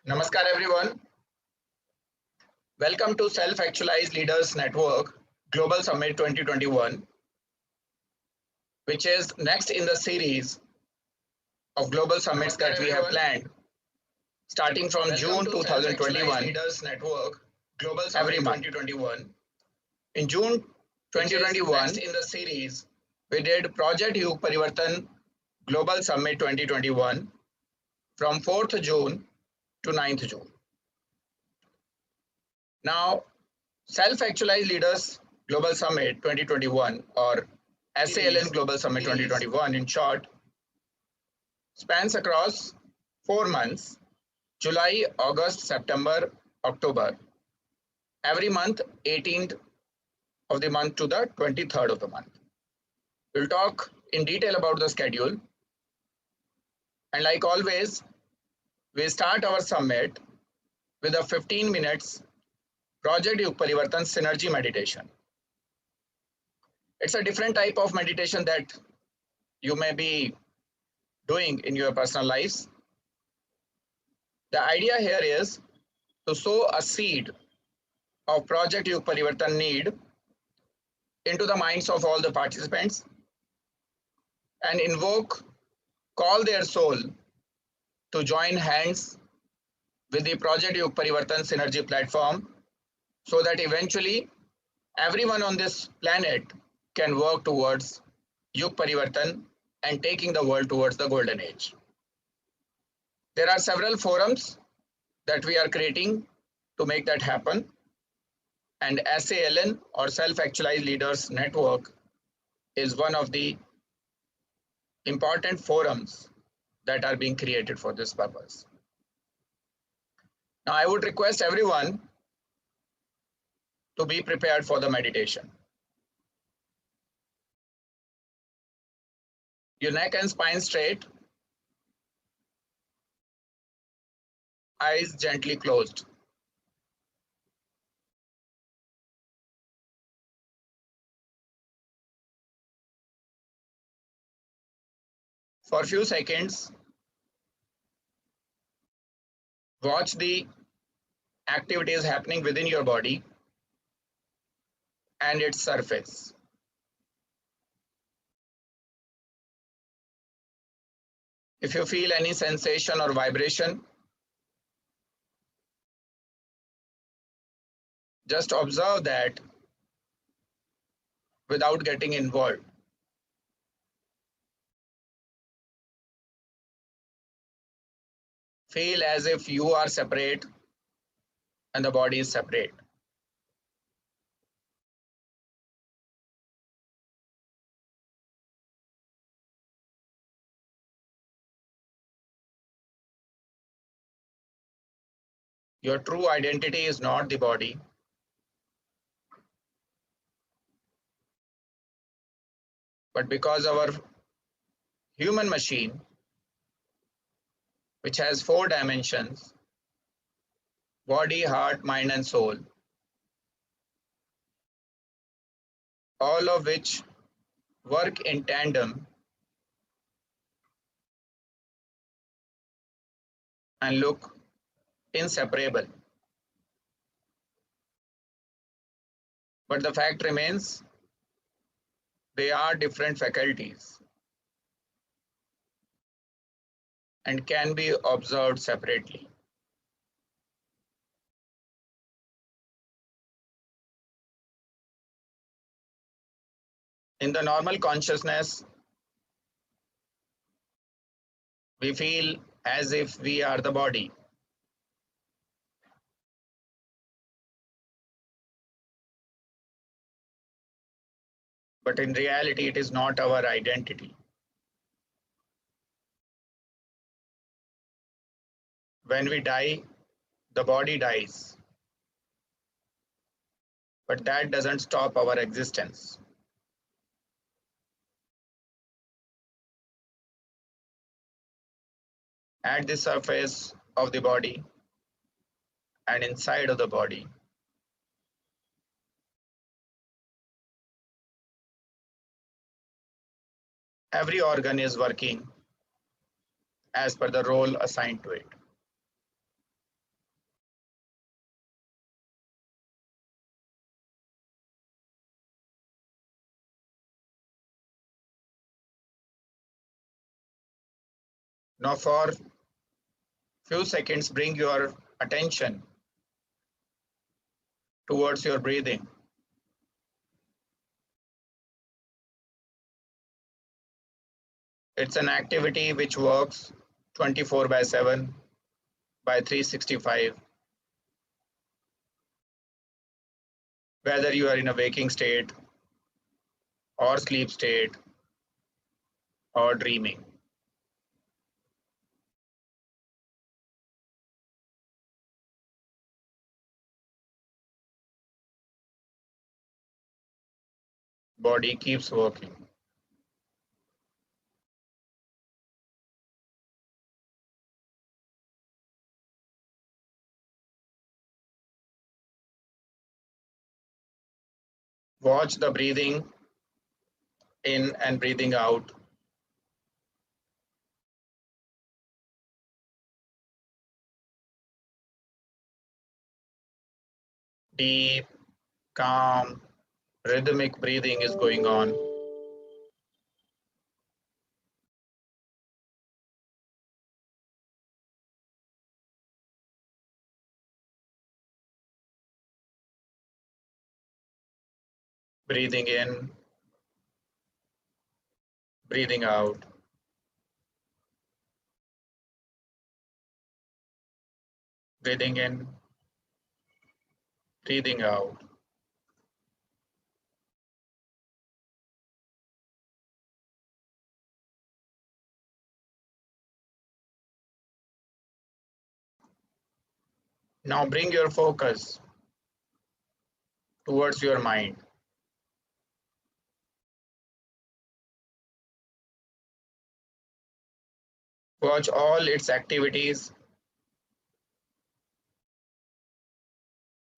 Namaskar everyone. Welcome to Self-Actualized Leaders Network Global Summit 2021, which is next in the series of global summits that we have planned starting from June 2021 Leaders Network Global Summit every month. 2021. In June 2021, in the series, we did Project YugParivartan Global Summit 2021 from 4th June to 9th June. Now, Self-Actualized Leaders Global Summit 2021, or SALN Global Summit 2021 in short, spans across 4 months: July, August, September, October. Every month, 18th of the month to the 23rd of the month. We'll talk in detail about the schedule. And like always, we start our summit with a 15 minutes Project YugParivartan Synergy meditation. It's a different type of meditation that you may be doing in your personal lives. The idea here is to sow a seed of Project YugParivartan need into the minds of all the participants and call their soul to join hands with the Project YugParivartan Synergy Platform, so that eventually everyone on this planet can work towards Yug Parivartan and taking the world towards the golden age. There are several forums that we are creating to make that happen, and SALN, or Self-Actualized Leaders Network, is one of the important forums that are being created for this purpose. Now, I would request everyone to be prepared for the meditation. Your neck and spine straight, eyes gently closed. For a few seconds, watch the activities happening within your body and its surface. If you feel any sensation or vibration, just observe that without getting involved. Feel as if you are separate and the body is separate. Your true identity is not the body, but because our human machine, which has 4 dimensions, body, heart, mind, and soul, all of which work in tandem and look inseparable. But the fact remains, they are different faculties and can be observed separately. In the normal consciousness, we feel as if we are the body. But in reality, it is not our identity. When we die, the body dies. But that doesn't stop our existence. At the surface of the body and inside of the body, every organ is working as per the role assigned to it. Now for few seconds, bring your attention towards your breathing. It's an activity which works 24/7 by 365. Whether you are in a waking state or sleep state or dreaming. Body keeps working. Watch the breathing in and breathing out. Deep, calm, rhythmic breathing is going on. Breathing in, breathing out. Breathing in, breathing out. Now bring your focus towards your mind. Watch all its activities,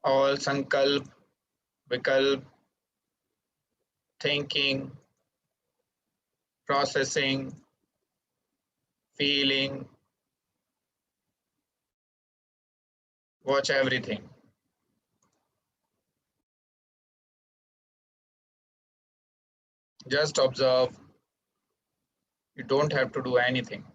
all sankalp, vikalp, thinking, processing, feeling. Watch everything. Just observe. You don't have to do anything.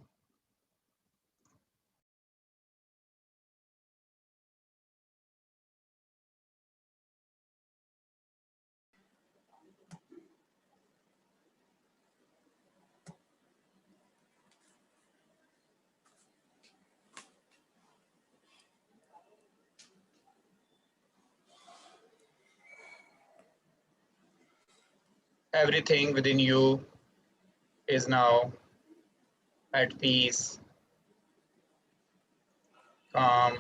Everything within you is now at peace, calm,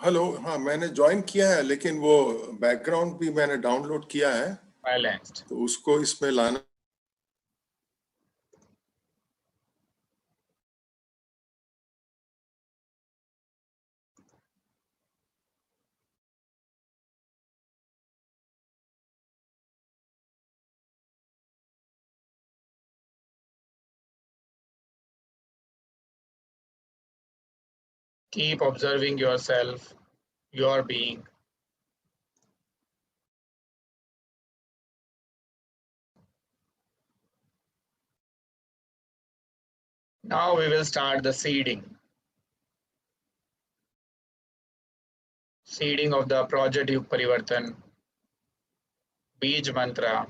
hello हाँ मैंने join किया है लेकिन वो background भी मैंने download किया है balanced. तो उसको इसमें लाना Keep observing yourself, your being. Now we will start the seeding. Seeding of the Project YugParivartan Beej Mantra.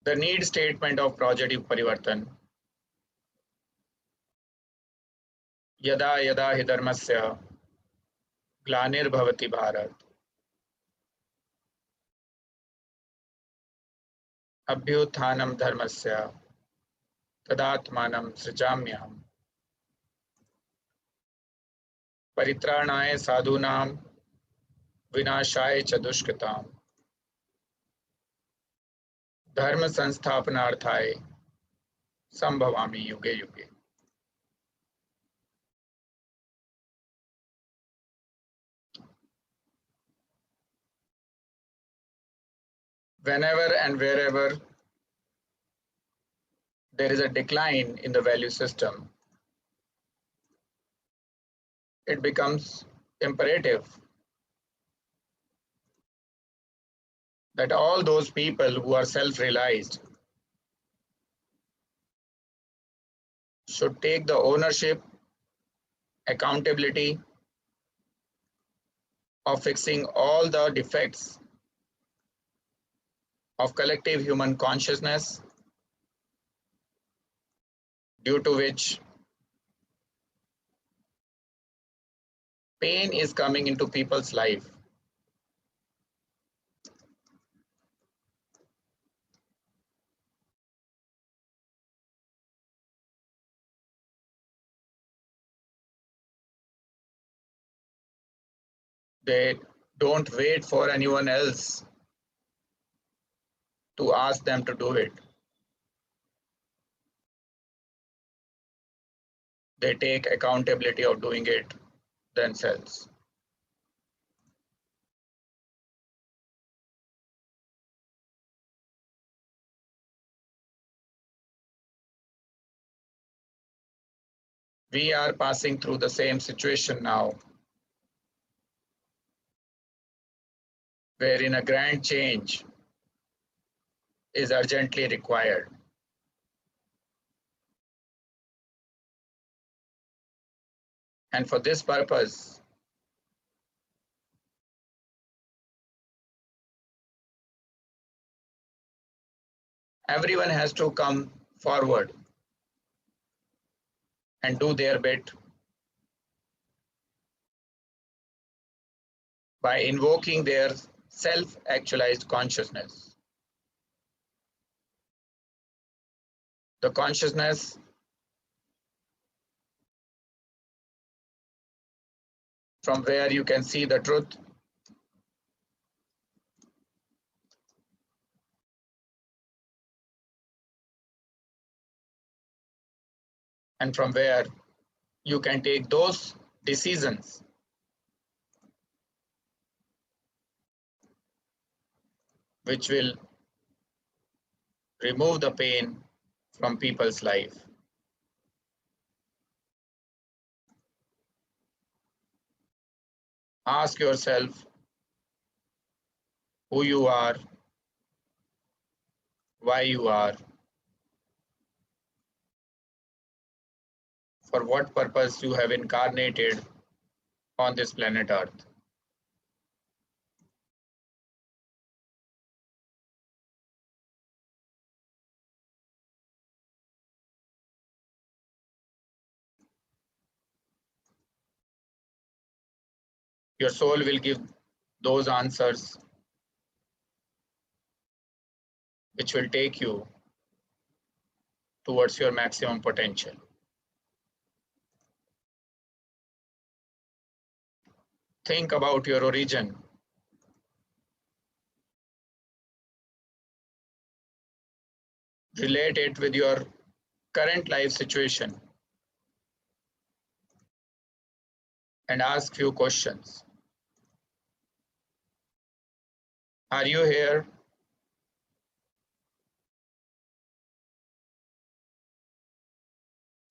The need statement of Project YugParivartan. Yada yada hi dharmasya glanirбhavati Bharat. Abhyuthanam dharmasya tadatmanam srijamyaham. Paritranaय sadhunam vinashaya च दुष्कृताम. धर्म संस्थापनार्थाय संभवामि युगे युगे. Whenever and wherever there is a decline in the value system, it becomes imperative that all those people who are self-realized should take the ownership, accountability of fixing all the defects of collective human consciousness due to which pain is coming into people's life. They don't wait for anyone else to ask them to do it. They take accountability of doing it themselves. We are passing through the same situation now, wherein a grand change is urgently required. And for this purpose, everyone has to come forward and do their bit by invoking their self-actualized consciousness. The consciousness from where you can see the truth, and from where you can take those decisions which will remove the pain from people's life. Ask yourself who you are, why you are, for what purpose you have incarnated on this planet Earth. Your soul will give those answers which will take you towards your maximum potential. Think about your origin. Relate it with your current life situation and ask few questions. Are you here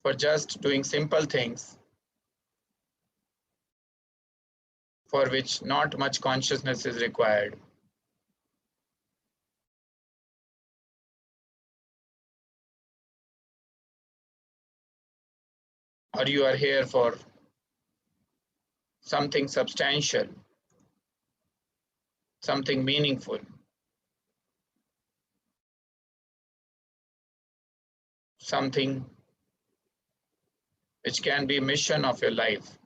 for just doing simple things for which not much consciousness is required? Or you are here for something substantial, something meaningful, something which can be mission of your life?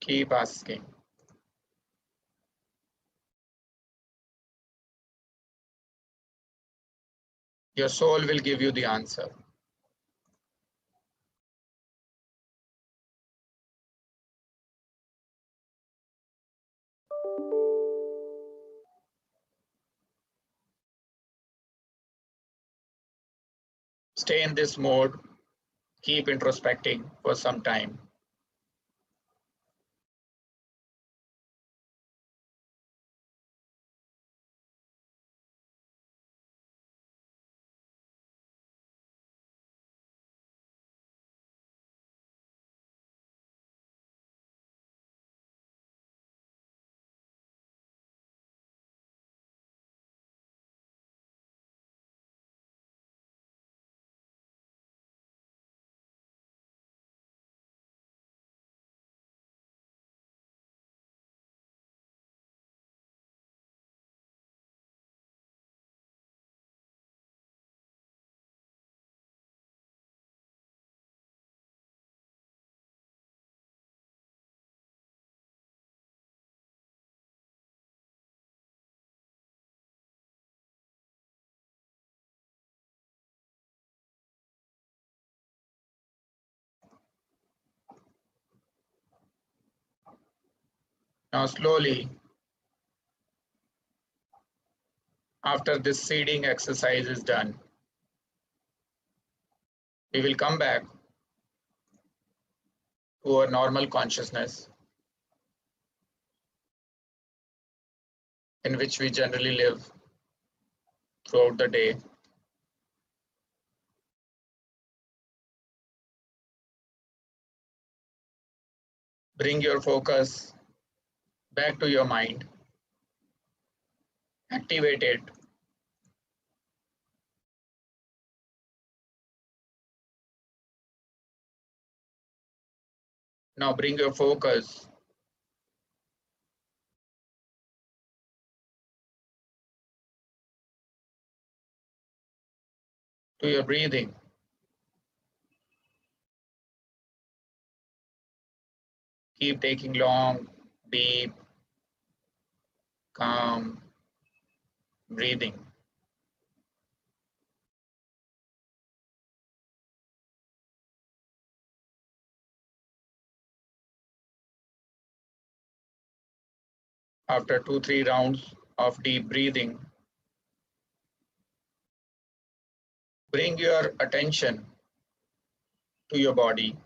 Keep asking. Your soul will give you the answer. Stay in this mode, keep introspecting for some time. Now slowly, after this seeding exercise is done, we will come back to our normal consciousness in which we generally live throughout the day. Bring your focus back to your mind, activate it. Now bring your focus to your breathing. Keep taking long, deep, calm breathing. After 2-3 rounds of deep breathing, bring your attention to your body.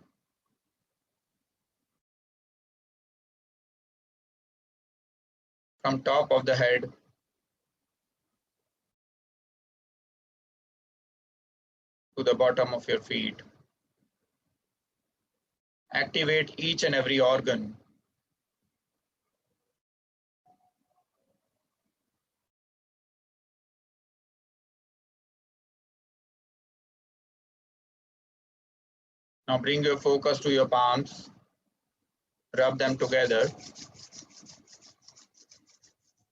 From top of the head to the bottom of your feet. Activate each and every organ. Now bring your focus to your palms, rub them together,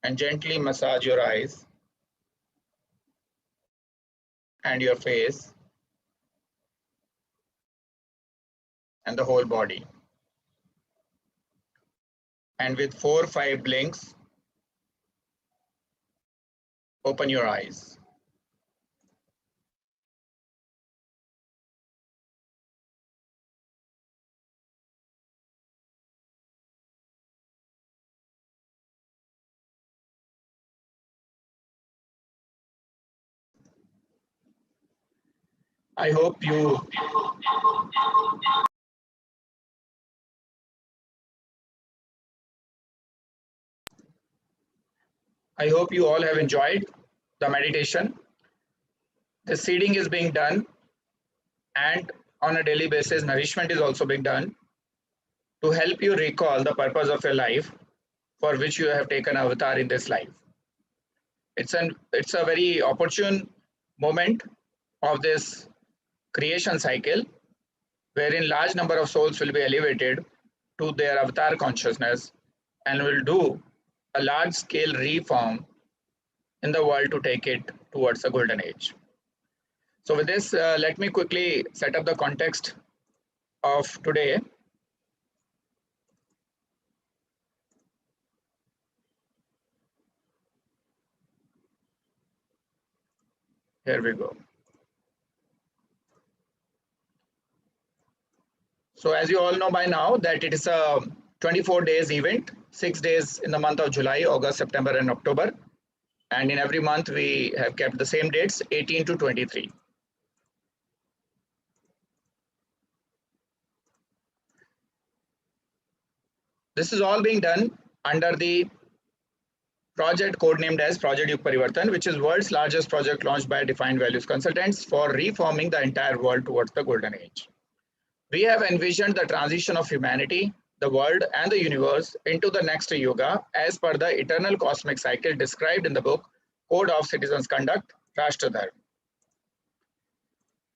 and gently massage your eyes and your face and the whole body. And with 4-5 blinks, open your eyes. I hope you all have enjoyed the meditation. The seeding is being done, and on a daily basis, nourishment is also being done to help you recall the purpose of your life for which you have taken avatar in this life. It's a very opportune moment of this creation cycle, wherein large number of souls will be elevated to their avatar consciousness and will do a large scale reform in the world to take it towards a golden age. So with this, let me quickly set up the context of today. Here we go. So as you all know by now that it is a 24 days event, 6 days in the month of July, August, September and October. And in every month we have kept the same dates, 18 to 23. This is all being done under the project codenamed as Project YugParivartan, which is world's largest project launched by defined values consultants for reforming the entire world towards the golden age. We have envisioned the transition of humanity, the world and the universe into the next yuga as per the eternal cosmic cycle described in the book Code of Citizens Conduct, Rashtradharma.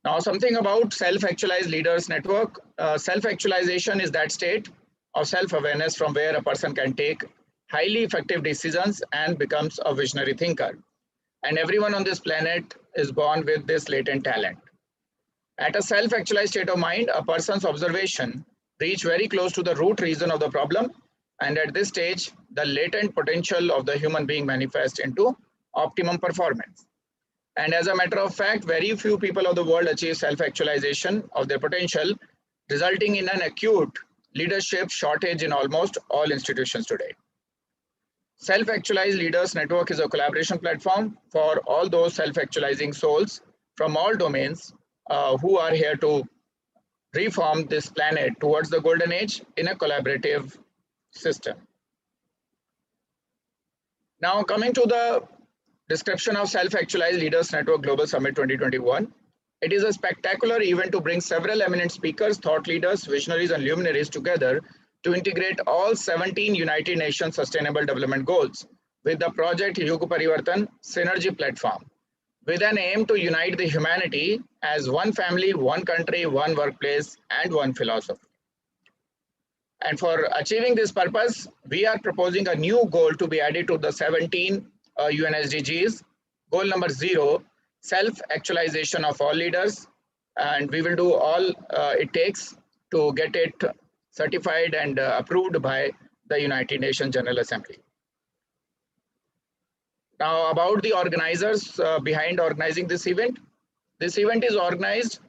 Now something about Self-Actualized Leaders Network. Self-actualization is that state of self-awareness from where a person can take highly effective decisions and becomes a visionary thinker. And everyone on this planet is born with this latent talent. At a self-actualized state of mind, a person's observation reach very close to the root reason of the problem. And at this stage, the latent potential of the human being manifests into optimum performance. And as a matter of fact, very few people of the world achieve self-actualization of their potential, resulting in an acute leadership shortage in almost all institutions today. Self-Actualized Leaders Network is a collaboration platform for all those self-actualizing souls from all domains who are here to reform this planet towards the golden age in a collaborative system. Now, coming to the description of Self-Actualized Leaders Network Global Summit 2021. It is a spectacular event to bring several eminent speakers, thought leaders, visionaries, and luminaries together to integrate all 17 United Nations Sustainable Development Goals with the Project YugParivartan Synergy Platform, with an aim to unite the humanity as one family, one country, one workplace, and one philosophy. And for achieving this purpose, we are proposing a new goal to be added to the 17 UN SDGs. Goal number 0, self-actualization of all leaders. And we will do all it takes to get it certified and approved by the United Nations General Assembly. Now, about the organizers behind organizing this event. This event is organized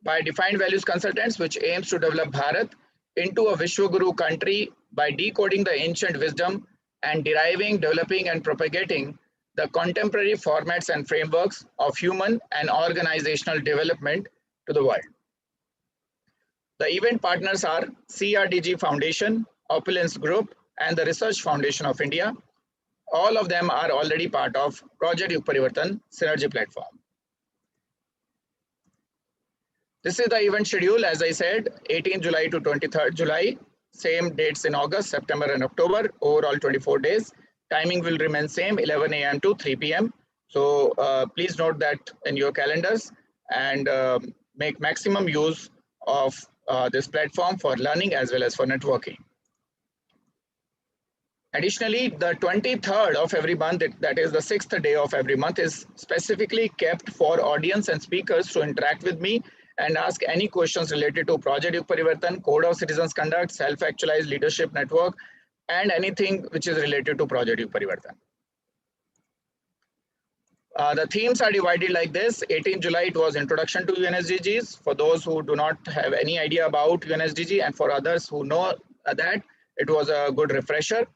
by Defined Values Consultants, which aims to develop Bharat into a Vishwaguru country by decoding the ancient wisdom and deriving, developing, and propagating the contemporary formats and frameworks of human and organizational development to the world. The event partners are CRDG Foundation, Opulence Group, and the Research Foundation of India. All of them are already part of Project YugParivartan Synergy Platform. This is the event schedule, as I said, 18 July to 23rd July, same dates in August, September, and October, overall 24 days. Timing will remain same, 11 a.m. to 3 p.m. So please note that in your calendars and make maximum use of this platform for learning as well as for networking. Additionally, the 23rd of every month, that is the 6th day of every month, is specifically kept for audience and speakers to interact with me and ask any questions related to Project YugParivartan, Code of Citizens Conduct, Self-Actualized Leadership Network, and anything which is related to Project YugParivartan. The themes are divided like this. 18 July, it was Introduction to UN SDGs. For those who do not have any idea about UN SDG, and for others who know that, it was a good refresher.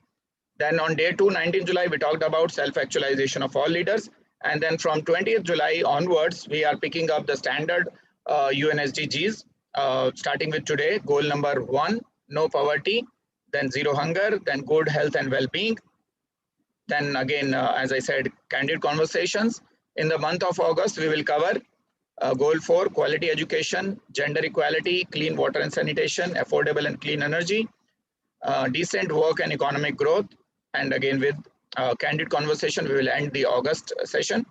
Then on day 2, 19 July, we talked about self-actualization of all leaders. And then from 20th July onwards, we are picking up the standard UN SDGs, starting with today, goal number 1, no poverty, then zero hunger, then good health and well-being. Then again, as I said, candid conversations. In the month of August, we will cover goal 4, quality education, gender equality, clean water and sanitation, affordable and clean energy, decent work and economic growth. And again, with candid conversation, we will end the August session.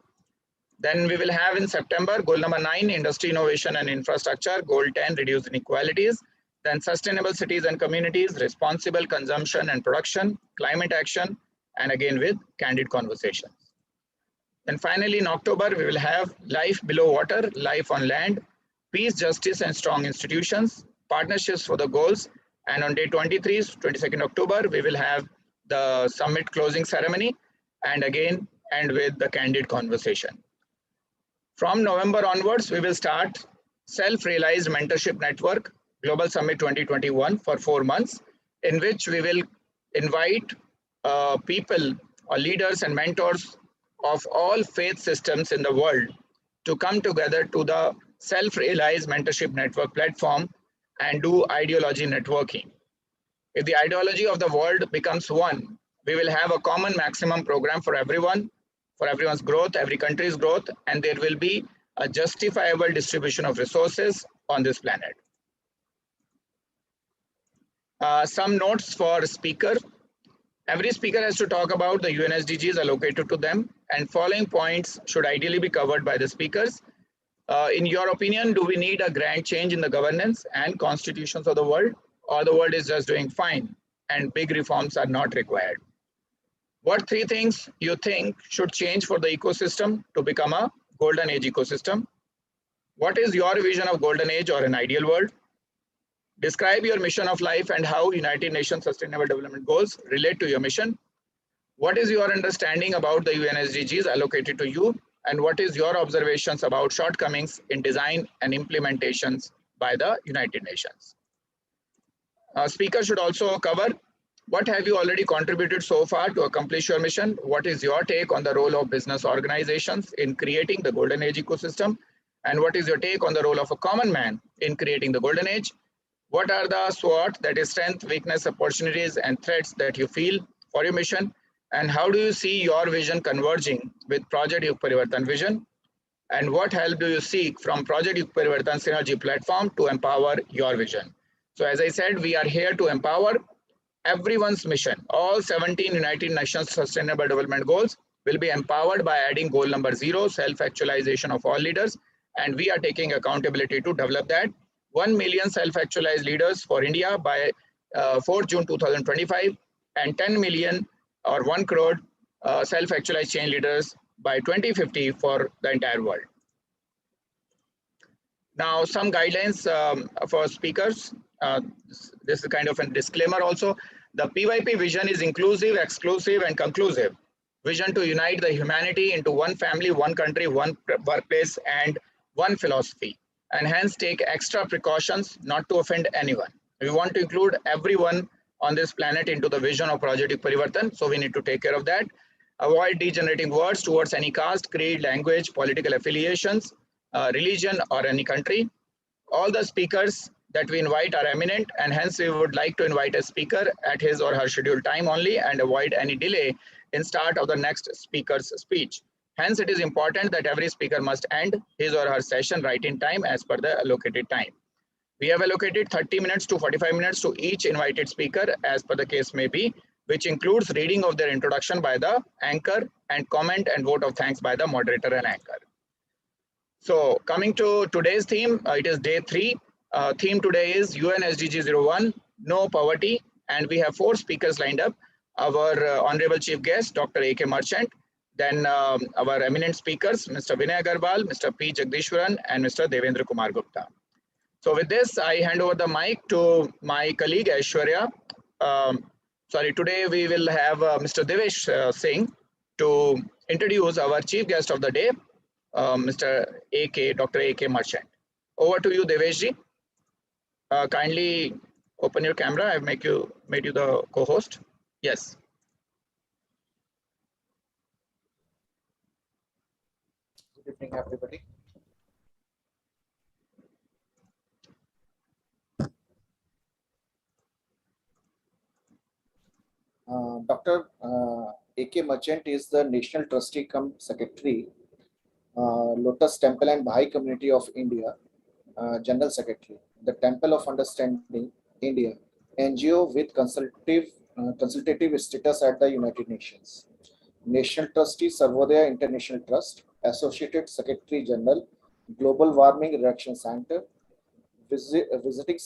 Then we will have in September, goal number 9, industry, innovation and infrastructure, goal 10, reduce inequalities, then sustainable cities and communities, responsible consumption and production, climate action, and again with candid conversations. Then finally, in October, we will have life below water, life on land, peace, justice, and strong institutions, partnerships for the goals. And on day 23, 22nd October, we will have the summit closing ceremony, and again, end with the candid conversation. From November onwards, we will start Self-Realized Mentorship Network Global Summit 2021 for 4 months, in which we will invite people or leaders and mentors of all faith systems in the world to come together to the Self-Realized Mentorship Network platform and do ideology networking. If the ideology of the world becomes one, we will have a common maximum program for everyone, for everyone's growth, every country's growth, and there will be a justifiable distribution of resources on this planet. Some notes for speaker. Every speaker has to talk about the UN SDGs allocated to them, and following points should ideally be covered by the speakers. In your opinion, do we need a grand change in the governance and constitutions of the world, or the world is just doing fine and big reforms are not required? What 3 things you think should change for the ecosystem to become a golden age ecosystem? What is your vision of golden age or an ideal world? Describe your mission of life and how United Nations Sustainable Development Goals relate to your mission. What is your understanding about the UN SDGs allocated to you? And what is your observations about shortcomings in design and implementations by the United Nations? Speakers should also cover What have you already contributed so far to accomplish your mission? What is your take on the role of business organizations in creating the golden age ecosystem? And what is your take on the role of a common man in creating the golden age? What are the SWOT, that is strength, weakness, opportunities, and threats that you feel for your mission? And how do you see your vision converging with Project YugParivartan vision? And what help do you seek from Project YugParivartan Synergy Platform to empower your vision? So as I said, we are here to empower everyone's mission. All 17 United Nations Sustainable Development Goals will be empowered by adding goal number 0, self-actualization of all leaders. And we are taking accountability to develop that. 1 million self-actualized leaders for India by 4 June 2025 and 10 million or 1 crore self-actualized change leaders by 2050 for the entire world. Now, some guidelines for speakers. This is kind of a disclaimer also. The PYP vision is inclusive, exclusive, and conclusive. Vision to unite the humanity into one family, one country, one workplace, and one philosophy. And hence take extra precautions not to offend anyone. We want to include everyone on this planet into the vision of Project YugParivartan, so we need to take care of that. Avoid degenerating words towards any caste, creed, language, political affiliations, religion, or any country. All the speakers that we invite are eminent, and hence we would like to invite a speaker at his or her scheduled time only and avoid any delay in start of the next speaker's speech. Hence, it is important that every speaker must end his or her session right in time as per the allocated time. We have allocated 30 minutes to 45 minutes to each invited speaker as per the case may be, which includes reading of their introduction by the anchor and comment and vote of thanks by the moderator and anchor. So coming to today's theme, it is day 3. Theme today is UN SDG 01, no poverty, and we have 4 speakers lined up. Our honorable chief guest, Dr. A.K. Merchant, then our eminent speakers, Mr. Vinay Agarwal, Mr. P. Jagdishwaran, and Mr. Devendra Kumar Gupta. So with this, I hand over the mic to my colleague Aishwarya. Today we will have Mr. Devesh Singh to introduce our chief guest of the day, Mr. A.K., Dr. A.K. Merchant. Over to you, Deveshji. Kindly open your camera. I've made you the co-host. Yes. Good evening, everybody. Dr. A.K. Merchant is the National Trustee cum Secretary, Lotus Temple and Baha'i Community of India, General Secretary, the Temple of Understanding, India, NGO with consultative status at the United Nations. National Trustee, Sarvodaya International Trust, Associated Secretary General, Global Warming Reduction Center, visiting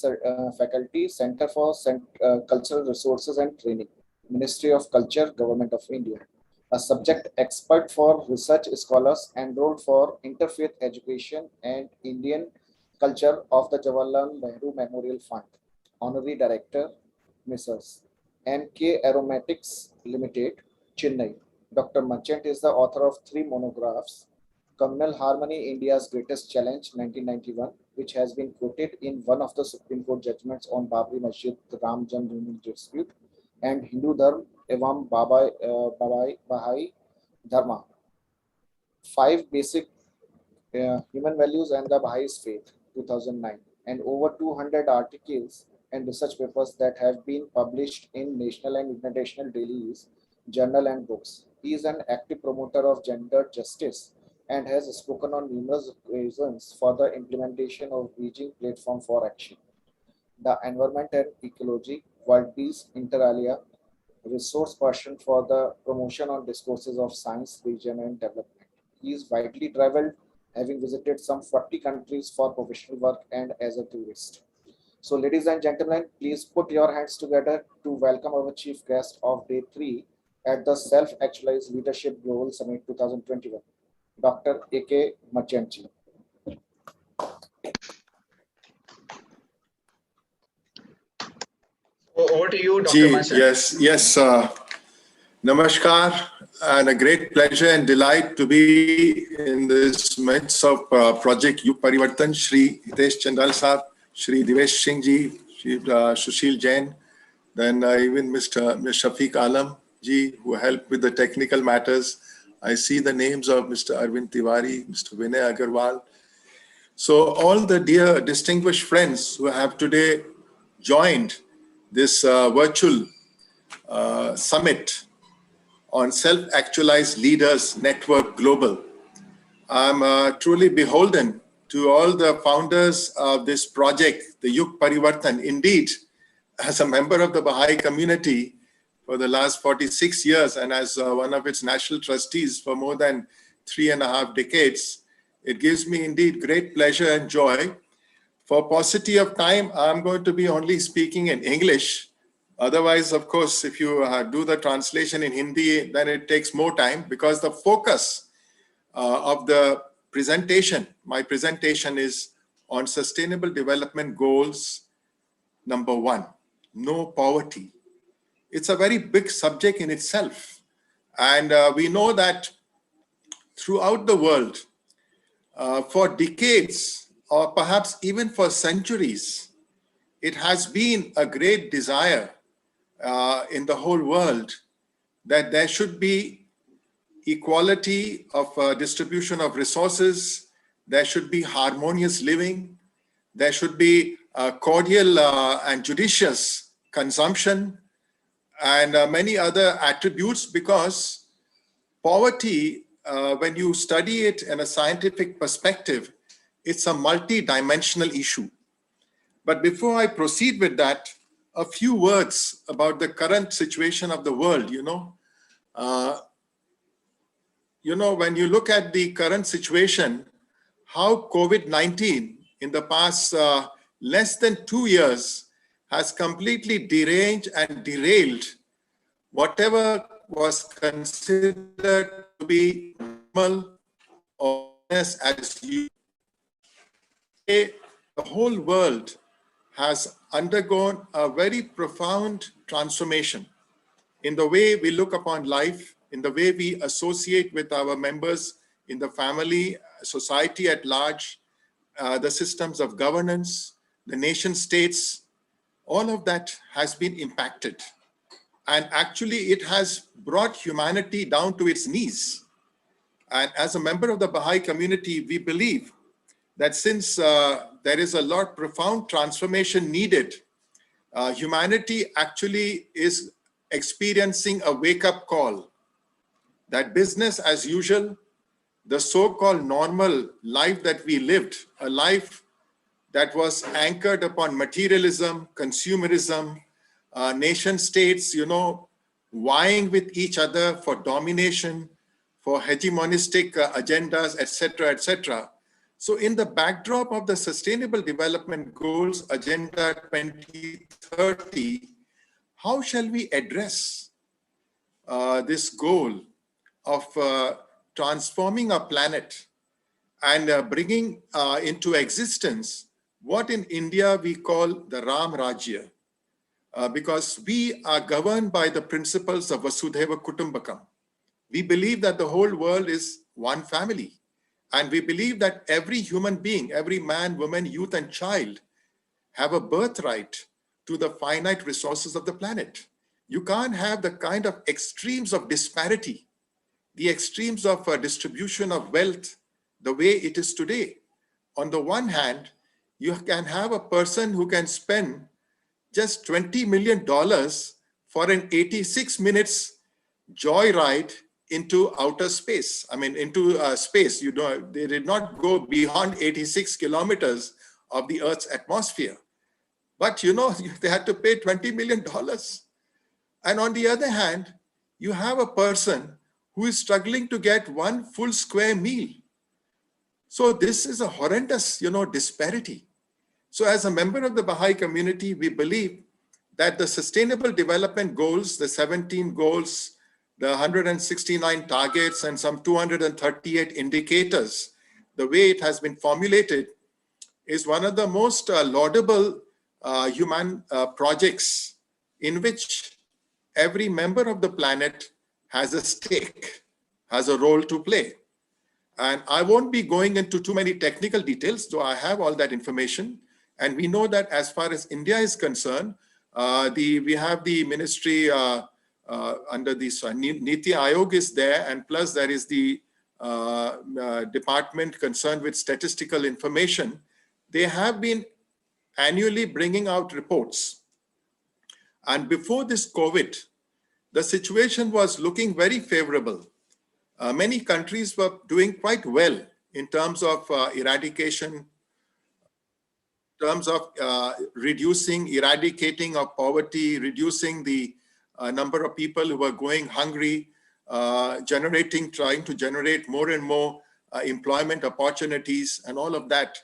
faculty, Center for Cultural Resources and Training, Ministry of Culture, Government of India. A subject expert for research scholars enrolled for interfaith education and Indian culture of the Jawaharlal Nehru Memorial Fund. Honorary Director, Mrs. MK Aromatics Limited, Chennai. Dr. Merchant is the author of 3 monographs: Communal Harmony, India's Greatest Challenge, 1991, which has been quoted in one of the Supreme Court judgments on Babri Masjid Ram Janmabhoomi dispute, and Hindu Dharma Evam Baha'i Dharma, 5 Basic Human Values and the Baha'is Faith, 2009, and over 200 articles and research papers that have been published in national and international dailies, journal and books. He is an active promoter of gender justice and has spoken on numerous occasions for the implementation of Beijing Platform for Action, the Environment and Ecology, World Peace, Inter alia, resource person for the promotion on discourses of science, region, and development. He is widely traveled, having visited some 40 countries for professional work and as a tourist. So, ladies and gentlemen, please put your hands together to welcome our chief guest of day 3 at the Self-Actualized Leadership Global Summit 2021, Dr. A.K. Merchant. Over to you, Dr. Merchant. Yes. Namaskar, and a great pleasure and delight to be in this midst of Project YugParivartan, Shri Hitesh Chandel Sahab, Shri Devesh Singh Ji, Shri Sushil Jain, then even Mr. Shafiq Alam ji, who helped with the technical matters. I see the names of Mr. Arvind Tiwari, Mr. Vinay Agarwal. So all the dear distinguished friends who have today joined this virtual summit on Self-Actualized Leaders Network Global. I'm truly beholden to all the founders of this project, the YugParivartan. Indeed, as a member of the Baha'i community for the last 46 years and as one of its national trustees for more than 3.5 decades, it gives me indeed great pleasure and joy. For paucity of time, I'm going to be only speaking in English. Otherwise, of course, if you do the translation in Hindi, then it takes more time because the focus of the presentation, my presentation is on Sustainable Development Goals number 1, no poverty. It's a very big subject in itself. And we know that throughout the world, for decades, or perhaps even for centuries, it has been a great desire in the whole world that there should be equality of distribution of resources, there should be harmonious living, there should be cordial and judicious consumption, and many other attributes, because poverty, when you study it in a scientific perspective, it's a multi-dimensional issue. But before I proceed with that, a few words about the current situation of the world. When you look at the current situation, how COVID-19 in the past less than 2 years has completely deranged and derailed whatever was considered to be normal or as usual. The whole world has undergone a very profound transformation in the way we look upon life, in the way we associate with our members in the family, society at large, the systems of governance, the nation states, all of that has been impacted. And actually, it has brought humanity down to its knees. And as a member of the Baha'i community, we believe that since there is a lot profound transformation needed, humanity actually is experiencing a wake-up call that business as usual, the so-called normal life that we lived, a life that was anchored upon materialism, consumerism, nation states, vying with each other for domination, for hegemonistic agendas, etc., etc. So in the backdrop of the Sustainable Development Goals Agenda 2030, how shall we address this goal of transforming our planet and bringing into existence what in India we call the Ram Rajya, because we are governed by the principles of Vasudhaiva Kutumbakam. We believe that the whole world is one family. And we believe that every human being, every man, woman, youth, and child have a birthright to the finite resources of the planet. You can't have the kind of extremes of disparity, the extremes of distribution of wealth, the way it is today. On the one hand, you can have a person who can spend just $20 million for an 86 minutes joyride into outer space. I mean, into space. They did not go beyond 86 kilometers of the Earth's atmosphere. But they had to pay $20 million. And on the other hand, you have a person who is struggling to get one full square meal. So this is a horrendous, disparity. So as a member of the Baha'i community, we believe that the Sustainable Development Goals, the 17 goals, the 169 targets, and some 238 indicators, the way it has been formulated is one of the most laudable human projects in which every member of the planet has a stake, has a role to play. And I won't be going into too many technical details, though I have all that information. And we know that as far as India is concerned, We have the ministry under this Niti Aayog is there, and plus there is the department concerned with statistical information. They have been annually bringing out reports. And before this COVID, the situation was looking very favorable. Many countries were doing quite well in terms of eradication, in terms of eradicating of poverty, reducing the number of people who were going hungry, trying to generate more and more employment opportunities and all of that.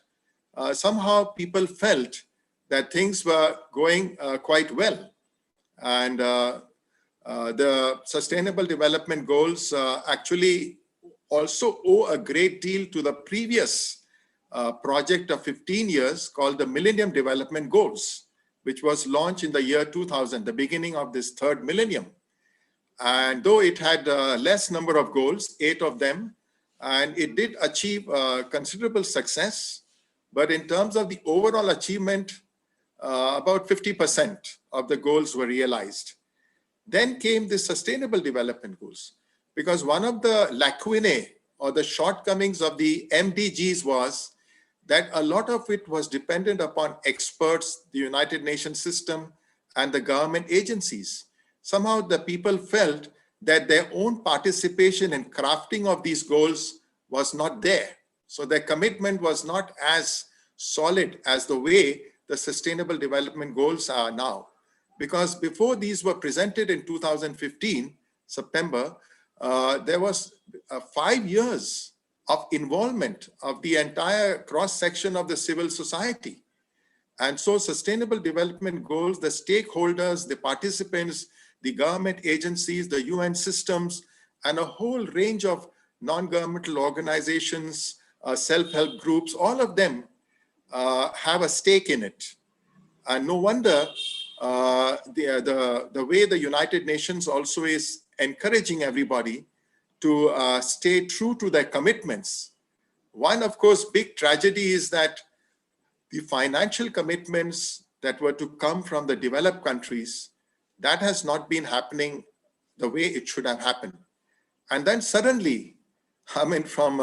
Somehow people felt that things were going quite well. And the Sustainable Development Goals actually also owe a great deal to the previous project of 15 years called the Millennium Development Goals, which was launched in the year 2000, the beginning of this third millennium. And though it had less number of goals, 8 of them, and it did achieve considerable success, but in terms of the overall achievement, about 50% of the goals were realized. Then came the Sustainable Development Goals, because one of the lacunae or the shortcomings of the MDGs was that a lot of it was dependent upon experts, the United Nations system, and the government agencies. Somehow the people felt that their own participation in crafting of these goals was not there. So their commitment was not as solid as the way the Sustainable Development Goals are now. Because before these were presented in 2015, September, there was 5 years of involvement of the entire cross-section of the civil society. And so Sustainable Development Goals, the stakeholders, the participants, the government agencies, the UN systems, and a whole range of non-governmental organizations, self-help groups, all of them have a stake in it. And no wonder the way the United Nations also is encouraging everybody to stay true to their commitments. One, of course, big tragedy is that the financial commitments that were to come from the developed countries, that has not been happening the way it should have happened. And then suddenly, I mean, from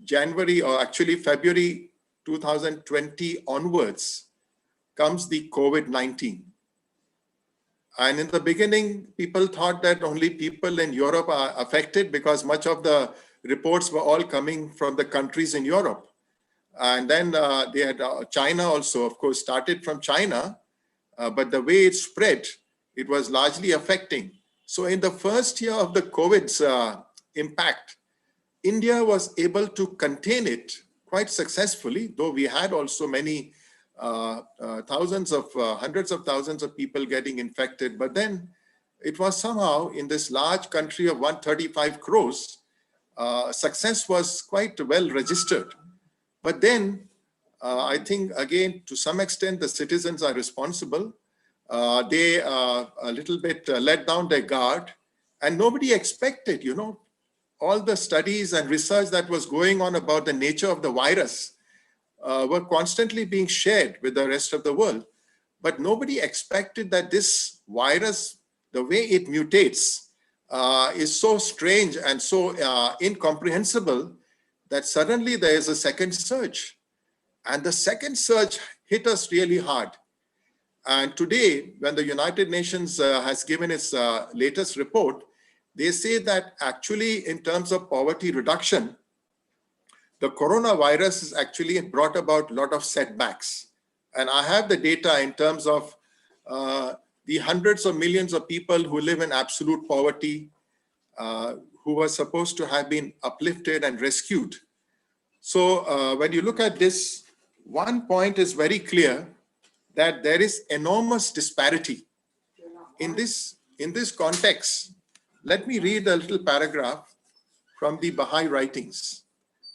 January or actually February 2020 onwards, comes the COVID-19. And in the beginning, people thought that only people in Europe are affected because much of the reports were all coming from the countries in Europe. And then they had China also, of course, started from China, but the way it spread, it was largely affecting. So in the first year of the COVID's impact, India was able to contain it quite successfully, though we had also many hundreds of thousands of people getting infected. But then it was somehow in this large country of 135 crores, success was quite well registered. But then I think, again, to some extent, the citizens are responsible. They a little bit let down their guard, and nobody expected, you know, all the studies and research that was going on about the nature of the virus were constantly being shared with the rest of the world. But nobody expected that this virus, the way it mutates, is so strange and so incomprehensible that suddenly there is a second surge. And the second surge hit us really hard. And today, when the United Nations has given its latest report, they say that actually in terms of poverty reduction, the coronavirus has actually brought about a lot of setbacks. And I have the data in terms of the hundreds of millions of people who live in absolute poverty, who were supposed to have been uplifted and rescued. So when you look at this, one point is very clear, that there is enormous disparity. In this context, let me read a little paragraph from the Baha'i writings.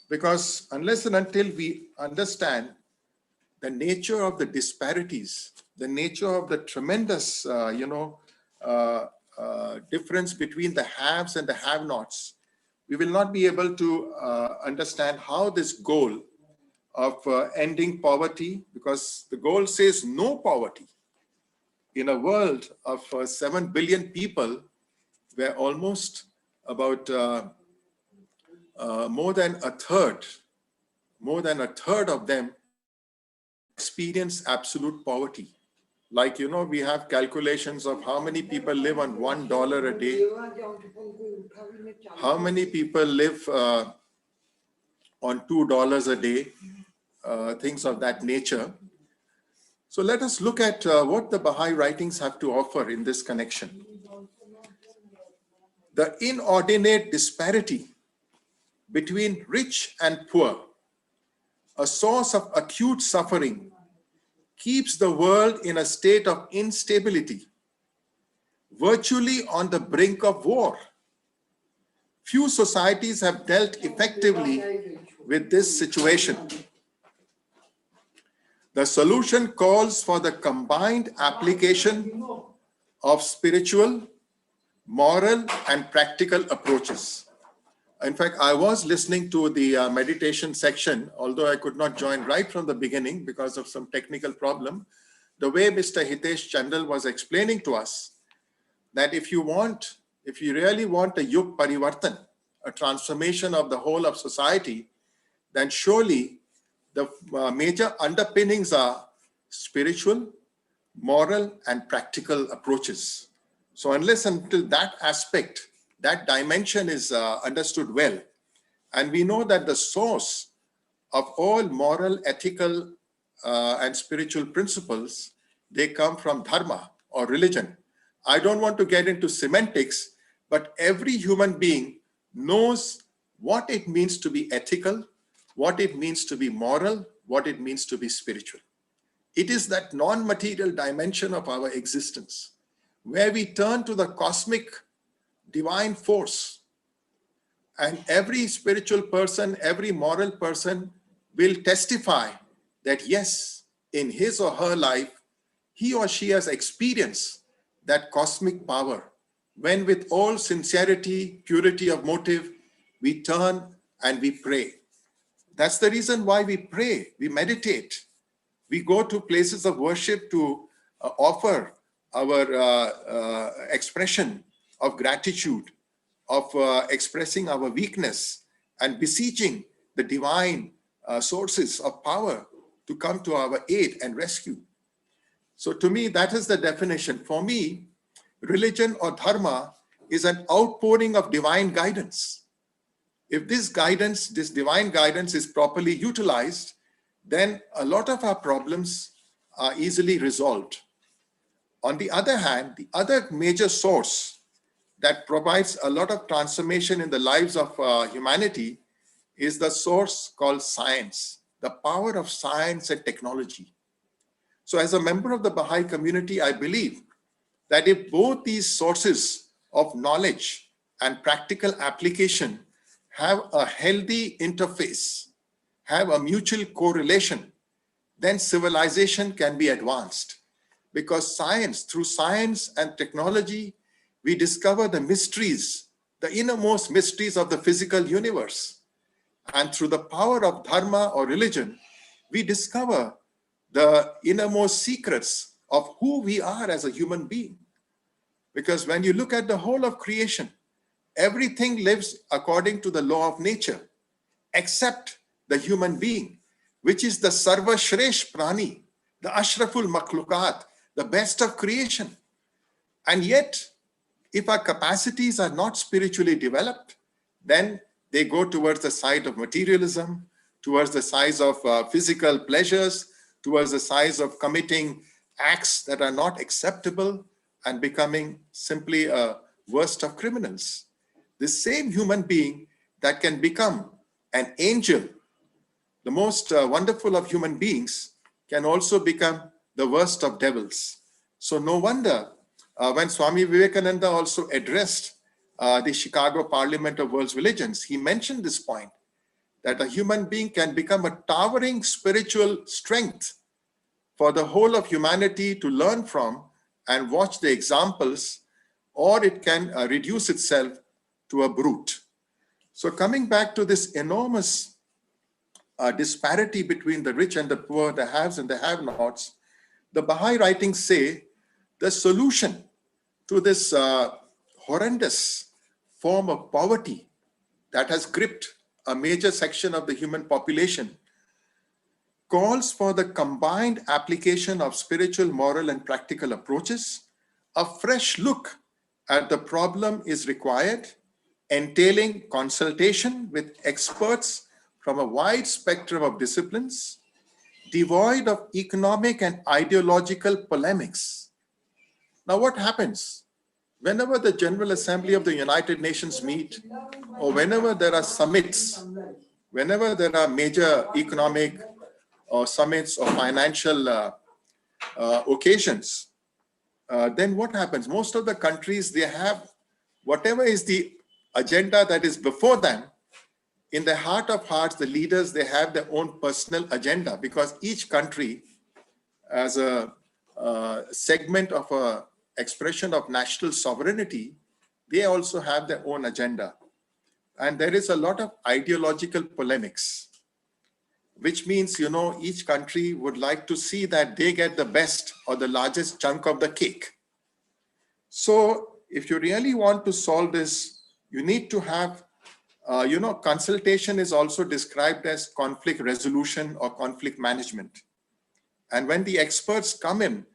Because unless and until we understand the nature of the disparities, the nature of the tremendous, difference between the haves and the have-nots, we will not be able to understand how this goal of ending poverty, because the goal says no poverty. in a world of 7 billion people, where almost about more than a third of them experience absolute poverty. Like, we have calculations of how many people live on $1 a day, how many people live on $2 a day, things of that nature. So let us look at what the Baha'i writings have to offer in this connection. The inordinate disparity between rich and poor, a source of acute suffering, keeps the world in a state of instability, virtually on the brink of war. Few societies have dealt effectively with this situation. The solution calls for the combined application of spiritual, moral, and practical approaches. In fact, I was listening to the meditation section, although I could not join right from the beginning because of some technical problem. The way Mr. Hitesh Chandel was explaining to us that if you really want a YugParivartan, a transformation of the whole of society, then surely the major underpinnings are spiritual, moral, and practical approaches. So unless until that aspect, that dimension is understood well, and we know that the source of all moral, ethical, and spiritual principles, they come from dharma or religion. I don't want to get into semantics, but every human being knows what it means to be ethical, what it means to be moral, what it means to be spiritual. It is that non-material dimension of our existence where we turn to the cosmic divine force, and every spiritual person, every moral person will testify that yes, in his or her life, he or she has experienced that cosmic power when with all sincerity, purity of motive, we turn and we pray. That's the reason why we pray, we meditate. We go to places of worship to offer our expression of gratitude, of expressing our weakness and beseeching the divine sources of power to come to our aid and rescue. So to me, that is the definition. For me, religion or dharma is an outpouring of divine guidance. If this guidance, this divine guidance is properly utilized, then a lot of our problems are easily resolved. On the other hand, the other major source that provides a lot of transformation in the lives of humanity is the source called science, the power of science and technology. So as a member of the Baha'i community, I believe that if both these sources of knowledge and practical application have a healthy interface, have a mutual correlation, then civilization can be advanced. Because science, through science and technology, we discover the mysteries, the innermost mysteries of the physical universe. And through the power of dharma or religion, we discover the innermost secrets of who we are as a human being. Because when you look at the whole of creation, everything lives according to the law of nature, except the human being, which is the Sarva Shresh Prani, the Ashraful Makhlukat, the best of creation. And yet, if our capacities are not spiritually developed, then they go towards the side of materialism, towards the side of physical pleasures, towards the side of committing acts that are not acceptable and becoming simply a worst of criminals. The same human being that can become an angel, the most wonderful of human beings, can also become the worst of devils. So no wonder when Swami Vivekananda also addressed the Chicago Parliament of World's Religions, he mentioned this point, that a human being can become a towering spiritual strength for the whole of humanity to learn from and watch the examples, or it can reduce itself to a brute. So coming back to this enormous disparity between the rich and the poor, the haves and the have-nots, the Baha'i writings say the solution to this horrendous form of poverty that has gripped a major section of the human population calls for the combined application of spiritual, moral, and practical approaches. A fresh look at the problem is required, entailing consultation with experts from a wide spectrum of disciplines, devoid of economic and ideological polemics. Now, what happens? Whenever the General Assembly of the United Nations meet, or whenever there are summits, whenever there are major economic or summits or financial occasions, then what happens? Most of the countries, they have whatever is the agenda that is before them. In the heart of hearts, the leaders, they have their own personal agenda, because each country, as a segment of a expression of national sovereignty, they also have their own agenda. And there is a lot of ideological polemics, which means, each country would like to see that they get the best or the largest chunk of the cake. So if you really want to solve this, you need to have, consultation is also described as conflict resolution or conflict management. And when the experts come in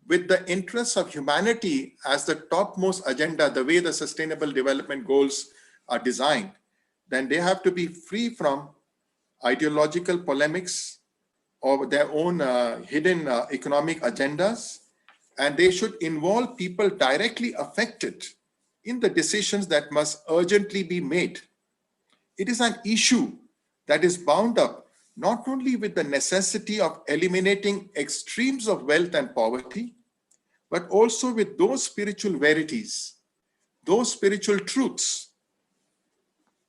with the interests of humanity as the topmost agenda, the way the Sustainable Development Goals are designed, then they have to be free from ideological polemics or their own hidden economic agendas, and they should involve people directly affected in the decisions that must urgently be made. It is an issue that is bound up not only with the necessity of eliminating extremes of wealth and poverty, but also with those spiritual verities, those spiritual truths,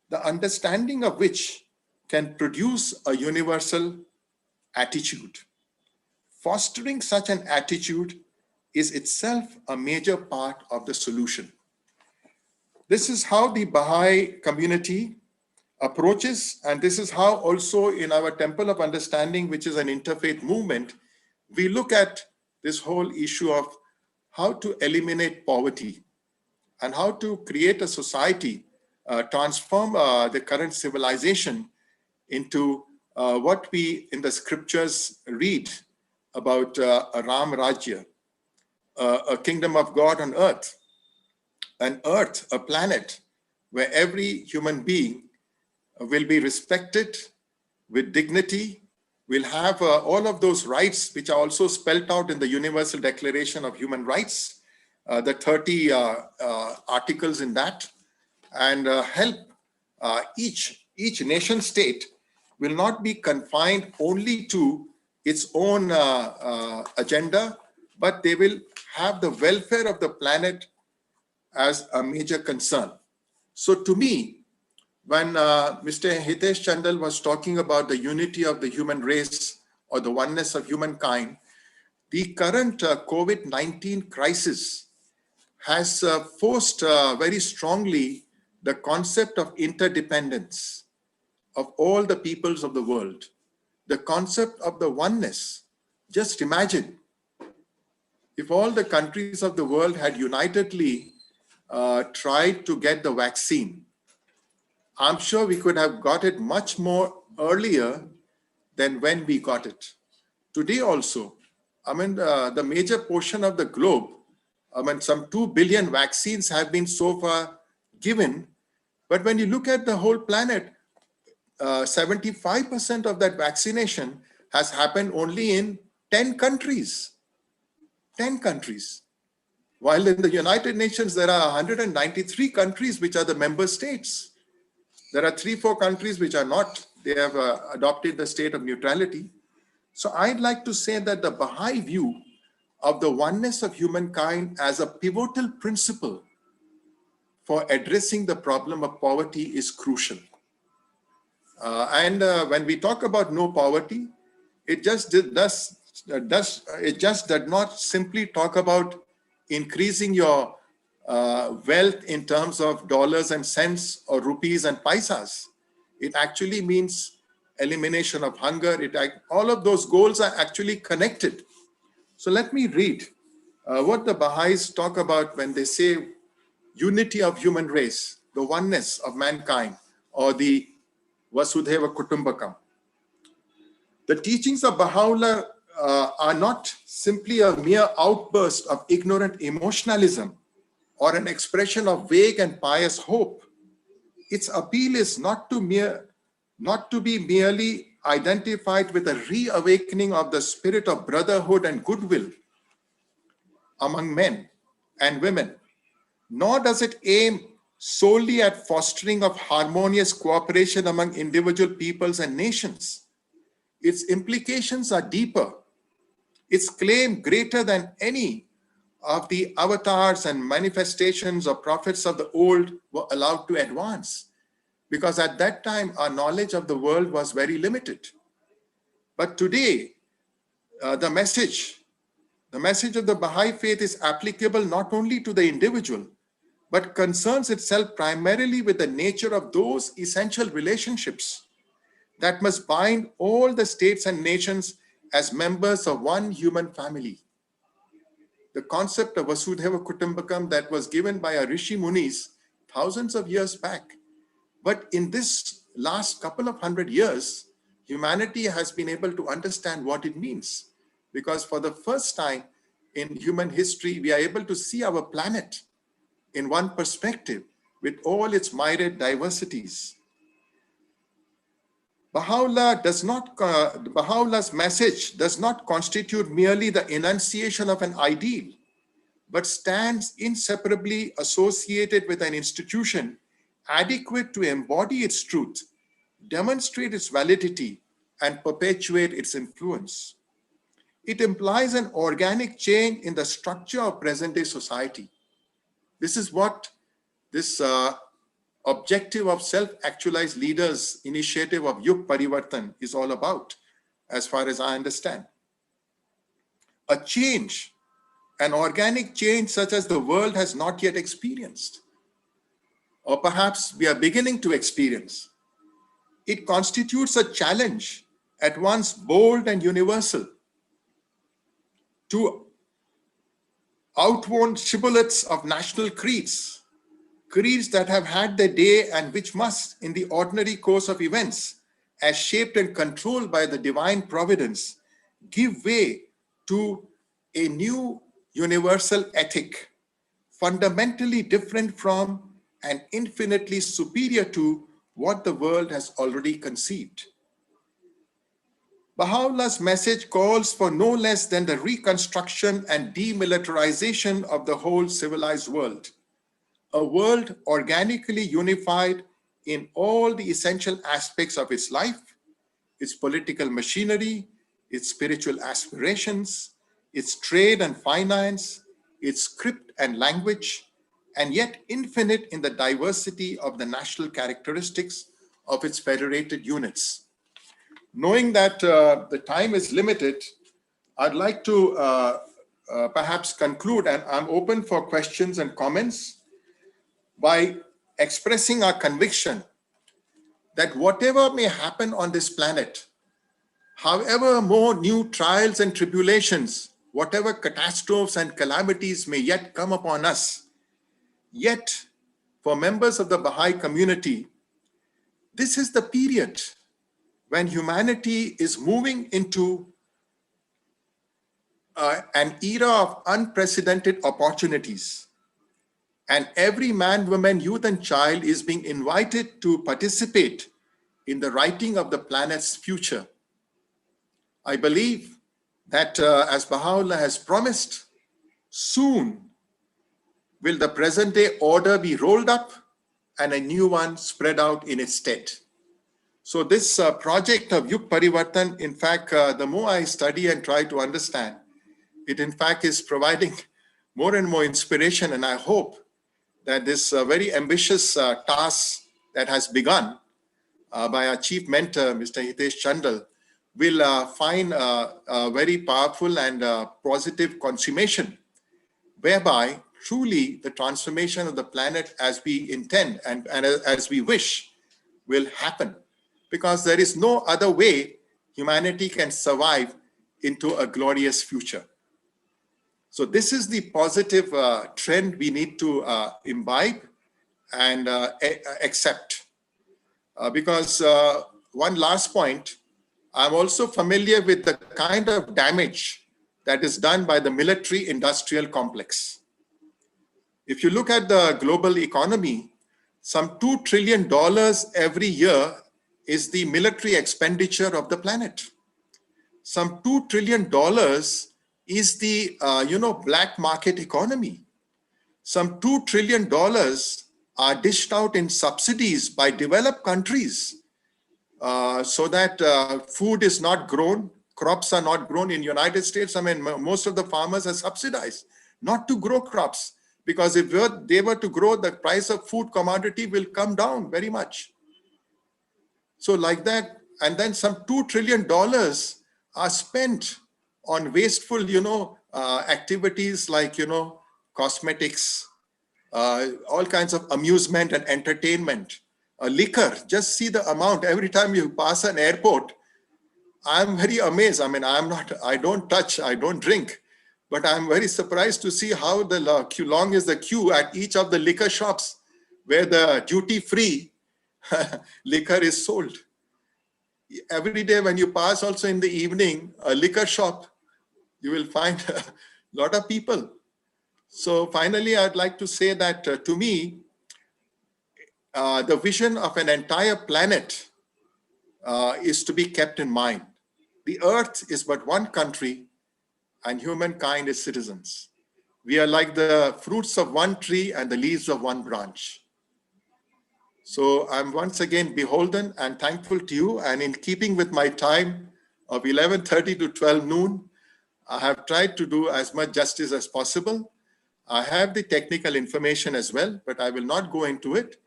the understanding of which can produce a universal attitude. Fostering such an attitude is itself a major part of the solution. This is how the Baha'i community approaches, and this is how also in our Temple of Understanding, which is an interfaith movement, we look at this whole issue of how to eliminate poverty and how to create a society, transform the current civilization into what we in the scriptures read about a Ram Rajya, a kingdom of God on earth, an earth, a planet where every human being will be respected with dignity, will have all of those rights which are also spelled out in the Universal Declaration of Human Rights, the 30 articles in that, and help each nation state will not be confined only to its own agenda, but they will have the welfare of the planet as a major concern. So to me, when Mr. Hitesh Chandel was talking about the unity of the human race or the oneness of humankind, the current COVID-19 crisis has forced very strongly the concept of interdependence of all the peoples of the world, the concept of the oneness. Just imagine if all the countries of the world had unitedly tried to get the vaccine. I'm sure we could have got it much more earlier than when we got it. Today also, the major portion of the globe, some 2 billion vaccines have been so far given. But when you look at the whole planet, 75% of that vaccination has happened only in 10 countries. 10 countries. While in the United Nations, there are 193 countries which are the member states. There are 3-4 countries which are not. They have adopted the state of neutrality. So I'd like to say that the Baha'i view of the oneness of humankind as a pivotal principle for addressing the problem of poverty is crucial. And when we talk about no poverty, it just does not simply talk about increasing your wealth in terms of dollars and cents or rupees and paisas. It actually means elimination of hunger. All of those goals are actually connected. So let me read what the Baha'is talk about when they say unity of human race, the oneness of mankind, or the Vasudhaiva Kutumbakam. The teachings of Baha'u'llah are not simply a mere outburst of ignorant emotionalism or an expression of vague and pious hope. Its appeal is not to be merely identified with a reawakening of the spirit of brotherhood and goodwill among men and women, nor does it aim solely at fostering of harmonious cooperation among individual peoples and nations. Its implications are deeper, its claim greater than any of the avatars and manifestations or prophets of the old were allowed to advance, because at that time our knowledge of the world was very limited. But today, the message of the Baha'i faith is applicable not only to the individual, but concerns itself primarily with the nature of those essential relationships that must bind all the states and nations as members of one human family. The concept of Vasudhaiva Kutumbakam that was given by our Rishi Munis thousands of years back. But in this last couple of 100 years, humanity has been able to understand what it means. Because for the first time in human history, we are able to see our planet in one perspective with all its myriad diversities. Baha'u'llah's message does not constitute merely the enunciation of an ideal, but stands inseparably associated with an institution adequate to embody its truth, demonstrate its validity, and perpetuate its influence. It implies an organic change in the structure of present-day society. This is what this objective of Self-Actualized Leaders initiative of YugParivartan is all about, as far as I understand. A change, an organic change such as the world has not yet experienced, or perhaps we are beginning to experience. It constitutes a challenge at once bold and universal to outworn shibboleths of national creeds that have had their day and which must, in the ordinary course of events, as shaped and controlled by the divine providence, give way to a new universal ethic, fundamentally different from and infinitely superior to what the world has already conceived. Baha'u'llah's message calls for no less than the reconstruction and demilitarization of the whole civilized world, a world organically unified in all the essential aspects of its life, its political machinery, its spiritual aspirations, its trade and finance, its script and language, and yet infinite in the diversity of the national characteristics of its federated units. Knowing that the time is limited, I'd like to perhaps conclude, and I'm open for questions and comments, by expressing our conviction that whatever may happen on this planet, however more new trials and tribulations, whatever catastrophes and calamities may yet come upon us, yet for members of the Baha'i community, this is the period when humanity is moving into an era of unprecedented opportunities. And every man, woman, youth, and child is being invited to participate in the writing of the planet's future. I believe that as Baha'u'llah has promised, soon will the present day order be rolled up and a new one spread out in its stead. So this project of YugParivartan, in fact, the more I study and try to understand, it in fact is providing more and more inspiration, and I hope that this very ambitious task that has begun by our chief mentor, Mr. Hitesh Chandel, will find a very powerful and positive consummation, whereby truly the transformation of the planet as we intend and as we wish will happen. Because there is no other way humanity can survive into a glorious future. So this is the positive trend we need to imbibe and accept. Because one last point, I'm also familiar with the kind of damage that is done by the military industrial complex. If you look at the global economy, some $2 trillion every year is the military expenditure of the planet. Some $2 trillion is the black market economy. Some $2 trillion are dished out in subsidies by developed countries so that food is not grown, crops are not grown in United States. I mean, most of the farmers are subsidized not to grow crops, because if they were to grow, the price of food commodity will come down very much. So like that, and then some $2 trillion are spent on wasteful, activities like, cosmetics, all kinds of amusement and entertainment, liquor. Just see the amount every time you pass an airport. I'm very amazed. I mean, I don't touch, I don't drink, but I'm very surprised to see how long is the queue at each of the liquor shops where the duty-free liquor is sold. Every day when you pass also in the evening, a liquor shop, you will find a lot of people. So finally, I'd like to say that to me, the vision of an entire planet is to be kept in mind. The earth is but one country and humankind is citizens. We are like the fruits of one tree and the leaves of one branch. So I'm once again beholden and thankful to you. And in keeping with my time of 11:30 to 12 noon, I have tried to do as much justice as possible. I have the technical information as well, but I will not go into it.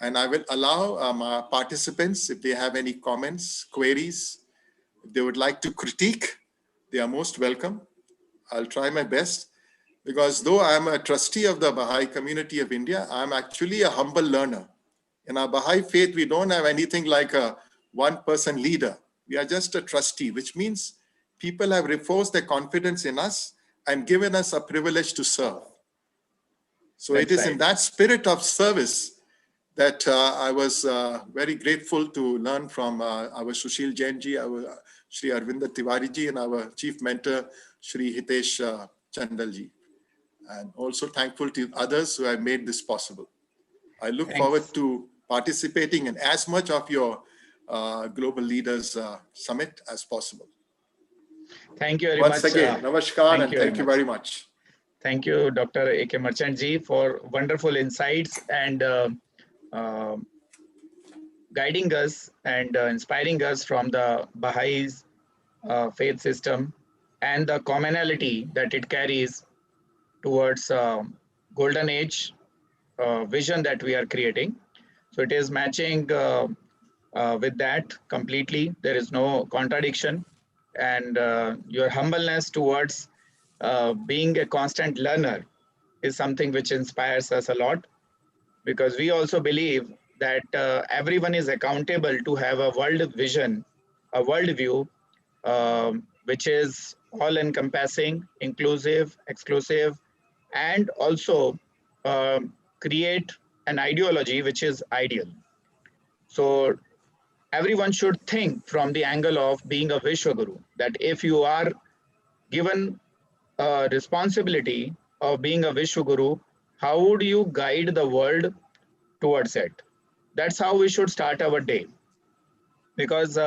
And I will allow my participants, if they have any comments, queries, if they would like to critique, they are most welcome. I'll try my best, because though I'm a trustee of the Baha'i community of India, I'm actually a humble learner. In our Baha'i faith, we don't have anything like a one-person leader. We are just a trustee, which means people have reposed their confidence in us and given us a privilege to serve. So it is in that spirit of service that I was very grateful to learn from our Sushil Jainji, our Shri Arvinda Tiwariji, and our chief mentor, Shri Hitesh Chandelji. And also thankful to others who have made this possible. I look forward to participating in as much of your Global Leaders Summit as possible. Thank you very much. Once again, namaskar and thank you very much. Thank you, Dr. A.K. Merchant ji, for wonderful insights and guiding us and inspiring us from the Baha'is faith system and the commonality that it carries towards golden age vision that we are creating. So it is matching with that completely. There is no contradiction, and your humbleness towards being a constant learner is something which inspires us a lot, because we also believe that everyone is accountable to have a world vision, a world view, which is all encompassing, inclusive, exclusive, and also create an ideology which is ideal. So everyone should think from the angle of being a Vishwaguru, that if you are given a responsibility of being a Vishwaguru, how would you guide the world towards it? That's how we should start our day. Because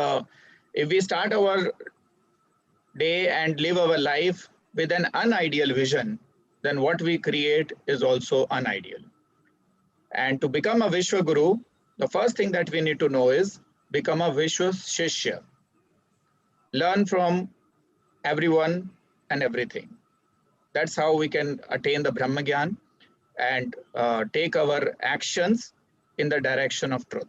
if we start our day and live our life with an unideal vision, then what we create is also unideal. And to become a Vishwaguru, the first thing that we need to know is become a Vishwa Shishya. Learn from everyone and everything. That's how we can attain the Brahma Gyan and take our actions in the direction of truth.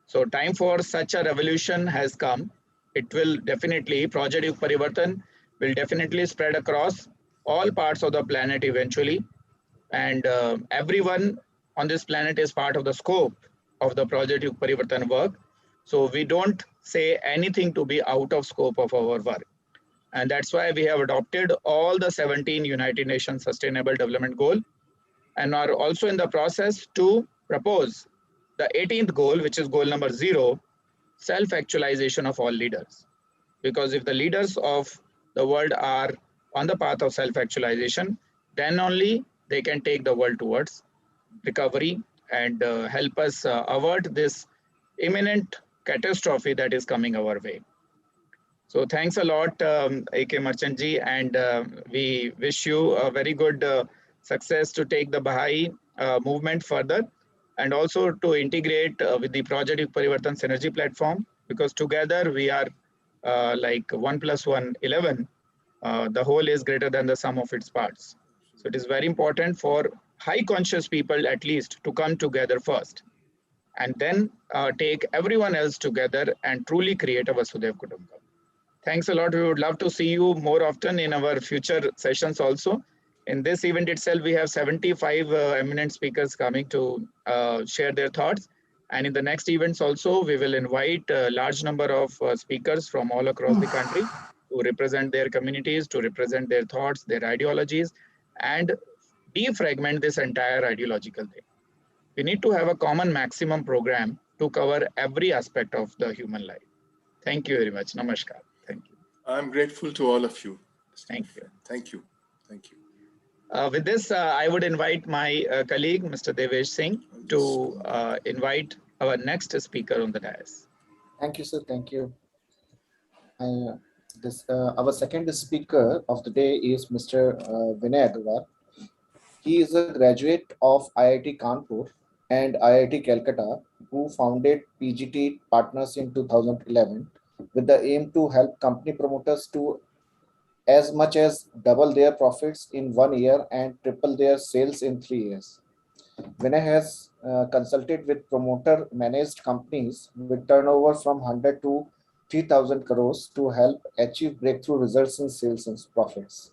So time for such a revolution has come. It will definitely, Project YugParivartan will definitely spread across all parts of the planet eventually. And everyone on this planet is part of the scope of the Project YugParivartan work. So we don't say anything to be out of scope of our work. And that's why we have adopted all the 17 United Nations Sustainable Development Goal and are also in the process to propose the 18th goal, which is goal number 0, self-actualization of all leaders. Because if the leaders of the world are on the path of self-actualization, then only they can take the world towards recovery and help us avert this imminent catastrophe that is coming our way. So thanks a lot, AK Merchant ji, and we wish you a very good success to take the Baha'i movement further, and also to integrate with the Project YugParivartan Synergy Platform, because together we are like 1 + 1 = 11. The whole is greater than the sum of its parts. So it is very important for high conscious people at least to come together first, and then take everyone else together and truly create a Vasudev Kutumbakam. Thanks a lot. We would love to see you more often in our future sessions also. In this event itself, we have 75 eminent speakers coming to share their thoughts. And in the next events also, we will invite a large number of speakers from all across the country to represent their communities, to represent their thoughts, their ideologies, and defragment this entire ideological thing. We need to have a common maximum program to cover every aspect of the human life. Thank you very much. Namaskar. Thank you. I'm grateful to all of you. Thank you. Thank you. Thank you. With this, I would invite my colleague, Mr. Devesh Singh, to invite our next speaker on the dais. Thank you, sir. Thank you. Our second speaker of the day is Mr. Vinay Agarwal. He is a graduate of IIT Kanpur and IIT Calcutta, who founded PGT Partners in 2011 with the aim to help company promoters to as much as double their profits in 1 year and triple their sales in 3 years. Vinay has consulted with promoter managed companies with turnover from 100 to 3,000 crores to help achieve breakthrough results in sales and profits.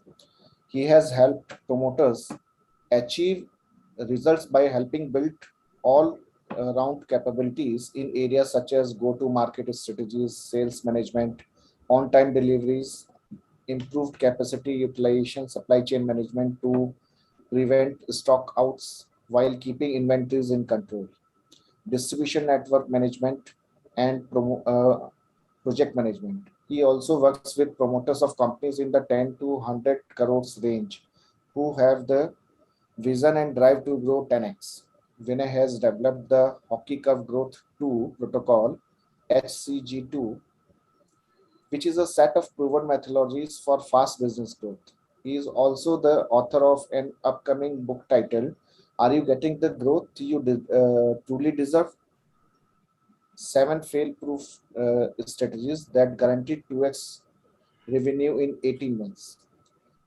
He has helped promoters achieve results by helping build all round capabilities in areas such as go-to-market strategies, sales management, on-time deliveries, improved capacity utilization, supply chain management to prevent stock outs while keeping inventories in control, distribution network management, and project management. He also works with promoters of companies in the 10 to 100 crores range who have the vision and drive to grow 10x. Vinay has developed the Hockey Curve Growth 2 protocol, HCG2, which is a set of proven methodologies for fast business growth. He is also the author of an upcoming book titled, Are You Getting the Growth You Truly Deserve? 7 fail-proof strategies that guarantee 2x revenue in 18 months.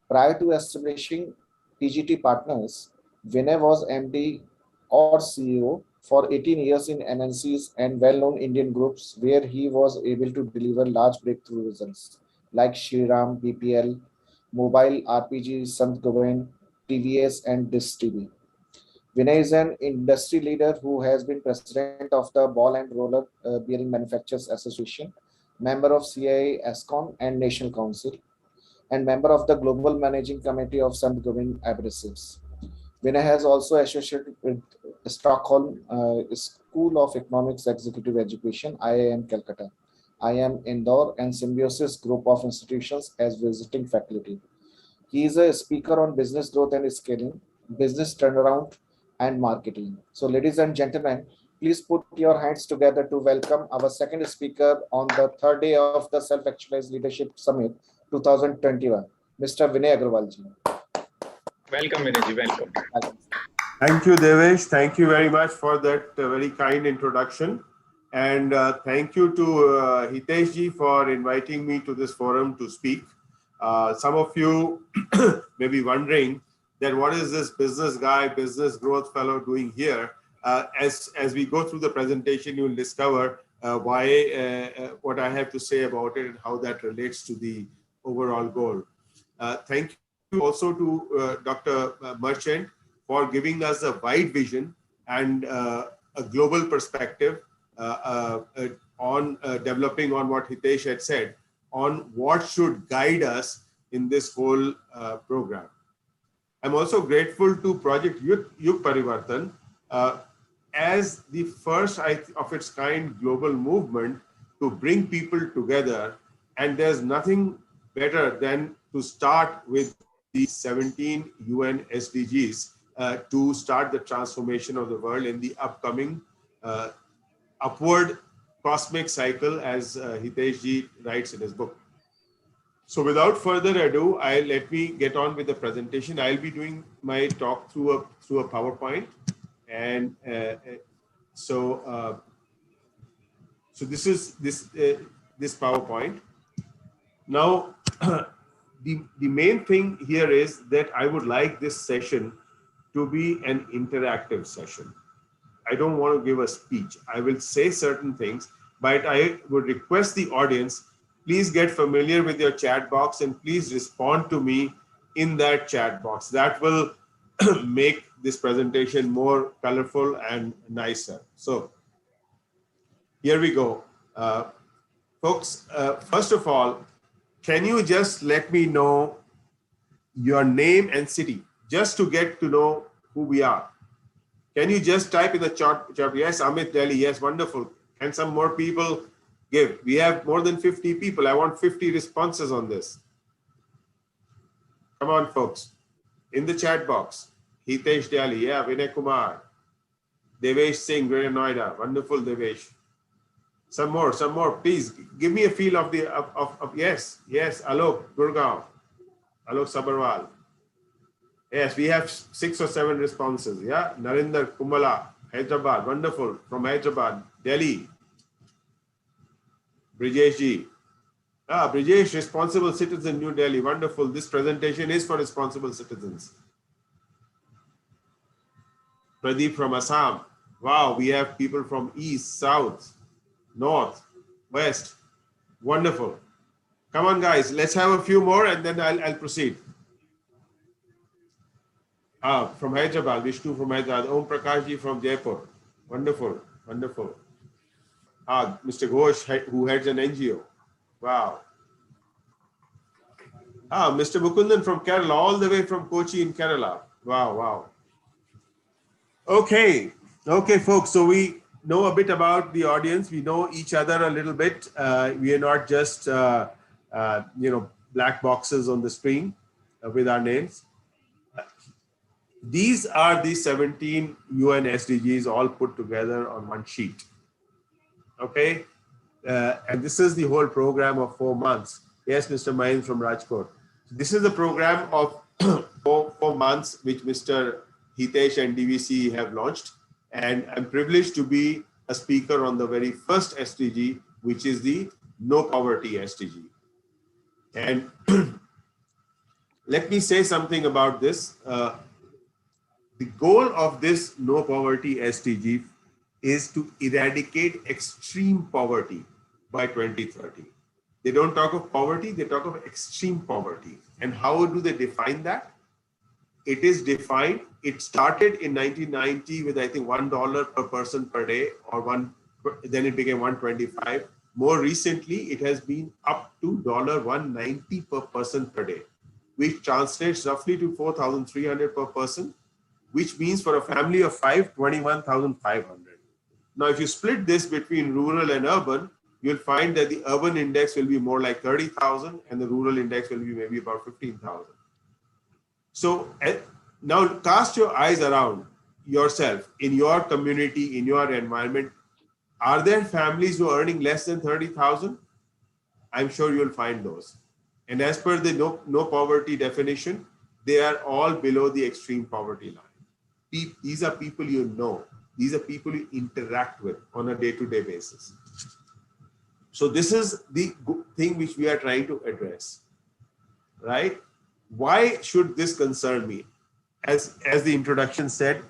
Prior to establishing PGT Partners, Vinay was MD or CEO for 18 years in MNCs and well-known Indian groups where he was able to deliver large breakthrough results like Shriram, BPL, Mobile, RPG, Sant Govind, TVS, and Dish TV. Vinay is an industry leader who has been president of the Ball and Roller Bearing Manufacturers Association, member of CII ESCON and National Council, and member of the Global Managing Committee of Sant Govind Abrasives. Vinay has also associated with Stockholm School of Economics Executive Education, IIM Calcutta, IIM Indore, and Symbiosis Group of Institutions as visiting faculty. He is a speaker on business growth and scaling, business turnaround, and marketing. So, ladies and gentlemen, please put your hands together to welcome our second speaker on the third day of the Self-Actualized Leadership Summit 2021, Mr. Vinay Agarwal ji. Welcome, Vinay ji. Welcome. Thank you, Devesh. Thank you very much for that very kind introduction. And thank you to Hitesh ji for inviting me to this forum to speak. Some of you may be wondering that what is this business guy, business growth fellow doing here? As we go through the presentation, you will discover what I have to say about it and how that relates to the overall goal. Thank you also to Dr. Merchant for giving us a wide vision and a global perspective on developing on what Hitesh had said, on what should guide us in this whole program. I'm also grateful to Project YugParivartan as the first of its kind global movement to bring people together. And there's nothing better than to start with the 17 UN SDGs to start the transformation of the world in the upcoming upward cosmic cycle, as Hitesh ji writes in his book. So without further ado, let me get on with the presentation. I'll be doing my talk through a PowerPoint, and so this is this PowerPoint. Now, the main thing here is that I would like this session to be an interactive session. I don't want to give a speech. I will say certain things, but I would request the audience, please get familiar with your chat box and please respond to me in that chat box. That will make this presentation more colorful and nicer. So here we go. Folks, first of all, can you just let me know your name and city, just to get to know who we are? Can you just type in the chat, yes, Amit, Delhi, yes, wonderful. And some more people give. We have more than 50 people. I want 50 responses on this. Come on, folks. In the chat box. Hitesh Delhi, yeah, Vinay Kumar. Devesh Singh, Greater Noida. Wonderful, Devesh. Some more, please. Give me a feel of the, yes, Alok, Gurgaon. Alok Sabarwal. Yes, we have 6 or 7 responses. Yeah, Narinder Kumbala, Hyderabad, wonderful. From Hyderabad, Delhi. Brijesh ji. Brijesh, responsible citizen, New Delhi, wonderful. This presentation is for responsible citizens. Pradeep from Assam. Wow, we have people from East, South, North, West. Wonderful. Come on, guys, let's have a few more and then I'll proceed. From Hyderabad, Vishnu from Hyderabad, Om Prakash ji from Jaipur. Wonderful, wonderful. Mr. Ghosh, who heads an NGO. Wow. Mr. Mukundan from Kerala, all the way from Kochi in Kerala. Wow, wow. Okay, folks. So we know a bit about the audience. We know each other a little bit. We are not just, black boxes on the screen with our names. These are the 17 UN SDGs all put together on one sheet. Okay, and this is the whole program of 4 months. Yes, Mr. Mahin from Rajkot. This is the program of 4 months which Mr. Hitesh and DVC have launched, and I'm privileged to be a speaker on the very first SDG, which is the No Poverty SDG. And let me say something about this. The goal of this No Poverty SDG is to eradicate extreme poverty by 2030. They don't talk of poverty, they talk of extreme poverty. And how do they define that? It is defined, it started in 1990 with, I think, $1 per person per day, or then it became $1.25. More recently, it has been up to $1.90 per person per day, which translates roughly to $4,300 per person, which means for a family of 5, 21,500. Now, if you split this between rural and urban, you'll find that the urban index will be more like 30,000 and the rural index will be maybe about 15,000. So now cast your eyes around yourself, in your community, in your environment. Are there families who are earning less than 30,000? I'm sure you'll find those. And as per the no poverty definition, they are all below the extreme poverty line. These are people you know. These are people you interact with on a day-to-day basis. So this is the thing which we are trying to address, right? Why should this concern me? As the introduction said,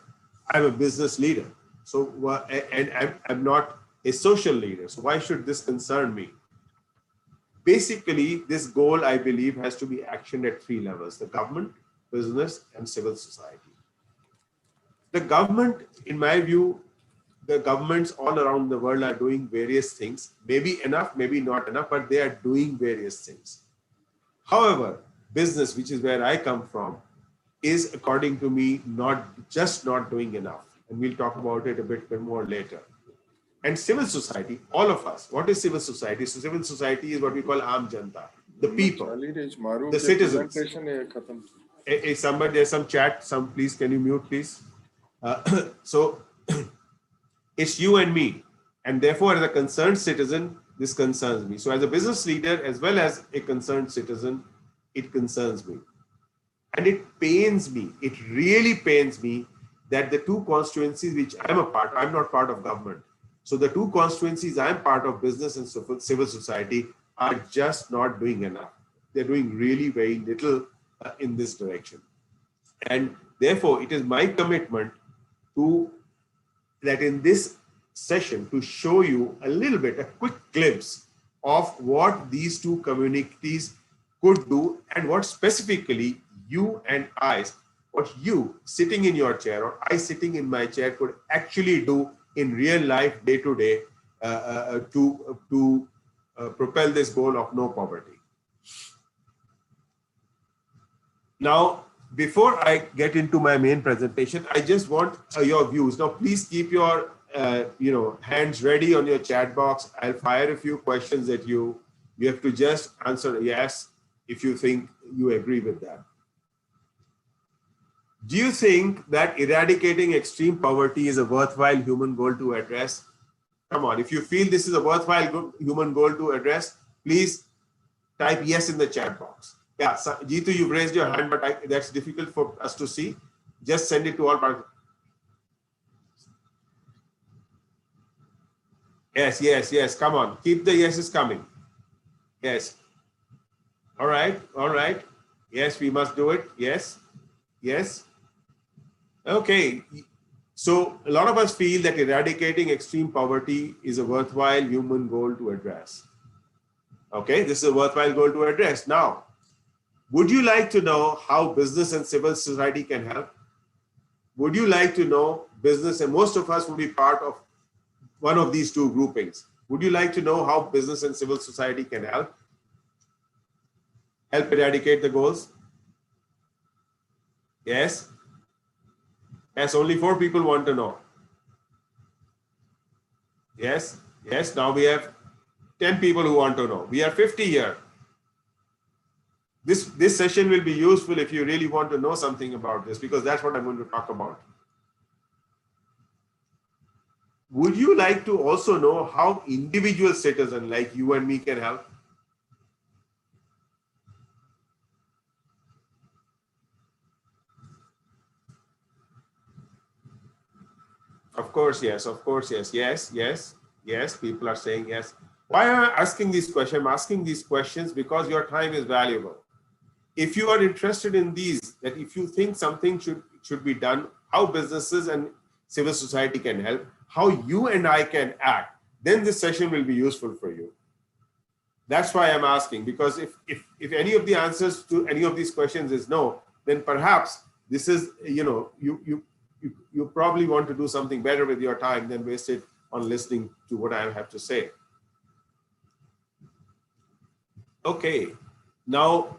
I'm a business leader. So, and I'm not a social leader. So why should this concern me? Basically, this goal, I believe, has to be actioned at 3 levels: the government, business, and civil society. The government, in my view, the governments all around the world are doing various things, maybe enough, maybe not enough, but they are doing various things. However, business, which is where I come from, is, according to me, not doing enough. And we'll talk about it a bit more later. And civil society, all of us. What is civil society? So civil society is what we call Aam Janta, the people, the citizens. Somebody, there's some chat. Please, can you mute, please? So it's you and me. And therefore, as a concerned citizen, this concerns me. So as a business leader, as well as a concerned citizen, it concerns me. And it pains me, it really pains me that the two constituencies which I'm a part, I'm not part of government. So the two constituencies I'm part of, business and civil society, are just not doing enough. They're doing really very little in this direction. And therefore, it is my commitment to that in this session to show you a little bit, a quick glimpse of what these two communities could do and what specifically you and I, what you sitting in your chair or I sitting in my chair could actually do in real life, day to day, to propel this goal of no poverty. Now, before I get into my main presentation, I just want your views. Now, please keep your hands ready on your chat box. I'll fire a few questions at you. You have to just answer yes if you think you agree with that. Do you think that eradicating extreme poverty is a worthwhile human goal to address? Come on, if you feel this is a worthwhile human goal to address, please type yes in the chat box. Yeah, so, Jeetu, you've raised your hand, but that's difficult for us to see. Just send it to all participants. Yes, yes, yes. Come on. Keep the yeses coming. Yes. All right. All right. Yes, we must do it. Yes. Yes. Okay. So a lot of us feel that eradicating extreme poverty is a worthwhile human goal to address. Okay. This is a worthwhile goal to address. Now, would you like to know how business and civil society can help? Would you like to know business, and most of us will be part of one of these two groupings. Would you like to know how business and civil society can help? Help eradicate the goals? Yes? Yes, only 4 people want to know. Yes? Yes, now we have 10 people who want to know. We are 50 here. This session will be useful if you really want to know something about this, because that's what I'm going to talk about. Would you like to also know how individual citizens like you and me can help? Of course, yes. Of course, yes. Yes, yes, yes. People are saying yes. Why am I asking these questions? I'm asking these questions because your time is valuable. If you are interested in these, that if you think something should be done, how businesses and civil society can help, how you and I can act, then this session will be useful for you. That's why I'm asking, because if any of the answers to any of these questions is no, then perhaps this is, you probably want to do something better with your time than waste it on listening to what I have to say. Okay, now,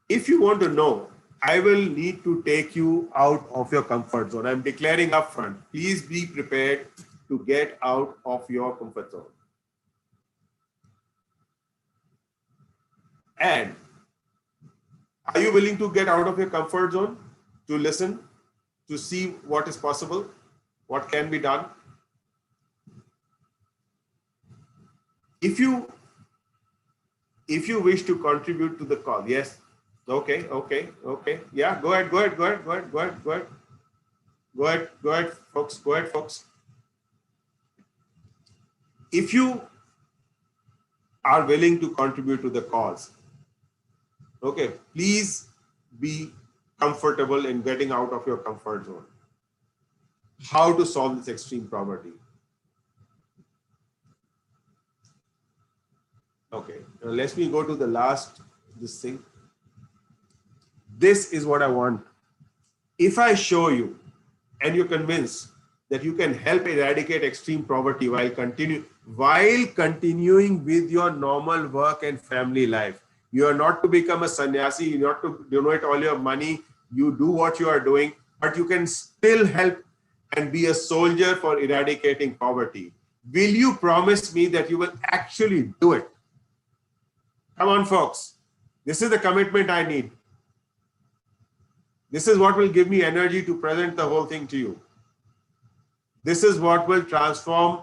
if you want to know, I will need to take you out of your comfort zone. I'm declaring upfront, please be prepared to get out of your comfort zone. And are you willing to get out of your comfort zone to listen, to see what is possible, what can be done? If you wish to contribute to the call, yes. Okay. Yeah, go ahead, folks. If you are willing to contribute to the cause, okay, please be comfortable in getting out of your comfort zone. How to solve this extreme poverty? Okay, now let me go to the last, this thing. This is what I want. If I show you and you're convinced that you can help eradicate extreme poverty while continuing with your normal work and family life. You are not to become a sannyasi, you not to donate all your money, you do what you are doing, but you can still help and be a soldier for eradicating poverty. Will you promise me that you will actually do it? Come on, folks. This is the commitment I need. This is what will give me energy to present the whole thing to you. This is what will transform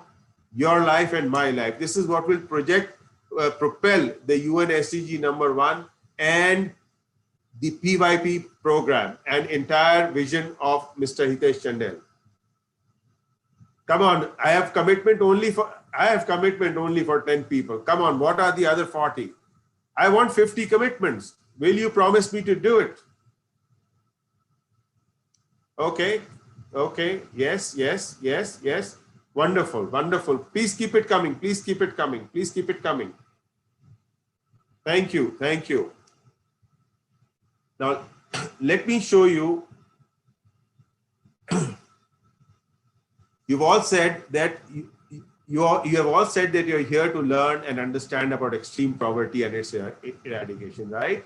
your life and my life. This is what will propel the UN SDG #1 and the PYP program and entire vision of Mr. Hitesh Chandel. Come on, I have commitment only for 10 people. Come on, what are the other 40? I want 50 commitments. Will you promise me to do it? Okay. Okay. Yes, yes, yes, yes. Wonderful, wonderful. Please keep it coming. Please keep it coming. Please keep it coming. Thank you. Thank you. Now, let me show you. You've all said that you have all said that you're here to learn and understand about extreme poverty and its eradication, right?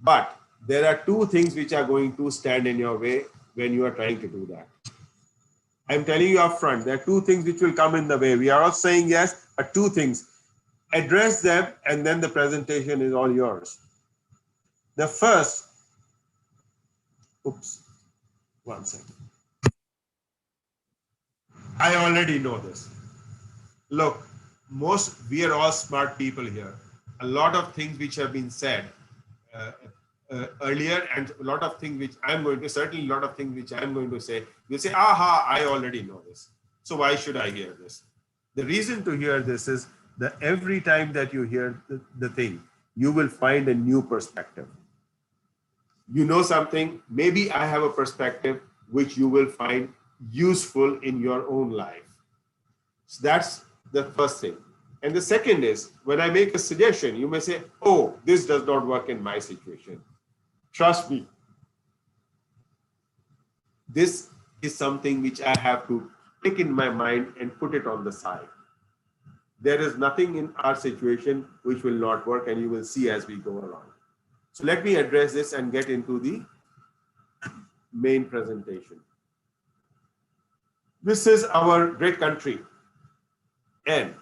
But there are two things which are going to stand in your way when you are trying to do that. I'm telling you up front, there are two things which will come in the way. We are all saying yes, but two things. Address them, and then the presentation is all yours. The first, oops, one second. I already know this. Look, we are all smart people here. A lot of things which have been said earlier, and a lot of things which I'm going to, certainly a lot of things which I'm going to say, you say, aha, I already know this. So why should I hear this? The reason to hear this is that every time that you hear the thing, you will find a new perspective. You know something, maybe I have a perspective which you will find useful in your own life. So that's the first thing. And the second is, when I make a suggestion, you may say, oh, this does not work in my situation. Trust me. This is something which I have to take in my mind and put it on the side. There is nothing in our situation which will not work, and you will see as we go along. So let me address this and get into the main presentation. This is our great country, and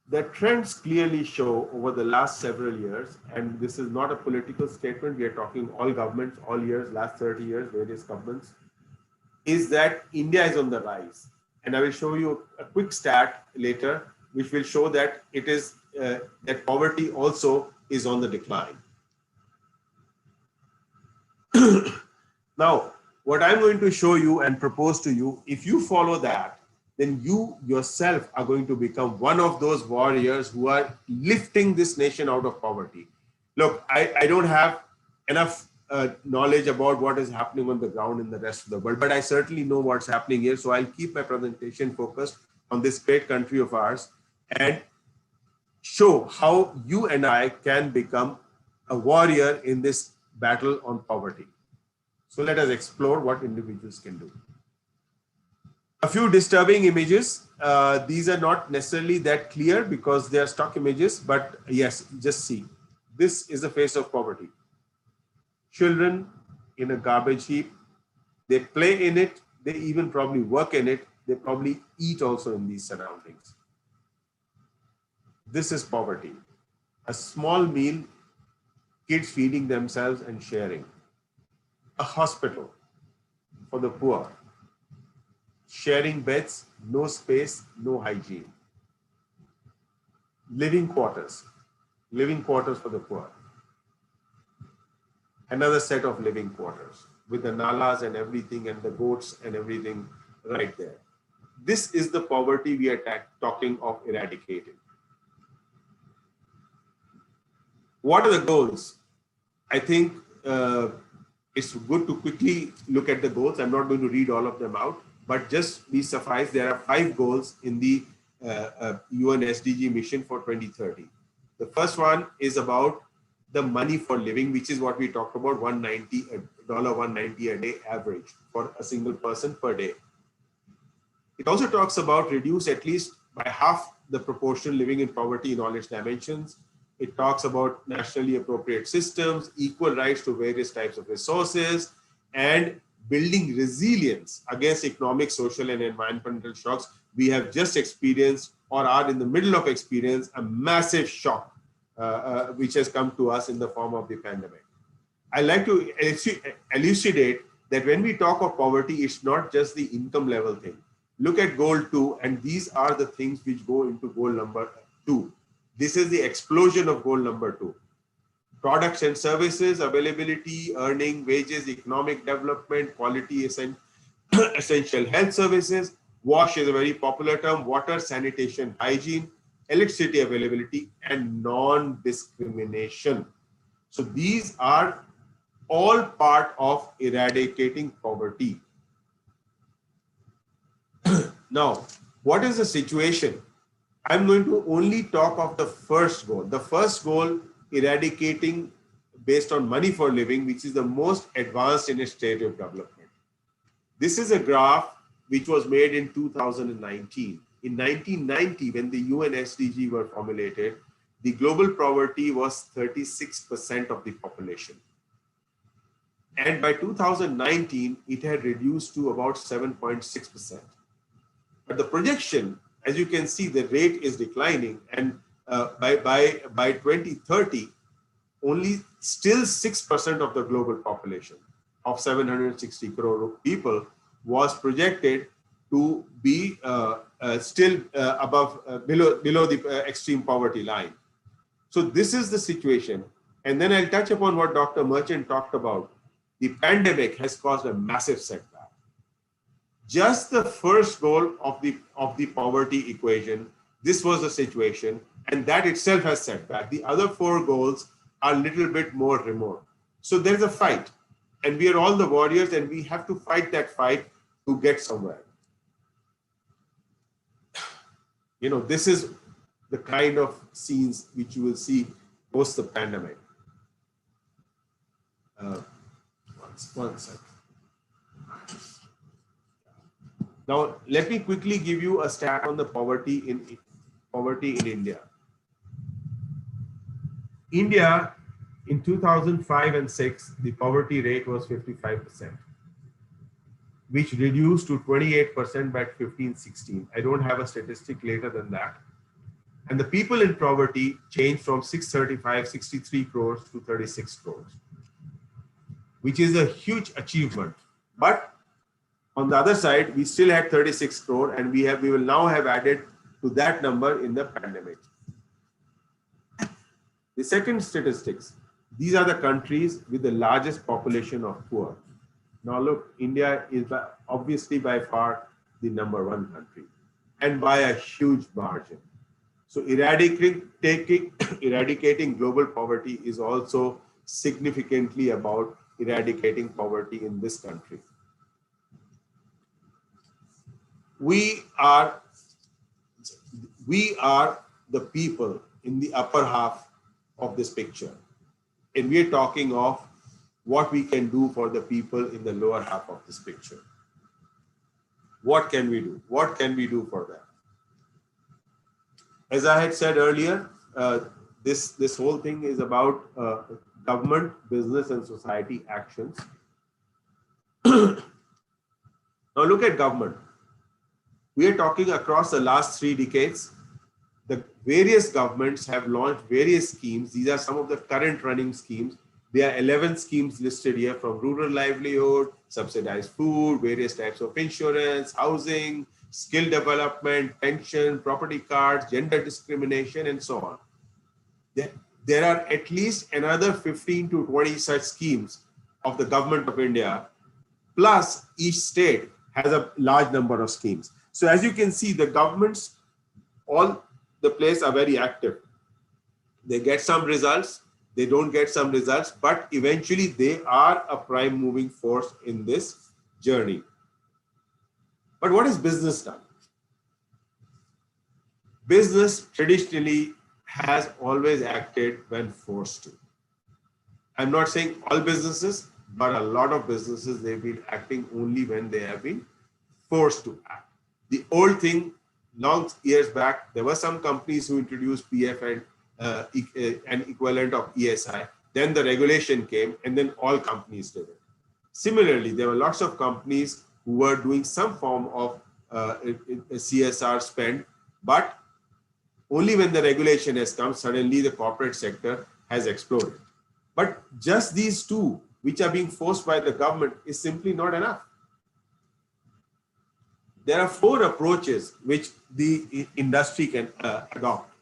the trends clearly show over the last several years, and this is not a political statement, we are talking all governments, all years, last 30 years, various governments, is that India is on the rise. And I will show you a quick stat later, which will show that it is that poverty also is on the decline. Now, what I'm going to show you and propose to you, if you follow that, then you yourself are going to become one of those warriors who are lifting this nation out of poverty. Look, I don't have enough knowledge about what is happening on the ground in the rest of the world, but I certainly know what's happening here. So I'll keep my presentation focused on this great country of ours and show how you and I can become a warrior in this battle on poverty. So let us explore what individuals can do. A few disturbing images. These are not necessarily that clear because they are stock images, but yes, just see. This is the face of poverty. Children in a garbage heap, they play in it, they even probably work in it, they probably eat also in these surroundings. This is poverty. A small meal, kids feeding themselves and sharing. A hospital for the poor. Sharing beds, no space, no hygiene. Living quarters for the poor. Another set of living quarters with the nalas and everything and the goats and everything right there. This is the poverty we are talking of eradicating. What are the goals? I think it's good to quickly look at the goals. I'm not going to read all of them out, but just be sufficed. There are 5 goals in the UN SDG mission for 2030. The first one is about the money for living, which is what we talked about, 190 $190 a day average for a single person per day. It also talks about reduce at least by half the proportion living in poverty in all its dimensions. It talks about nationally appropriate systems, equal rights to various types of resources, and building resilience against economic, social, and environmental shocks. We have just experienced or are in the middle of experience a massive shock which has come to us in the form of the pandemic. I like to elucidate that when we talk of poverty, it's not just the income level thing. Look at goal 2, and these are the things which go into goal number 2. This is the explosion of goal number 2. Products and services, availability, earning, wages, economic development, quality, essential health services. WASH is a very popular term, water, sanitation, hygiene, electricity availability, and non-discrimination. So these are all part of eradicating poverty. Now, what is the situation? I'm going to only talk of the first goal. The first goal, eradicating based on money for living, which is the most advanced in its stage of development. This is a graph which was made in 2019. In 1990, when the UN SDG were formulated, the global poverty was 36% of the population. And by 2019, it had reduced to about 7.6%. But the projection, as you can see, the rate is declining, and by 2030, only still 6% of the global population of 760 crore people was projected to be still below the extreme poverty line. So this is the situation. And then I'll touch upon what Dr. Merchant talked about. The pandemic has caused a massive setback. Just the first goal of the poverty equation, this was the situation, and that itself has set back. The other 4 goals are a little bit more remote. So there's a fight, and we are all the warriors, and we have to fight that fight to get somewhere. You know, this is the kind of scenes which you will see post the pandemic. One second. Now, let me quickly give you a stat on the poverty in India. India, in 2005 and 6, the poverty rate was 55%, which reduced to 28% by 15-16. I don't have a statistic later than that. And the people in poverty changed from 63 crores to 36 crores, which is a huge achievement. But on the other side, we still had 36 crore, and we will now have added to that number in the pandemic. The second statistics, these are the countries with the largest population of poor. Now look, India is obviously by far the #1 country, and by a huge margin. So eradicating global poverty is also significantly about eradicating poverty in this country. We are the people in the upper half of this picture, and we are talking of what we can do for the people in the lower half of this picture. What can we do? What can we do for them? As I had said earlier, this whole thing is about government, business, and society actions. Now look at government. We are talking across the last 3 decades. The various governments have launched various schemes. These are some of the current running schemes. There are 11 schemes listed here, from rural livelihood, subsidized food, various types of insurance, housing, skill development, pension, property cards, gender discrimination, and so on. There are at least another 15 to 20 such schemes of the government of India, plus each state has a large number of schemes. So as you can see, the governments, all the place are very active. They get some results, they don't get some results, but eventually they are a prime moving force in this journey. But what has business done? Business traditionally has always acted when forced to. I'm not saying all businesses, but a lot of businesses, they've been acting only when they have been forced to act. The old thing, long years back, there were some companies who introduced PF and an equivalent of ESI. Then the regulation came, and then all companies did it. Similarly, there were lots of companies who were doing some form of CSR spend, but only when the regulation has come, suddenly the corporate sector has exploded. But just these two, which are being forced by the government, is simply not enough. There are 4 approaches which the industry can adopt.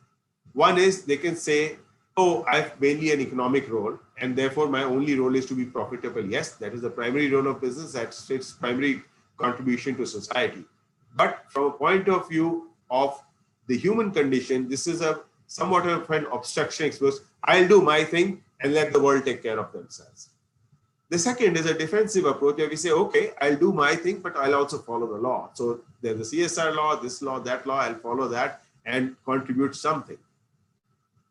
One is they can say, oh, I have mainly an economic role, and therefore my only role is to be profitable. Yes, that is the primary role of business. That's its primary contribution to society. But from a point of view of the human condition, this is a somewhat of an obstruction exposed. I'll do my thing and let the world take care of themselves. The second is a defensive approach where we say, okay, I'll do my thing, but I'll also follow the law. So there's a CSR law, this law, that law, I'll follow that and contribute something.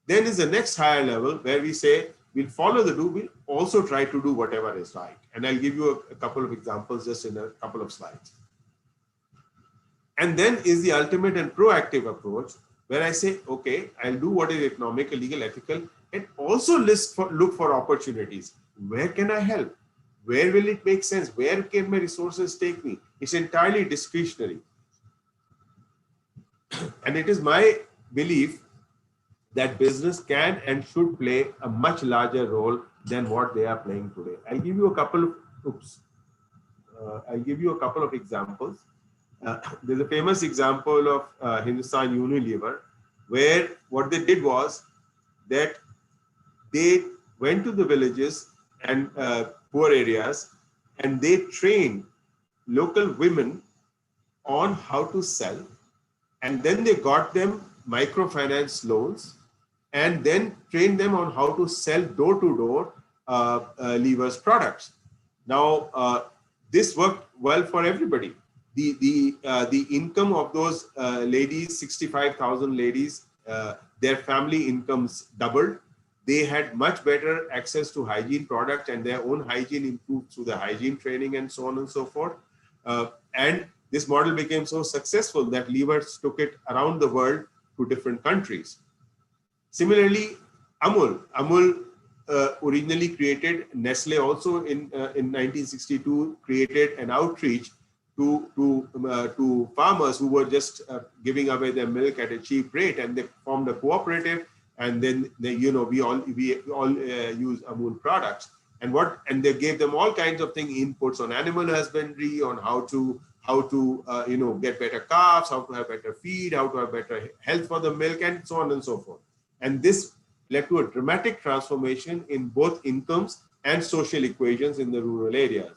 Then is the next higher level where we say, we'll follow the do, we'll also try to do whatever is right. And I'll give you a couple of examples just in a couple of slides. And then is the ultimate and proactive approach where I say, okay, I'll do what is economic, legal, ethical, and also look for opportunities. Where can I help? Where will it make sense? Where can my resources take me? It's entirely discretionary. And it is my belief that business can and should play a much larger role than what they are playing today. I'll give you a couple of examples. There's a famous example of Hindustan Unilever, where what they did was that they went to the villages and poor areas, and they trained local women on how to sell, and then they got them microfinance loans, and then trained them on how to sell door-to-door levers products. Now, this worked well for everybody. The income of those ladies, 65,000 ladies, their family incomes doubled. They had much better access to hygiene products, and their own hygiene improved through the hygiene training and so on and so forth. And this model became so successful that levers took it around the world to different countries. Similarly, Amul originally created, Nestle also in 1962 created an outreach to farmers who were just giving away their milk at a cheap rate, and they formed a cooperative. And then we all use Amul products, and they gave them all kinds of things, inputs on animal husbandry, on how to get better calves, how to have better feed, how to have better health for the milk, and so on and so forth. And this led to a dramatic transformation in both incomes and social equations in the rural areas.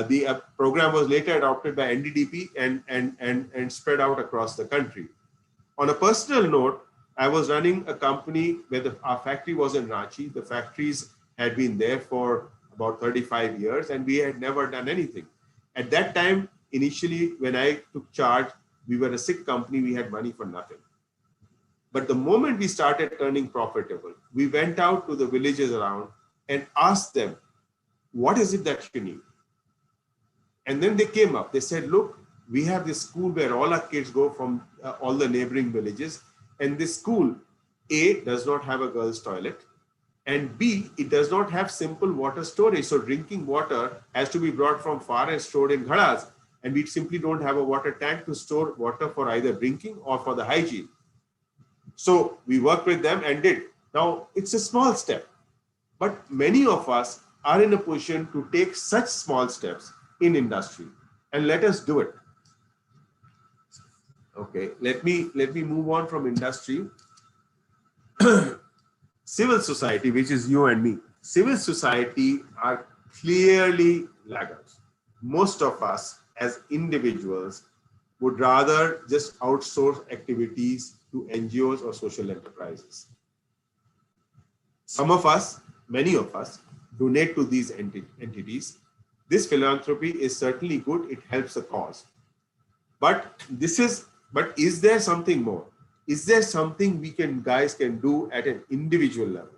The program was later adopted by NDDP and spread out across the country. On a personal note, I was running a company where our factory was in Ranchi. The factories had been there for about 35 years, and we had never done anything. At that time, initially, when I took charge, we were a sick company. We had money for nothing. But the moment we started turning profitable, we went out to the villages around and asked them, what is it that you need? And then they came up. They said, look, we have this school where all our kids go from all the neighboring villages. And this school, A, does not have a girls' toilet, and B, it does not have simple water storage. So drinking water has to be brought from far and stored in ghadas. And we simply don't have a water tank to store water for either drinking or for the hygiene. So we worked with them and did. Now, it's a small step, but many of us are in a position to take such small steps in industry, and let us do it. Okay, let me move on from industry. Civil society, which is you and me. Civil society are clearly laggards. Most of us as individuals would rather just outsource activities to NGOs or social enterprises. Some of us, many of us, donate to these entities. This philanthropy is certainly good. It helps the cause. But is there something more? Is there something guys can do at an individual level?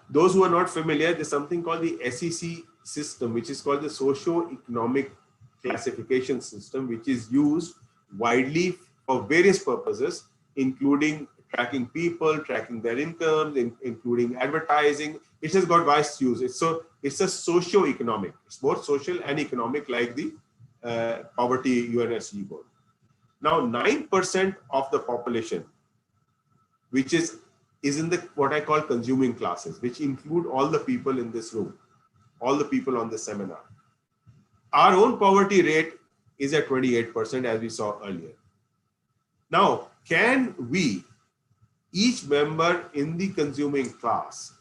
Those who are not familiar, there's something called the SEC system, which is called the socio-economic classification system, which is used widely for various purposes, including tracking people, tracking their incomes, including advertising. It has got vast use. It's a socio-economic. It's both social and economic, like the poverty UNSC goal. Now, 9% of the population, which is in the what I call consuming classes, which include all the people in this room, all the people on this seminar. Our own poverty rate is at 28%, as we saw earlier. Now, can we, each member in the consuming class,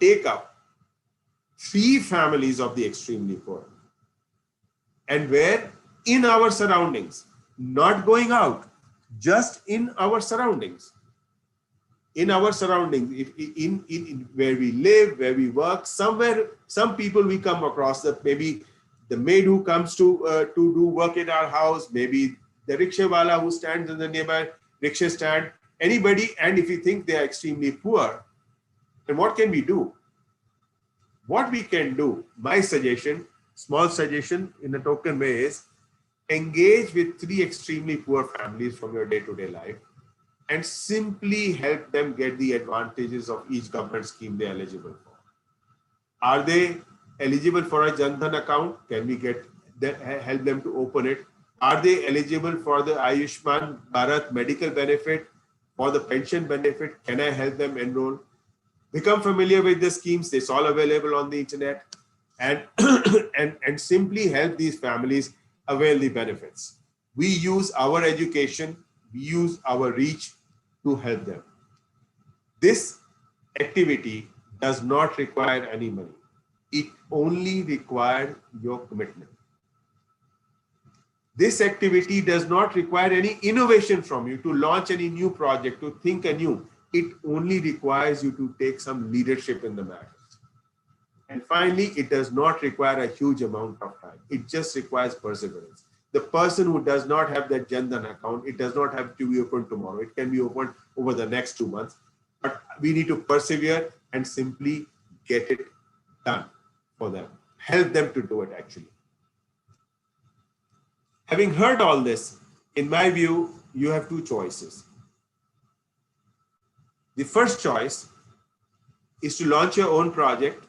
take up 3 families of the extremely poor, and where in our surroundings, not going out, just in our surroundings, in where we live, where we work, somewhere, some people we come across, that maybe the maid who comes to do work in our house, maybe the rickshaw wala who stands in the nearby rickshaw stand, anybody, and if you think they are extremely poor, then what can we do? What we can do, my suggestion, small suggestion in a token way, is engage with 3 extremely poor families from your day-to-day life and simply help them get the advantages of each government scheme they are eligible for. Are they eligible for a Jan Dhan account? Can we help them to open it? Are they eligible for the Ayushman Bharat medical benefit, for the pension benefit? Can I help them enroll? Become familiar with the schemes. It's all available on the internet, and and simply help these families avail the benefits. We use our education, we use our reach to help them. This activity does not require any money. It only requires your commitment. This activity does not require any innovation from you to launch any new project, to think anew. It only requires you to take some leadership in the matter. And finally, it does not require a huge amount of time. It just requires perseverance. The person who does not have that Jan Dhan account, it does not have to be opened tomorrow. It can be opened over the next 2 months. But we need to persevere and simply get it done for them. Help them to do it, actually. Having heard all this, in my view, you have 2 choices. The first choice is to launch your own project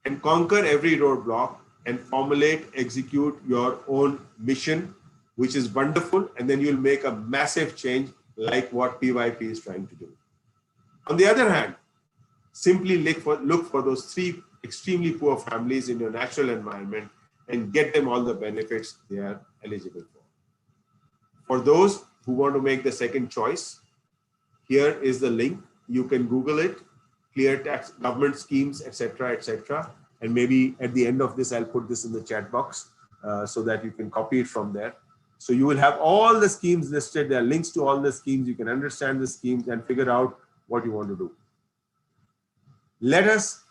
and conquer every roadblock and formulate, execute your own mission, which is wonderful, and then you'll make a massive change like what PYP is trying to do. On the other hand, simply look for those 3 extremely poor families in your natural environment and get them all the benefits they are eligible for. For those who want to make the second choice, here is the link. You can Google it, clear tax, government schemes, etc., etc. And maybe at the end of this, I'll put this in the chat box so that you can copy it from there. So you will have all the schemes listed. There are links to all the schemes. You can understand the schemes and figure out what you want to do. Let us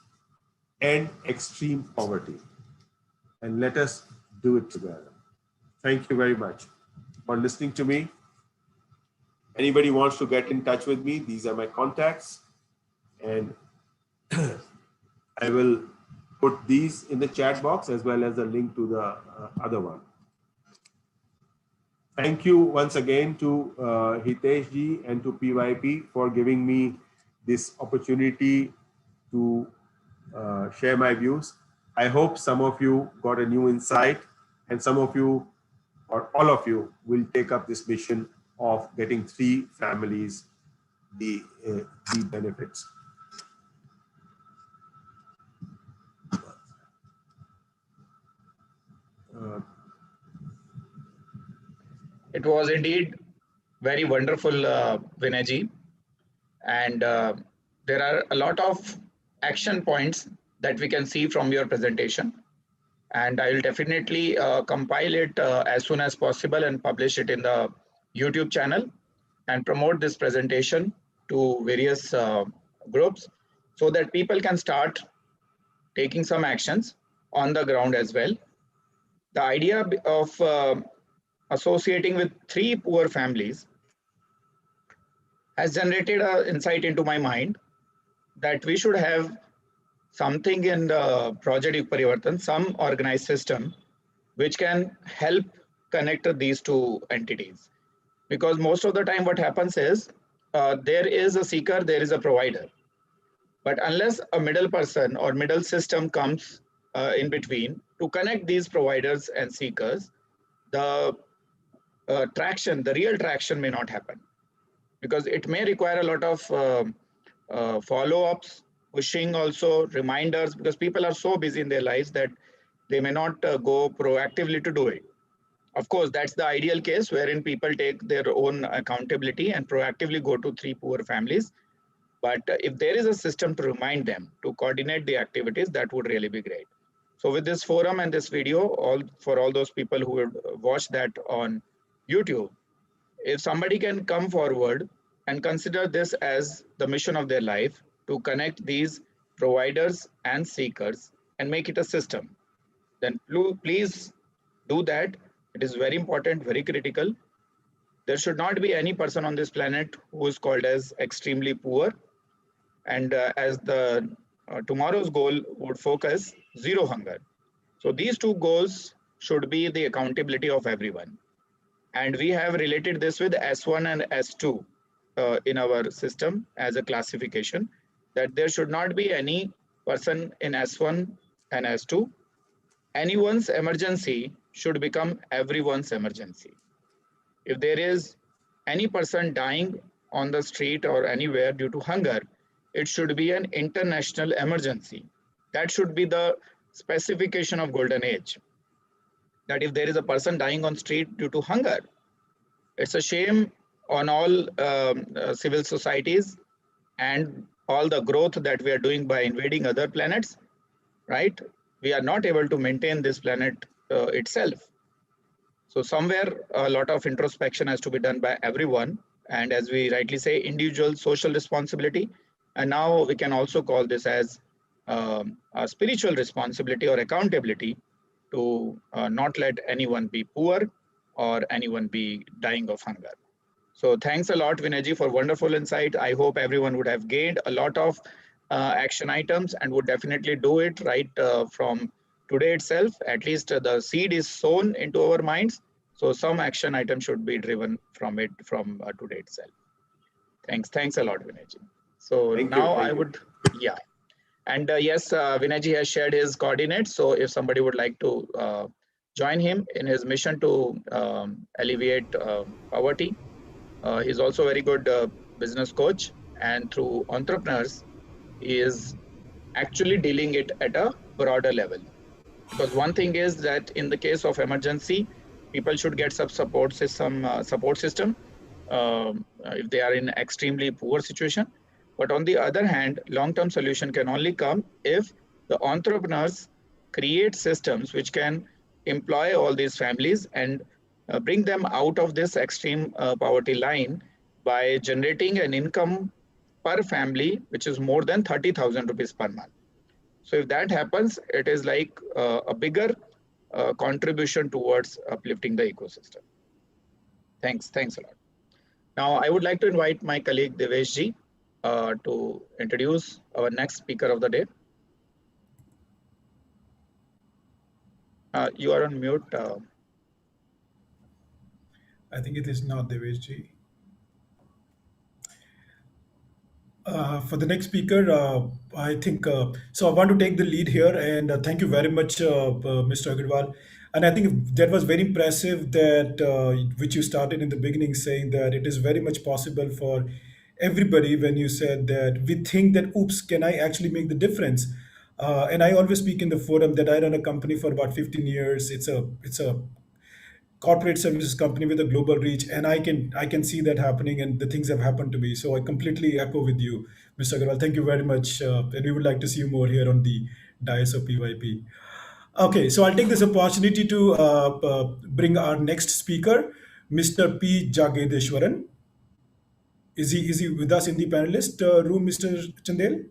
end extreme poverty and let us do it together. Thank you very much for listening to me. Anybody wants to get in touch with me, these are my contacts, and I will put these in the chat box as well as a link to the other one. Thank you once again to Hitesh ji and to PYP for giving me this opportunity to share my views. I hope some of you got a new insight, and some of you, or all of you, will take up this mission of getting 3 families the benefits. It was indeed very wonderful, Vinay ji. And there are a lot of action points that we can see from your presentation. And I will definitely compile it as soon as possible and publish it in the YouTube channel and promote this presentation to various groups so that people can start taking some actions on the ground as well. The idea of associating with 3 poor families has generated an insight into my mind that we should have something in the Project YugParivartan, some organized system which can help connect these two entities. Because most of the time what happens is there is a seeker, there is a provider. But unless a middle person or middle system comes in between to connect these providers and seekers, the traction, the real traction may not happen, because it may require a lot of follow-ups, pushing also, reminders, because people are so busy in their lives that they may not go proactively to do it. Of course, that's the ideal case wherein people take their own accountability and proactively go to 3 poor families. But if there is a system to remind them to coordinate the activities, that would really be great. So with this forum and this video, for all those people who would watch that on YouTube, if somebody can come forward and consider this as the mission of their life to connect these providers and seekers and make it a system, then please do that. It is very important, very critical. There should not be any person on this planet who is called as extremely poor. And as the tomorrow's goal would focus zero hunger. So these two goals should be the accountability of everyone. And we have related this with S1 and S2 in our system as a classification, that there should not be any person in S1 and S2. Anyone's emergency should become everyone's emergency. If there is any person dying on the street or anywhere due to hunger, it should be an international emergency. That should be the specification of golden age. That if there is a person dying on street due to hunger, it's a shame on all civil societies and all the growth that we are doing by invading other planets, right? We are not able to maintain this planet itself. So somewhere a lot of introspection has to be done by everyone. And as we rightly say, individual social responsibility. And now we can also call this as a spiritual responsibility or accountability to not let anyone be poor or anyone be dying of hunger. So thanks a lot, Vinayji, for wonderful insight. I hope everyone would have gained a lot of action items and would definitely do it right from today itself. At least the seed is sown into our minds. So some action item should be driven from it from today itself. Thanks a lot, Vinayji. So now I would, yeah. And yes, Vinayji has shared his coordinates. So if somebody would like to join him in his mission to alleviate poverty, he's also a very good business coach, and through entrepreneurs, he is actually dealing it at a broader level. Because one thing is that in the case of emergency, people should get some support system if they are in extremely poor situation. But on the other hand, long-term solution can only come if the entrepreneurs create systems which can employ all these families and bring them out of this extreme poverty line by generating an income per family which is more than 30,000 rupees per month. So if that happens, it is like a bigger contribution towards uplifting the ecosystem. Thanks a lot. Now I would like to invite my colleague Devesh ji to introduce our next speaker of the day. You are on mute. I think it is not Devesh ji. For the next speaker, I think so. I want to take the lead here, and thank you very much, Mr. Agarwal. And I think that was very impressive that which you started in the beginning, saying that it is very much possible for everybody. When you said that we think that, oops, can I actually make the difference? And I always speak in the forum that I run a company for about 15 years. It's a corporate services company with a global reach, and I can see that happening, and the things have happened to me. So I completely echo with you, Mr. Agarwal. Thank you very much, and we would like to see you more here on the dais of PYP. Okay, so I'll take this opportunity to bring our next speaker, Mr. P. Jagedeshwaran. Is he with us in the panelist room, Mr. Chandel?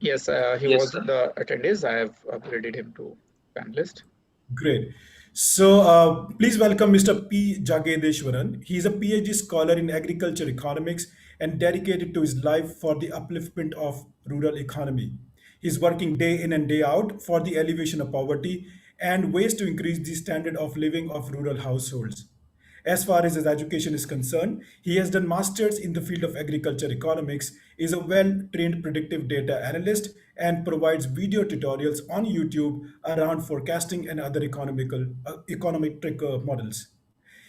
Yes, he was in the attendees. I have upgraded him to panelist. Great. So please welcome Mr. P. Jagedeshwaran. He is a PhD scholar in agriculture economics and dedicated to his life for the upliftment of rural economy. He's working day in and day out for the elevation of poverty and ways to increase the standard of living of rural households. As far as his education is concerned, he has done masters in the field of agriculture economics, is a well-trained predictive data analyst, and provides video tutorials on YouTube around forecasting and other econometric models.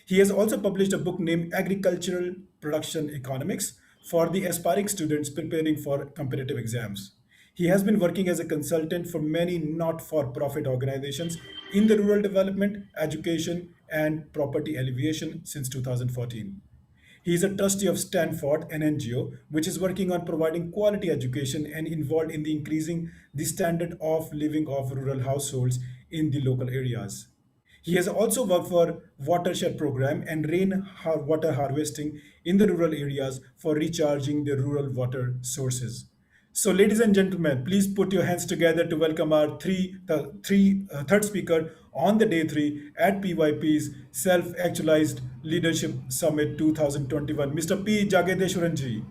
He has also published a book named Agricultural Production Economics for the aspiring students preparing for competitive exams. He has been working as a consultant for many not for profit organizations in the rural development, education, and property alleviation since 2014. He is a trustee of Stanford, an NGO, which is working on providing quality education and involved in the increasing the standard of living of rural households in the local areas. He has also worked for watershed program and water harvesting in the rural areas for recharging the rural water sources. So, ladies and gentlemen, please put your hands together to welcome our third speaker on the day three at PYP's Self-Actualized Leadership Summit 2021, Mr. P. Jagedeshwaran ji.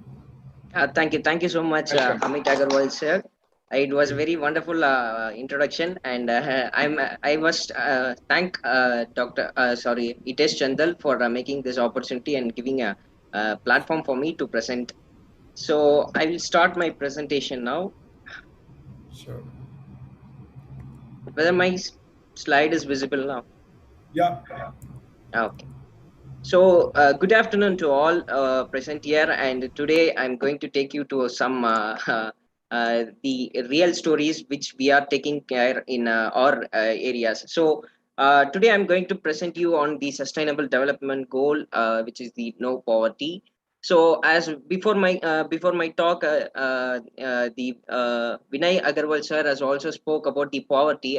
Thank you so much, Welcome. Amit Agarwal sir. It was a very wonderful introduction, and I must thank Hitesh Chandel for making this opportunity and giving a platform for me to present. So I will start my presentation now. Sure. Whether my slide is visible now? Yeah. Okay. So, good afternoon to all present here, and today I'm going to take you to some the real stories which we are taking care in our areas. So, today I'm going to present you on the Sustainable Development Goal, which is the no poverty. So, as before my talk, the Vinay Agarwal sir has also spoke about the poverty.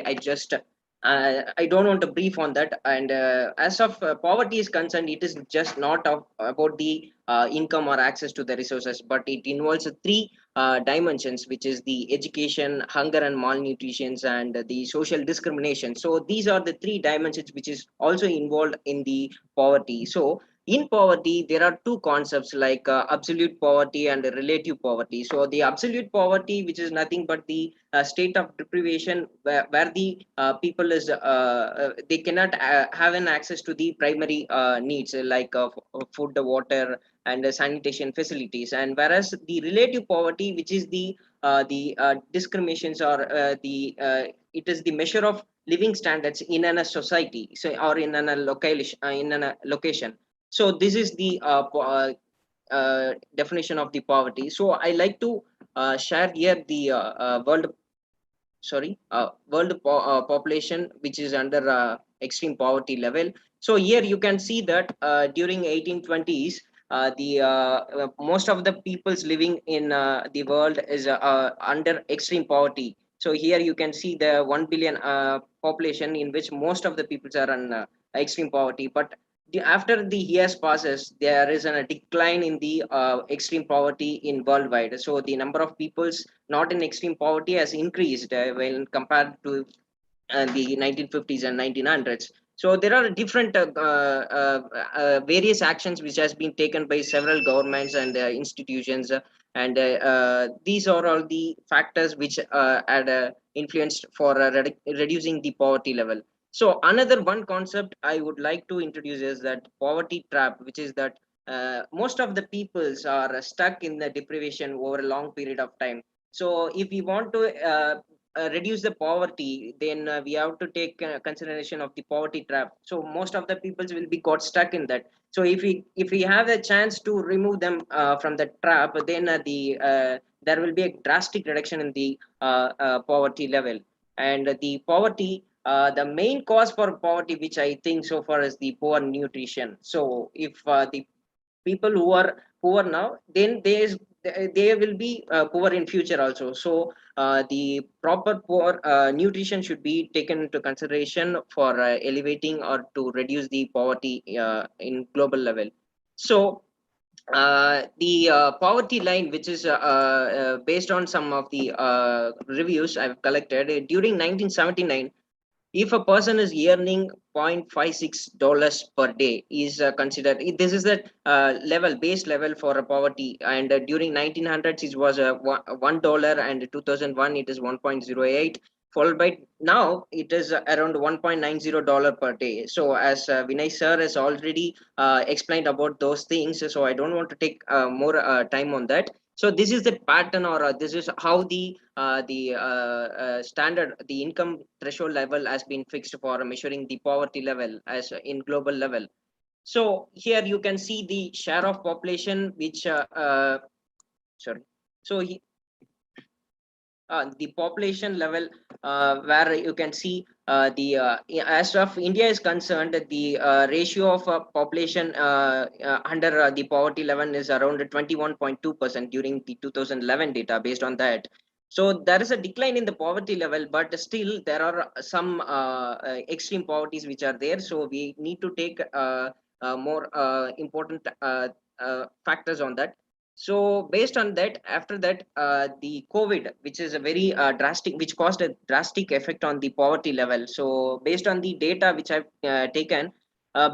I don't want to brief on that. And as of poverty is concerned, it is just not about the income or access to the resources, but it involves three dimensions, which is the education, hunger and malnutrition, and the social discrimination. So these are the three dimensions which is also involved in the poverty. So in poverty, there are two concepts like absolute poverty and relative poverty. So the absolute poverty, which is nothing but the state of deprivation where the people is they cannot have an access to the primary needs like food, water, and sanitation facilities. And whereas the relative poverty, which is the discriminations or it is the measure of living standards in a society, so or in a location so this is the definition of the poverty. So I like to share here the world population which is under extreme poverty level. So here you can see that during 1820s the most of the peoples living in the world is under extreme poverty. So here you can see the 1 billion population in which most of the peoples are on extreme poverty. But after the years passes, there is a decline in the extreme poverty in worldwide. So the number of peoples not in extreme poverty has increased when compared to the 1950s and 1900s. So there are different various actions which has been taken by several governments and institutions, and these are all the factors which had influenced for reducing the poverty level. So another one concept I would like to introduce is that poverty trap, which is that most of the peoples are stuck in the deprivation over a long period of time. So if we want to reduce the poverty, then we have to take consideration of the poverty trap. So most of the peoples will be got stuck in that. So if we have a chance to remove them from the trap, then there will be a drastic reduction in the poverty level. And the poverty, the main cause for poverty, which I think so far is the poor nutrition. So if the people who are now, then they will be poor in future also. So the proper poor nutrition should be taken into consideration for elevating or to reduce the poverty in global level. So the poverty line, which is based on some of the reviews I've collected during 1979, if a person is earning $0.56 per day is considered, this is the level, base level for poverty. And during 1900s it was $1, and 2001 it is 1.08, followed by now it is around $1.90 per day. So as Vinay sir has already explained about those things, so I don't want to take more time on that. So this is the pattern, or this is how the standard, the income threshold level has been fixed for measuring the poverty level as in global level. So here you can see the share of population which sorry. So the population level, where you can see the as of India is concerned, the ratio of population under the poverty level is around 21.2% during the 2011 data. Based on that, so there is a decline in the poverty level, but still there are some extreme poverties which are there. So we need to take more important factors on that. So based on that, after that, the COVID, which is a very drastic, which caused a drastic effect on the poverty level. So based on the data which I've taken,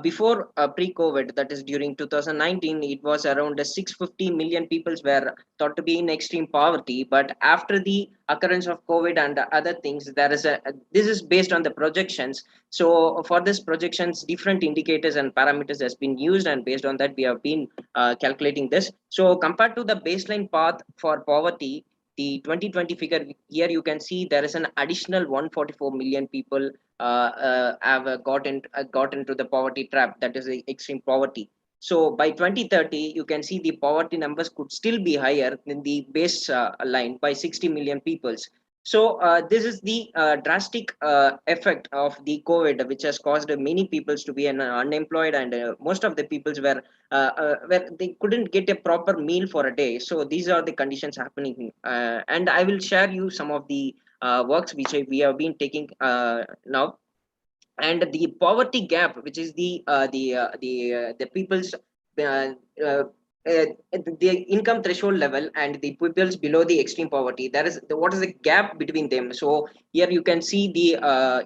before pre-COVID, that is during 2019, it was around 650 million people were thought to be in extreme poverty. But after the occurrence of COVID and other things, there is a, this is based on the projections. So for this projections, different indicators and parameters has been used, and based on that, we have been calculating this. So compared to the baseline path for poverty, the 2020 figure here, you can see there is an additional 144 million people have got into the poverty trap, that is the extreme poverty. So by 2030, you can see the poverty numbers could still be higher than the base line by 60 million peoples. So this is the drastic effect of the COVID, which has caused many peoples to be unemployed, and most of the peoples where they couldn't get a proper meal for a day. So these are the conditions happening, and I will share you some of the works which we have been taking now. And the poverty gap, which is the people's uh, uh, the income threshold level and the peoples below the extreme poverty, there is what is the gap between them. So here you can see the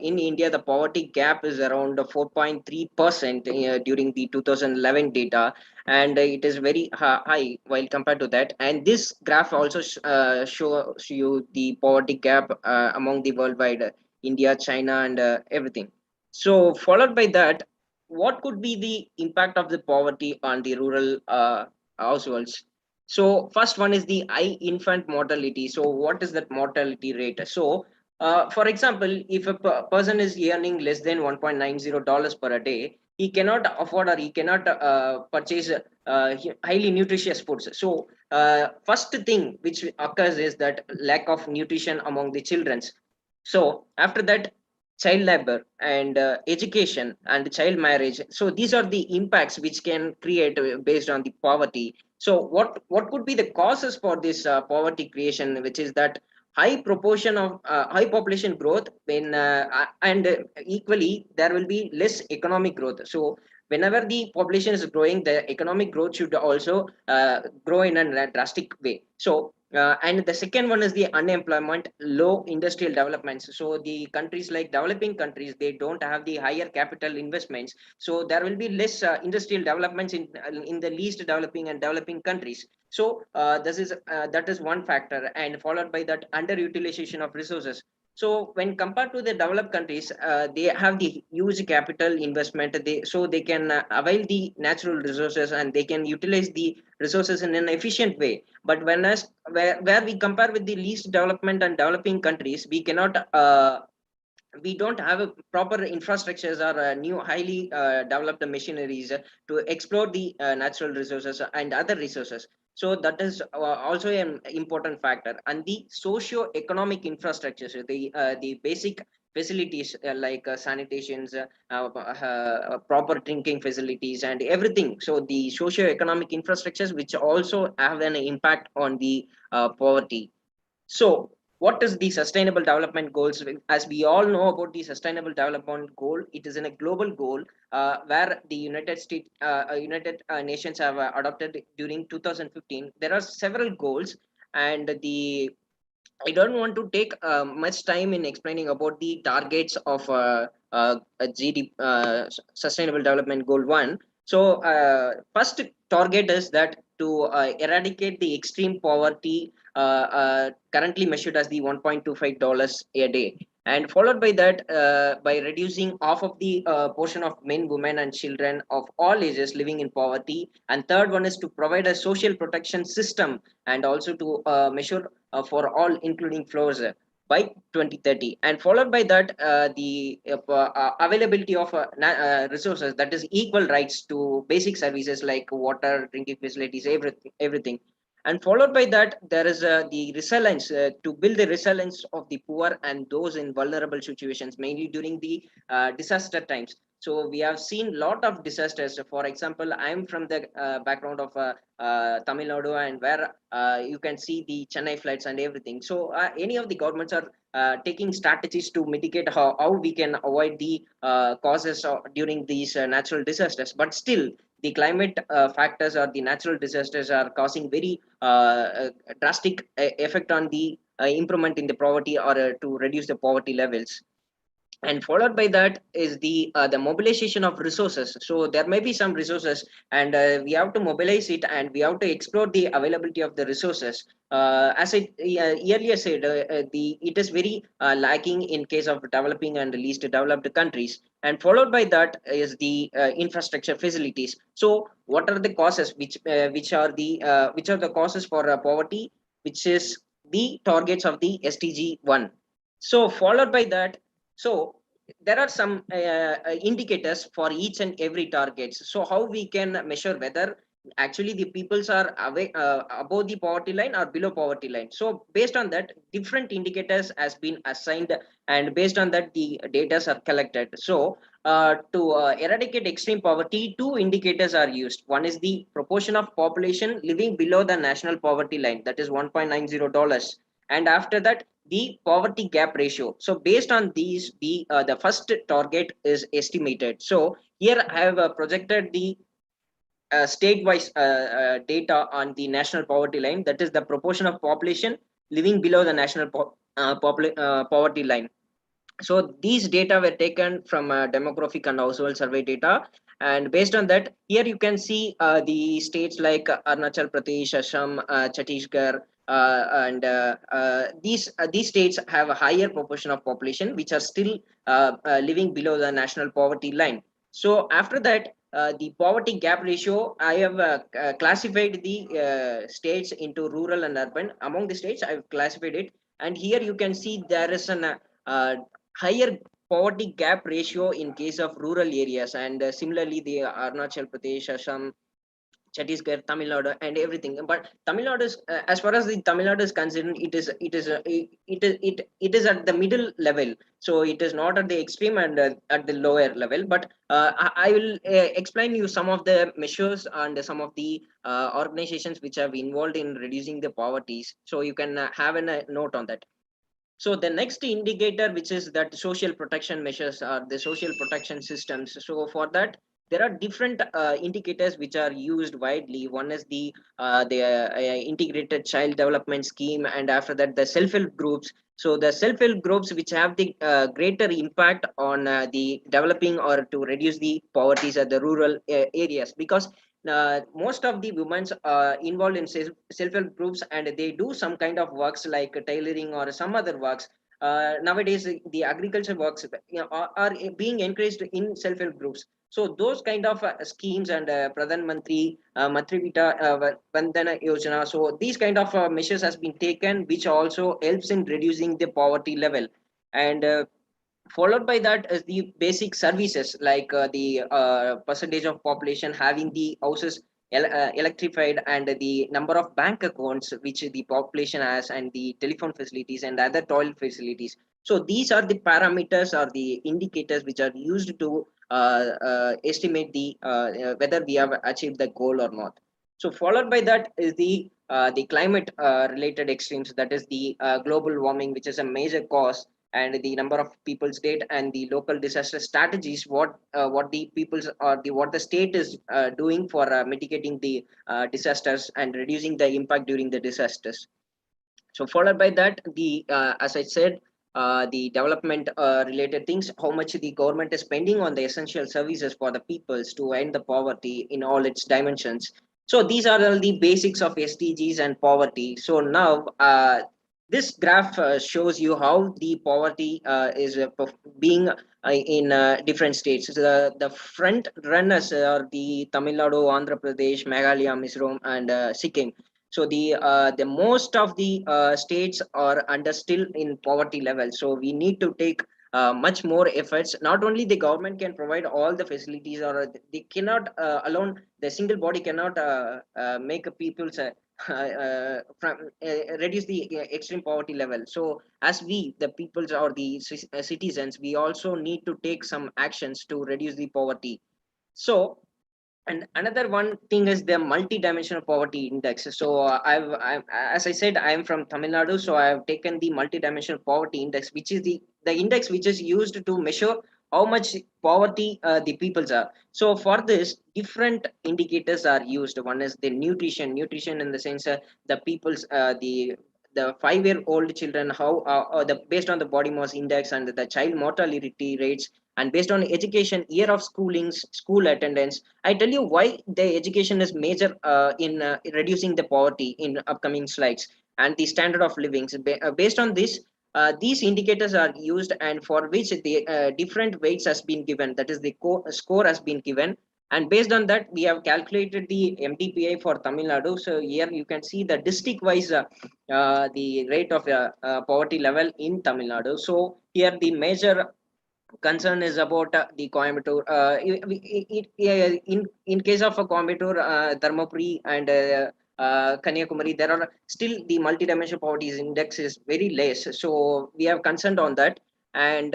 in India, the poverty gap is around 4.3% during the 2011 data, and it is very high while compared to that. And this graph also shows you the poverty gap among the worldwide, India, China, and everything. So, followed by that, what could be the impact of the poverty on the rural households? So, first one is the high infant mortality. So, what is that mortality rate? So, for example, if a person is earning less than $1.90 per a day, he cannot afford, or he cannot purchase highly nutritious foods. So, first thing which occurs is that lack of nutrition among the childrens. So, after that, child labor and education and child marriage. So these are the impacts which can create based on the poverty. So what could be the causes for this poverty creation, which is that high proportion of high population growth, when and equally there will be less economic growth. So whenever the population is growing, the economic growth should also grow in a drastic way. So and the second one is the unemployment, low industrial developments. So the countries like developing countries, they don't have the higher capital investments. So there will be less industrial developments in the least developing and developing countries. So this is that is one factor, and followed by that underutilization of resources. So when compared to the developed countries, they have the huge capital investment. So they can avail the natural resources, and they can utilize the resources in an efficient way. But when as where we compare with the least development and developing countries, we cannot we don't have a proper infrastructures or new highly developed machineries to explore the natural resources and other resources. So that is also an important factor. And the socio-economic infrastructures, the basic facilities like sanitations, proper drinking facilities, and everything. So the socio-economic infrastructures which also have an impact on the poverty. So, what is the sustainable development goals? As we all know about the sustainable development goal, it is in a global goal where the United Nations have adopted during 2015. There are several goals, and the I don't want to take much time in explaining about the targets of a GD Sustainable Development Goal 1. So, first target is that to eradicate the extreme poverty currently measured as the $1.25 a day. And followed by that, by reducing half of the portion of men, women, and children of all ages living in poverty. And third one is to provide a social protection system and also to measure for all, including floors, by 2030. And followed by that, the availability of resources, that is equal rights to basic services like water, drinking facilities, everything. And followed by that, there is the resilience, to build the resilience of the poor and those in vulnerable situations, mainly during the disaster times. So we have seen a lot of disasters. For example, I'm from the background of Tamil Nadu, and where you can see the Chennai floods and everything. So any of the governments are taking strategies to mitigate how we can avoid the causes during these natural disasters. But still, the climate factors or the natural disasters are causing very drastic effect on the improvement in the poverty, or to reduce the poverty levels. And followed by that is the mobilization of resources. So there may be some resources, and we have to mobilize it, and we have to explore the availability of the resources. As I earlier said, the it is very lacking in case of developing and least developed countries. And followed by that is the infrastructure facilities. So what are the causes which are the causes for poverty, which is the targets of the SDG 1. So followed by that, so there are some indicators for each and every targets. So how we can measure whether actually the peoples are away, above the poverty line or below poverty line. So based on that, different indicators has been assigned, and based on that the data are collected. So to eradicate extreme poverty, two indicators are used. One is the proportion of population living below the national poverty line, that is $1.90, and after that the poverty gap ratio. So based on these, the first target is estimated. So here I have projected the state-wise data on the national poverty line, that is the proportion of population living below the national poverty line. So these data were taken from demographic and household survey data, and based on that, here you can see the states like Arunachal Pradesh, Assam, Chhattisgarh, and these states have a higher proportion of population which are still living below the national poverty line. So after that, the poverty gap ratio, I have classified the states into rural and urban. Among the states, I've classified it, and here you can see there is an higher poverty gap ratio in case of rural areas, and similarly the Arunachal Pradesh, Assam, Chhattisgarh, Tamil Nadu, and everything. But Tamil Nadu is, as far as the Tamil Nadu is concerned, it is at the middle level. So it is not at the extreme and at the lower level. But I will explain you some of the measures and some of the organizations which have involved in reducing the poverties. So you can have a note on that. So the next indicator, which is that social protection measures are the social protection systems. So for that, there are different indicators which are used widely. One is the integrated child development scheme, and after that the self-help groups. So the self-help groups which have the greater impact on the developing or to reduce the poverties at the rural areas, because most of the women involved in self-help groups, and they do some kind of works like tailoring or some other works. Nowadays the agriculture works, are being encouraged in self-help groups. So those kind of schemes, and Pradhan Mantri Matrivita Vandana Yojana, so these kind of measures has been taken, which also helps in reducing the poverty level. And followed by that is the basic services, like the percentage of population having the houses electrified, and the number of bank accounts which the population has, and the telephone facilities and other toilet facilities. So these are the parameters or the indicators which are used to estimate whether we have achieved the goal or not. So followed by that is the climate related extremes, that is the global warming, which is a major cause, and the number of people's dead, and the local disaster strategies, what the people's or the what the state is doing for mitigating the disasters and reducing the impact during the disasters. So followed by that, the as I said, the development related things, how much the government is spending on the essential services for the peoples to end the poverty in all its dimensions. So these are all the basics of SDGs and poverty. So now this graph shows you how the poverty is being in different states. So the front runners are the Tamil Nadu, Andhra Pradesh, Meghalaya, Mizoram, and Sikkim. So the most of the states are under still in poverty level. So we need to take much more efforts. Not only the government can provide all the facilities, or they cannot alone. The single body cannot make a people's from reduce the extreme poverty level. So as we, the peoples or the citizens, we also need to take some actions to reduce the poverty. So, and another one thing is the multi-dimensional poverty index. So as I said, I am from Tamil Nadu, so I have taken the multi-dimensional poverty index, which is the index which is used to measure how much poverty the peoples are. So for this, different indicators are used. One is the nutrition in the sense the people's the 5-year-old children, how the based on the body mass index and the child mortality rates, and based on education, year of schooling, school attendance. I tell you why the education is major in reducing the poverty in upcoming slides, and the standard of living. So based on this, these indicators are used, and for which the different weights has been given. That is the score has been given, and based on that, we have calculated the MDPI for Tamil Nadu. So here you can see the district-wise the rate of poverty level in Tamil Nadu. So here the major concern is about the Coimbatore. In case of Coimbatore, Dharmapuri, and Kanyakumari, there are still the multidimensional poverty index is very less. So we have concerned on that. And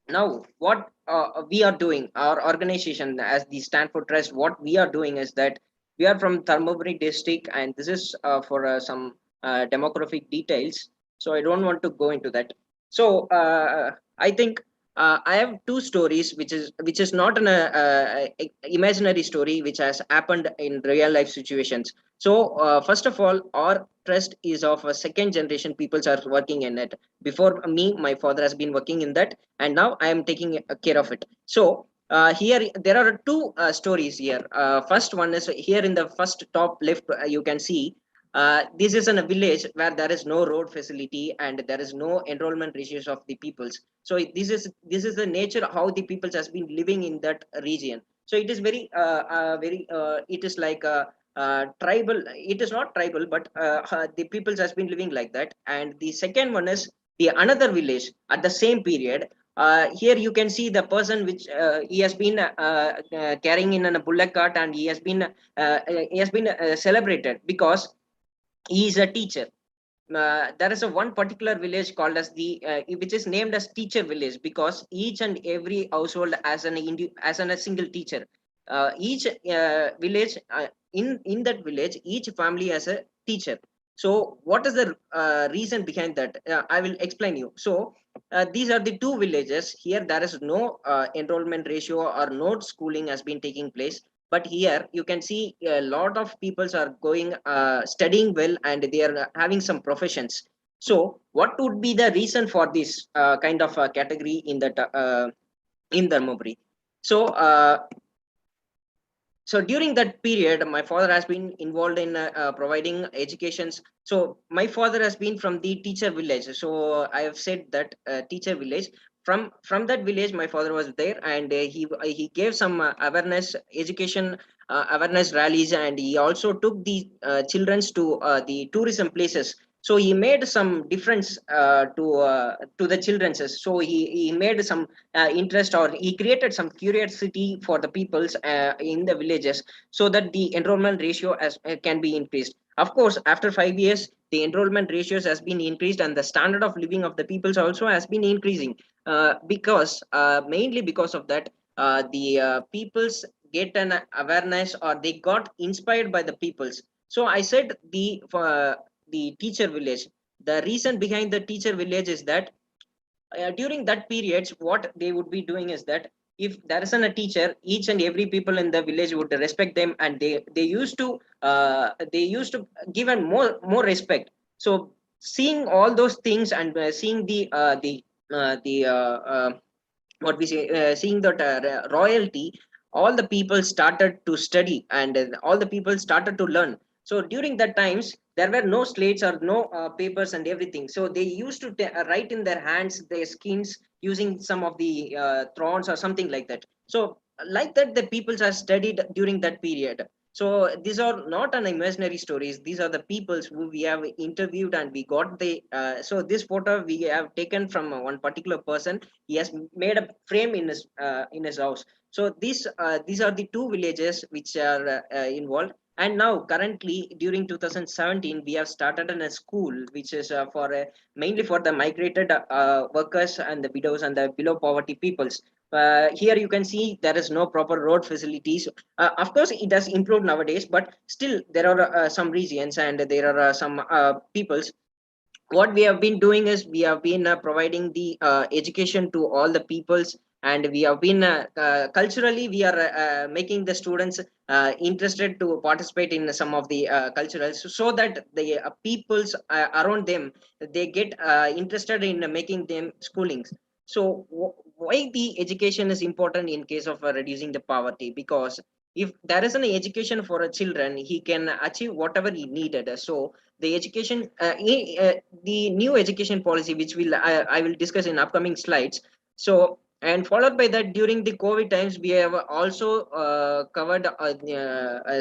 now what we are doing, our organization as the Stanford Trust, what we are doing is that we are from Dharmapuri district, and this is for some demographic details. So I don't want to go into that. So I think I have two stories, which is not an imaginary story, which has happened in real life situations. So first of all, our trust is of a second generation peoples are working in it. Before me, my father has been working in that, and now I am taking care of it. So here there are two stories here. First one is here in the first top left. You can see this is in a village where there is no road facility and there is no enrollment ratios of the peoples. So this is the nature how the peoples has been living in that region. So it is very it is like tribal. It is not tribal, but the peoples has been living like that. And the second one is the another village at the same period. Here you can see the person which he has been carrying in a bullock cart, and he has been celebrated because he is a teacher. There is a one particular village called as the which is named as teacher village, because each and every household as a single teacher. Each village in that village, each family has a teacher. So what is the reason behind that? I will explain you. So these are the two villages. Here there is no enrollment ratio or no schooling has been taking place, but here you can see a lot of peoples are going studying well, and they are having some professions. So what would be the reason for this kind of category in that in Dharmaburi? So so during that period, my father has been involved in providing educations. So my father has been from the teacher village. So I have said that teacher village. From that village, my father was there, and he gave some awareness education awareness rallies, and he also took the childrens to the tourism places. So he made some difference to the children's. So he made some interest, or he created some curiosity for the peoples in the villages, so that the enrollment ratio can be increased. Of course, after 5 years, the enrollment ratios has been increased, and the standard of living of the peoples also has been increasing, because mainly because of that, the peoples get an awareness, or they got inspired by the peoples. So I said the teacher village. The reason behind the teacher village is that during that periods, what they would be doing is that if there isn't a teacher, each and every people in the village would respect them, and they used to give a more respect. So seeing all those things and seeing what we say, seeing that royalty, all the people started to study, and all the people started to learn. So during that times there were no slates or no papers and everything, so they used to write in their hands, their skins, using some of the thrones or something like that. So like that the peoples are studied during that period. So these are not an imaginary stories, these are the peoples who we have interviewed, and we got the so this photo we have taken from one particular person. He has made a frame in his house. So these are the two villages which are involved. And now currently during 2017 we have started in a school which is for mainly for the migrated workers and the widows and the below poverty peoples. Here you can see there is no proper road facilities. Of course it has improved nowadays, but still there are some regions and there are some peoples. What we have been doing is we have been providing the education to all the peoples, and we have been culturally we are making the students interested to participate in some of the culturals, so that the peoples around them, they get interested in making them schoolings. So why the education is important in case of reducing the poverty? Because if there is an education for a children, he can achieve whatever he needed. So the education the new education policy which I will discuss in upcoming slides. So and followed by that, during the COVID times we have also covered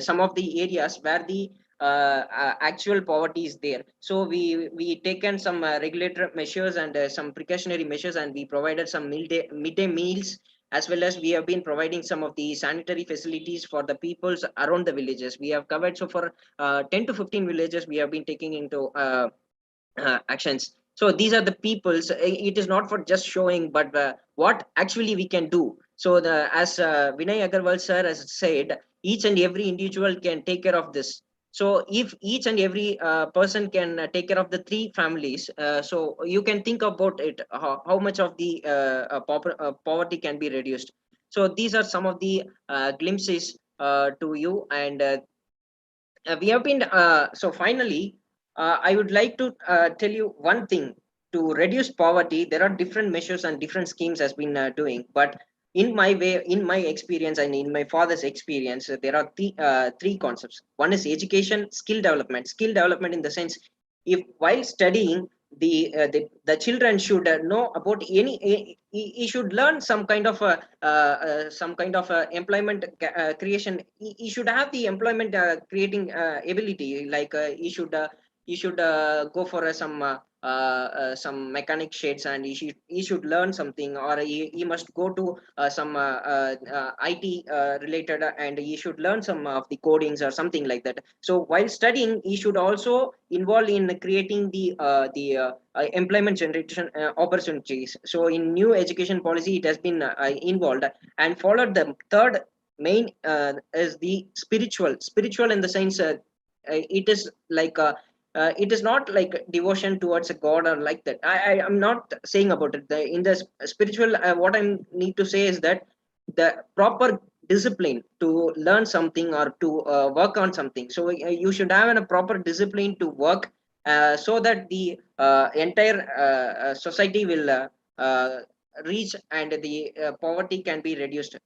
some of the areas where the actual poverty is there. So we taken some regulatory measures and some precautionary measures, and we provided some midday meals, as well as we have been providing some of the sanitary facilities for the peoples around the villages. We have covered, so for 10 to 15 villages we have been taking into actions. So these are the peoples. It is not for just showing, but what actually we can do. So the as Vinay Agarwal sir has said, each and every individual can take care of this. So if each and every person can take care of the three families, so you can think about it, how much of the poverty can be reduced. So these are some of the glimpses to you. And we have been so finally I would like to tell you one thing. To reduce poverty, there are different measures and different schemes has been doing, but in my way, in my experience and in my father's experience, there are three concepts. One is education, skill development in the sense, if while studying, the children should know about any he should learn some kind of employment creation. He should have the employment creating ability, like he should go for some mechanic shades, and he should learn something, or he must go to some IT related, and he should learn some of the codings or something like that. So while studying, he should also involve in creating the employment generation opportunities. So in new education policy it has been involved. And followed, the third main is the spiritual in the sense, it is like it is not like devotion towards a god or like that. I am not saying about it. In the spiritual, what I need to say is that the proper discipline to learn something or to work on something. So you should have a proper discipline to work, so that the entire society will reach, and the poverty can be reduced.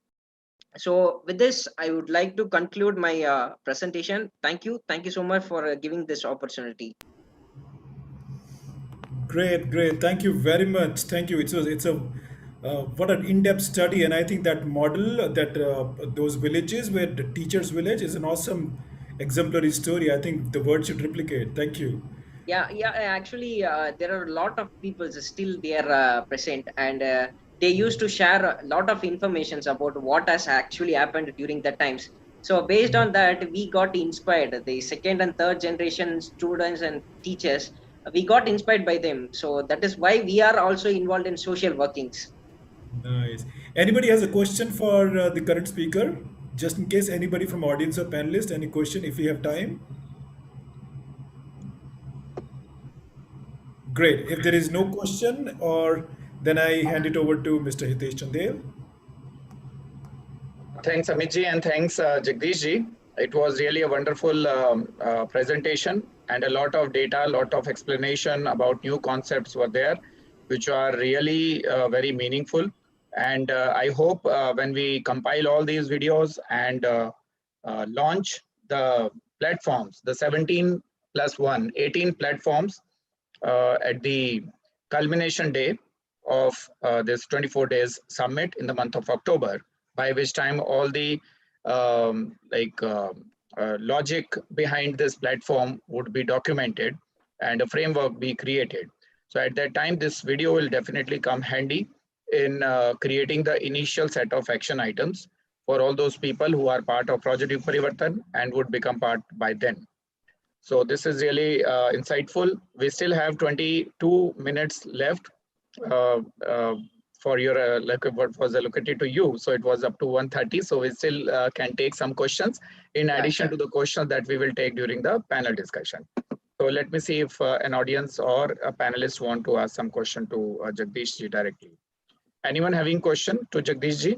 So with this, I would like to conclude my presentation. Thank you so much for giving this opportunity. Great, great. Thank you very much. Thank you. It's a what an in-depth study, and I think that model, that those villages where the teacher's village is an awesome exemplary story. I think the world should replicate. Thank you. Yeah. Actually, there are a lot of people still there present, and they used to share a lot of informations about what has actually happened during the times. So based on that, we got inspired. The second and third generation students and teachers, we got inspired by them. So that is why we are also involved in social workings. Nice. Anybody has a question for the current speaker? Just in case anybody from audience or panelist, any question if we have time? Great. If there is no question, or then I hand it over to Mr. Hitesh Chandel. Thanks, Amit ji, and thanks, Jagdish ji. It was really a wonderful presentation. and a lot of data, a lot of explanation about new concepts were there, which are really very meaningful. And I hope when we compile all these videos and launch the platforms, the 17 plus 1, 18 platforms at the culmination day of this 24 days summit in the month of October, by which time all the logic behind this platform would be documented and a framework be created. So at that time, this video will definitely come handy in creating the initial set of action items for all those people who are part of Project YugParivartan and would become part by then. So this is really insightful. We still have 22 minutes left uh, uh, for your what was allocated to you. So it was up to 1:30. So we still can take some questions in addition to the questions that we will take during the panel discussion. So let me see if an audience or a panelist want to ask some question to Jagdish ji directly. Anyone having question to Jagdish ji?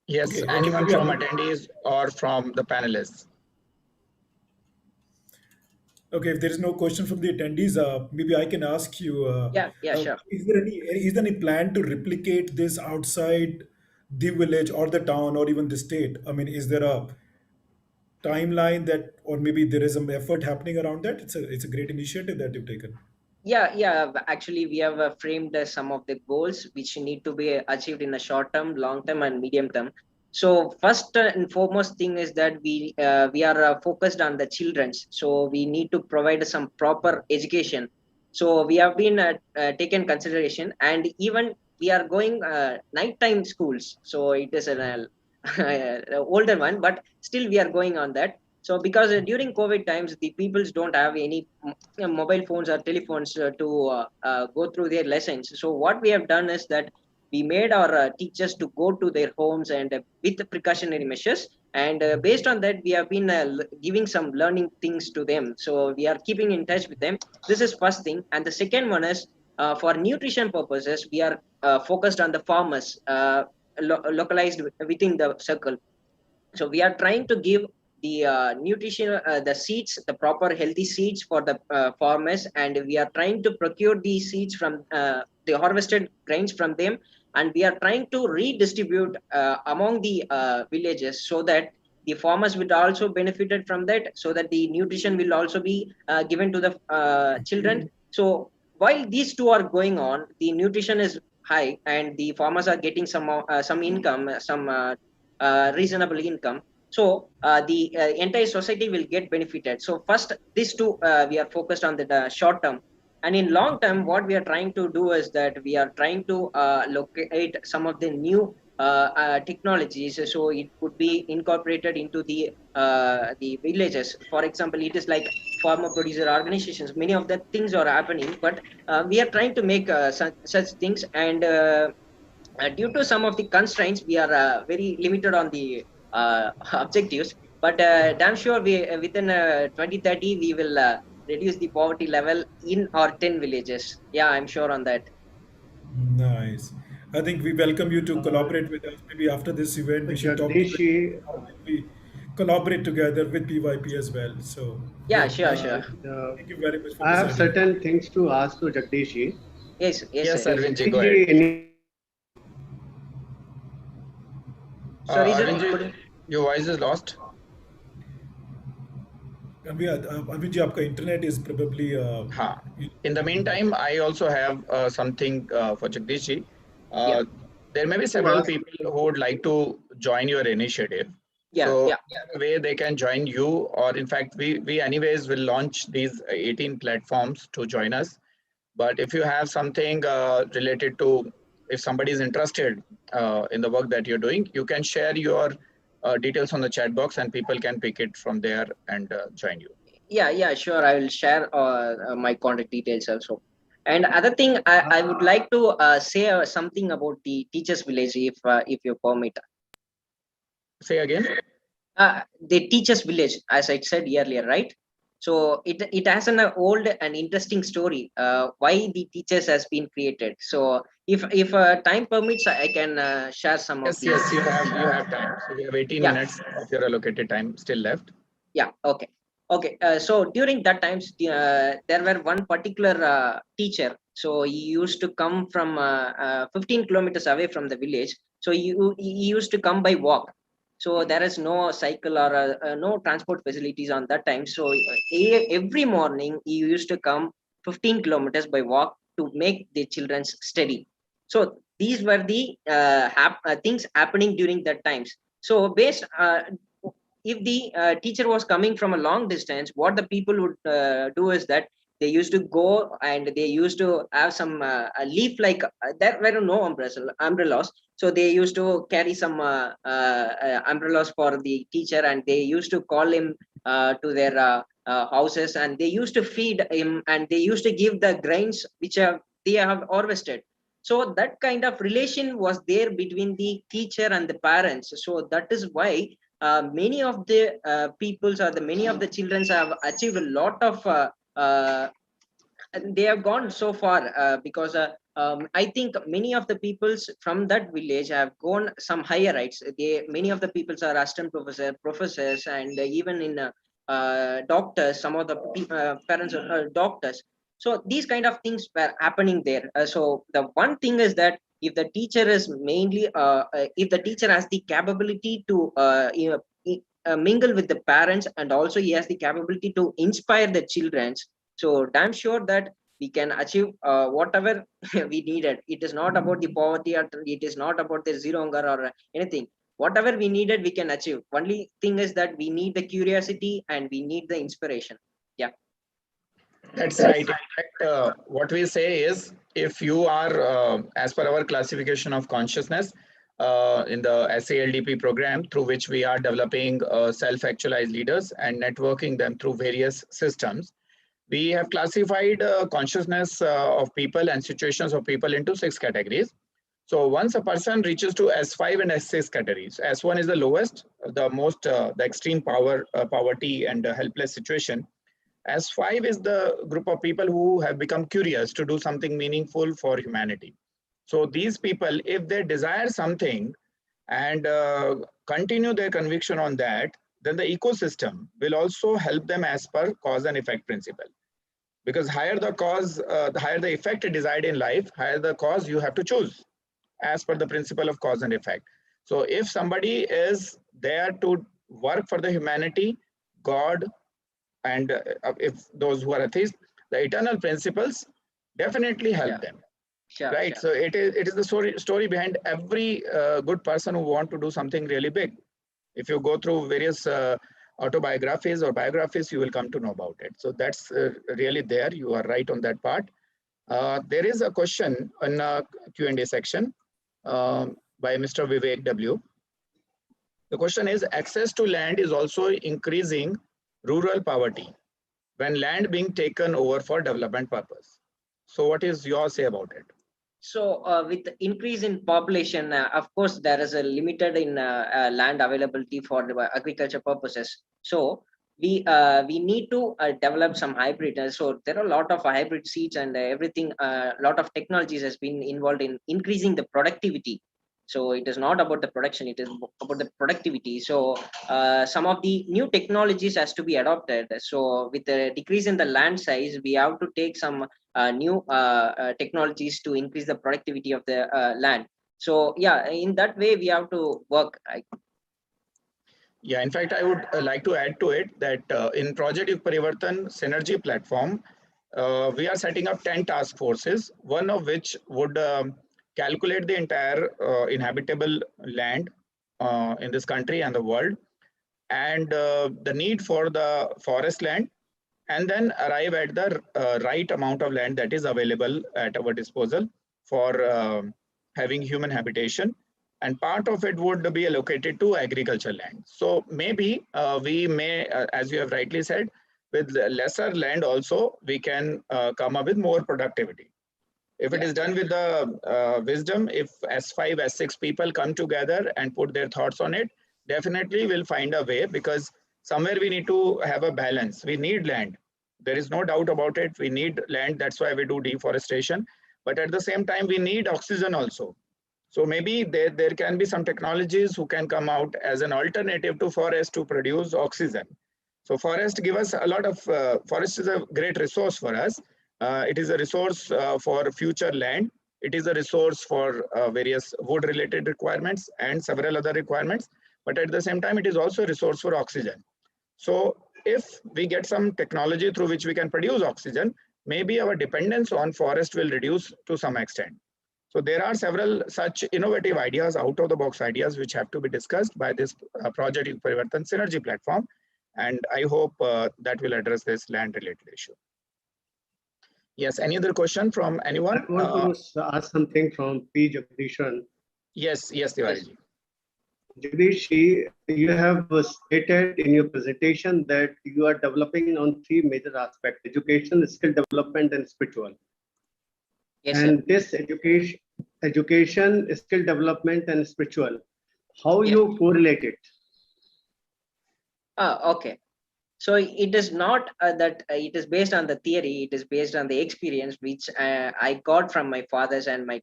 Yes, Okay, anyone maybe from attendees or from the panelists? okay, if there is no question from the attendees, maybe I can ask you, Sure. is there any plan to replicate this outside the village or the town or even the state? I mean, is there a timeline that, or maybe there is some effort happening around that? It's a great initiative that you've taken. Actually, we have framed some of the goals which need to be achieved in the short term, long term, and medium term. So first and foremost thing is that we are focused on the children's. So we need to provide some proper education. So we have been taken consideration, and even we are going nighttime schools. So it is an older one, but still we are going on that. So because during COVID times, the peoples don't have any mobile phones or telephones to go through their lessons. So what we have done is that we made our teachers to go to their homes and with the precautionary measures. And based on that, we have been giving some learning things to them. So we are keeping in touch with them. This is first thing. And the second one is for nutrition purposes, we are focused on the farmers localized within the circle. So we are trying to give the nutrition, the seeds, the proper healthy seeds for the farmers, and we are trying to procure these seeds from the harvested grains from them, and we are trying to redistribute among the villages so that the farmers will also benefited from that, so that the nutrition will also be given to the children. So while these two are going on, the nutrition is high and the farmers are getting some income, some reasonable income. So the entire society will get benefited. So first, these two we are focused on the short term, and in long term, what we are trying to do is that we are trying to locate some of the new technologies, so it could be incorporated into the villages. For example, it is like farmer producer organizations. Many of the things are happening, but we are trying to make such things, and due to some of the constraints, we are very limited on the objectives. But damn sure, we within 2030 we will reduce the poverty level in our 10 villages. Yeah, I'm sure on that. Nice. I think we welcome you to Uh, collaborate with us. Maybe after this event, we should talk to Jagdish, how can we collaborate together with PYP as well. So Yeah, great. sure, sure. Thank you very much for I this have idea. certain things to ask to Jagdish. Yes, yes, Yes, sir. Is Arvind ji, go ahead. Jagdish any Sorry, sir. Arvind ji, Could you? your voice is lost. अभी जी आपका internet is probably Ha. In the meantime, I also have something for Jagdish ji. Yeah, There may be to several ask? people who would like to join your initiative. yeah, So yeah. in a way they can join you, or in fact, we anyways will launch these 18 platforms to join us. But if you have something related to, if somebody is interested in the work that you're doing, you can share your details on the chat box and people can pick it from there and join you. Yeah, sure. I will share my contact details also. And other thing, I would like to say something about the teachers village, if you permit. Say again. The teachers village, as I said earlier, right? So it has an old and interesting story why the teachers has been created. So if time permits, I can share some of Yes, these. yes, you have time. So we have 18 Yeah. minutes of your allocated time still left. Yeah, okay. Okay, so during that times, there were one particular teacher. So he used to come from 15 kilometers away from the village. So he used to come by walk. So there is no cycle or no transport facilities on that time. So every morning he used to come 15 kilometers by walk to make the children steady. So these were the things happening during that times. So based if the teacher was coming from a long distance, what the people would do is that they used to go and they used to have some a leaf like there were no umbrellas, so they used to carry some umbrellas for the teacher, and they used to call him to their houses, and they used to feed him, and they used to give the grains which they have harvested. So that kind of relation was there between the teacher and the parents. So that is why many of the peoples or the many of the children have achieved a lot of they have gone so far because I think many of the peoples from that village have gone some higher heights. They many of the peoples are assistant professors, and even in doctors. Some of the parents are doctors. So these kind of things were happening there. So the one thing is that if the teacher is mainly if the teacher has the capability to mingle with the parents, and also he has the capability to inspire the children, so damn sure that we can achieve whatever we needed. It is not about the poverty, or it is not about the zero hunger or anything. Whatever we needed, we can achieve. Only thing is that we need the curiosity and we need the inspiration. Yeah. That's right. In fact, what we say is, if you are, as per our classification of consciousness, in the SALDP program, through which we are developing self-actualized leaders and networking them through various systems, we have classified consciousness of people and situations of people into 6 categories. So once a person reaches to S5 and S6 categories, S1 is the lowest, the most, the extreme poverty and helpless situation. S5 is the group of people who have become curious to do something meaningful for humanity. So these people, if they desire something and continue their conviction on that, then the ecosystem will also help them as per cause and effect principle. Because higher the cause, the higher the effect desired in life, higher the cause you have to choose as per the principle of cause and effect. So if somebody is there to work for the humanity, God, and if those who are atheists, the eternal principles definitely help them. Sure, Right. sure. So it is the story behind every good person who want to do something really big. If you go through various autobiographies or biographies, you will come to know about it. So that's really there. You are right on that part. There is a question in Q&A section by Mr. Vivek W. The question is, access to land is also increasing rural poverty when land being taken over for development purpose. So what is your say about it? So with the increase in population, of course, there is a limited in land availability for the agriculture purposes. So we need to develop some hybrid. So there are a lot of hybrid seeds and everything. A lot of technologies has been involved in increasing the productivity. So it is not about the production; it is about the productivity. So some of the new technologies has to be adopted. So with the decrease in the land size, we have to take some new technologies to increase the productivity of the land. So yeah, in that way we have to work. Yeah, in fact, I would like to add to it that in Project YugParivartan Synergy Platform, we are setting up 10 task forces, one of which would calculate the entire inhabitable land in this country and the world, and the need for the forest land, and then arrive at the right amount of land that is available at our disposal for having human habitation, and part of it would be allocated to agriculture land. So maybe we may, as you have rightly said, with lesser land also we can come up with more productivity. If it is done with the wisdom, if S5, S6 people come together and put their thoughts on it, definitely we'll find a way, because somewhere we need to have a balance. We need land. There is no doubt about it. We need land. That's why we do deforestation. But at the same time, we need oxygen also. So maybe there can be some technologies who can come out as an alternative to forest to produce oxygen. So forest give us a lot of, forest is a great resource for us. It is a resource for future land. It is a resource for various wood related requirements and several other requirements. But at the same time, it is also a resource for oxygen. So if we get some technology through which we can produce oxygen, maybe our dependence on forest will reduce to some extent. So there are several such innovative ideas, out of the box ideas, which have to be discussed by this Project YugParivartan Synergy Platform. And I hope that will address this land related issue. Yes, any other question from anyone? I want to ask something from P. Jagdishan. Yes, Tiwari. Jagdish, you have stated in your presentation that you are developing on three major aspects: education, skill development, and spiritual. Yes, and sir. this education, skill development, and spiritual, how Yeah. you correlate it? Okay. So it is not that it is based on the theory, it is based on the experience which I got from my fathers and my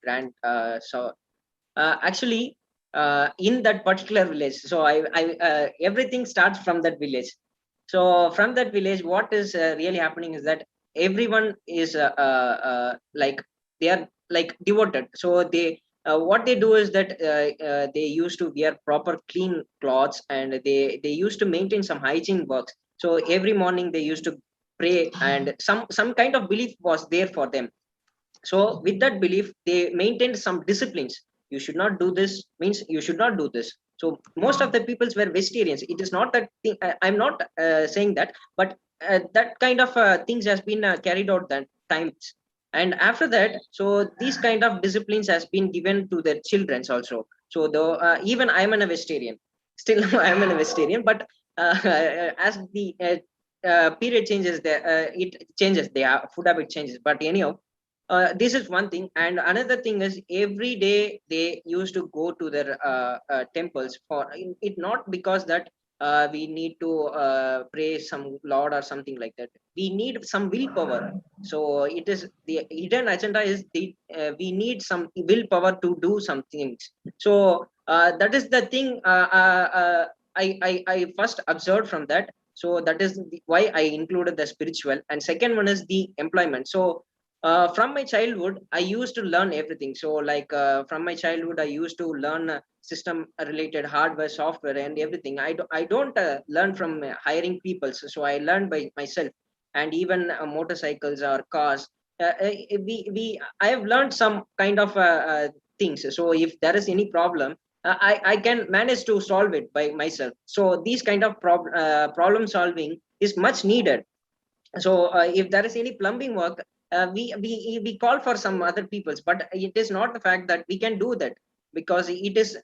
actually in that particular village. So everything starts from that village. So from that village, what is really happening is that everyone is like they are like devoted. So they what they do is that they used to wear proper clean clothes, and they used to maintain some hygiene works. So every morning they used to pray, and some kind of belief was there for them. So with that belief, they maintained some disciplines. You should not do this means you should not do this. So most of the peoples were vegetarians. It is not that thing, I'm not saying that, but that kind of things has been carried out that times. And after that, so these kind of disciplines has been given to their childrens also. So though even I'm a vegetarian, still I'm a vegetarian, but as the period changes, it changes, the food habit changes. But anyhow, this is one thing. And another thing is every day they used to go to their temples for it, not because that we need to pray some lord or something like that. We need some willpower. So it is the hidden agenda is we need some willpower to do some things. So that is the thing I first observed from that. So that is why I included the spiritual. And second one is the employment. So from my childhood, I used to learn everything. So like from my childhood, I used to learn system related hardware, software, and everything. I don't learn from hiring people. So I learned by myself. And even motorcycles or cars, I have learned some kind of things. So if there is any problem, I can manage to solve it by myself. So these kind of problem solving is much needed. So if there is any plumbing work, we call for some other peoples, but it is not the fact that we can do that, because it is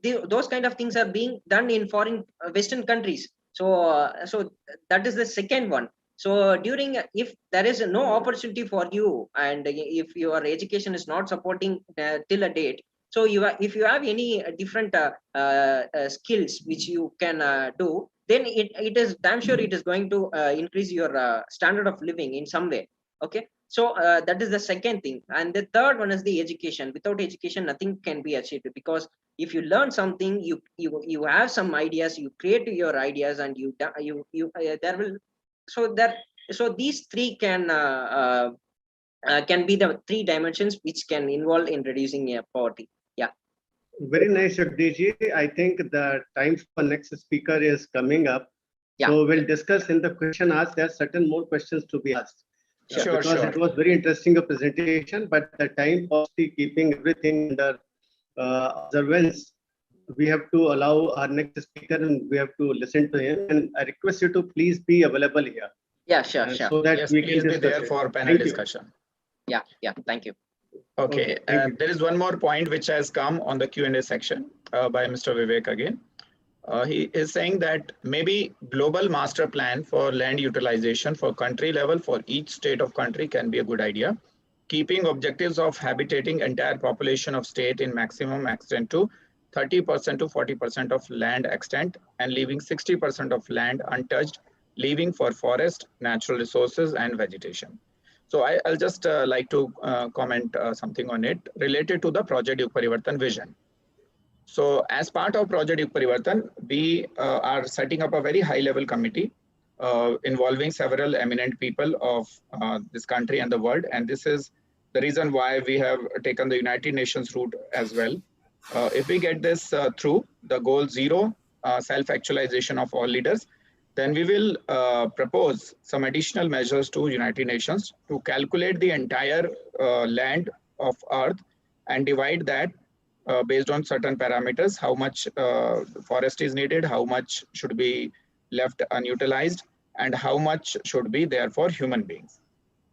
those kind of things are being done in foreign western countries. So so that is the second one. So during if there is no opportunity for you, and if your education is not supporting till a date, so if you have any different skills which you can do, then it is damn sure it is going to increase your standard of living in some way. Okay. So that is the second thing. And the third one is the education. Without education, nothing can be achieved, because if you learn something, you have some ideas, you create your ideas, and there will so these three can be the three dimensions which can involve in reducing poverty. Yeah. Very nice, Jagdish. I think the time for next speaker is coming up. Yeah. So we'll discuss in the question asked. There are certain more questions to be asked. Sure, because sure. it was very interesting a presentation, but the time possibly keeping everything under observance, we have to allow our next speaker and we have to listen to him. And I request you to please be available here. Yeah, sure. So that Yes, we please can be discuss there it. for panel Thank you. discussion. Yeah. Thank you. Okay, thank you. there is one more point which has come on the Q&A section by Mr. Vivek again. He is saying that maybe global master plan for land utilization for country level for each state of country can be a good idea. Keeping objectives of habitating entire population of state in maximum extent to 30% to 40% of land extent and leaving 60% of land untouched, leaving for forest, natural resources and vegetation. So I'll just like to comment something on it related to the Project YugParivartan vision. So as part of Project YugParivartan, we are setting up a very high level committee involving several eminent people of this country and the world. And this is the reason why we have taken the United Nations route as well. If we get this through the goal 0, self-actualization of all leaders, then we will propose some additional measures to United Nations to calculate the entire land of Earth and divide that based on certain parameters, how much forest is needed, how much should be left unutilized, and how much should be there for human beings.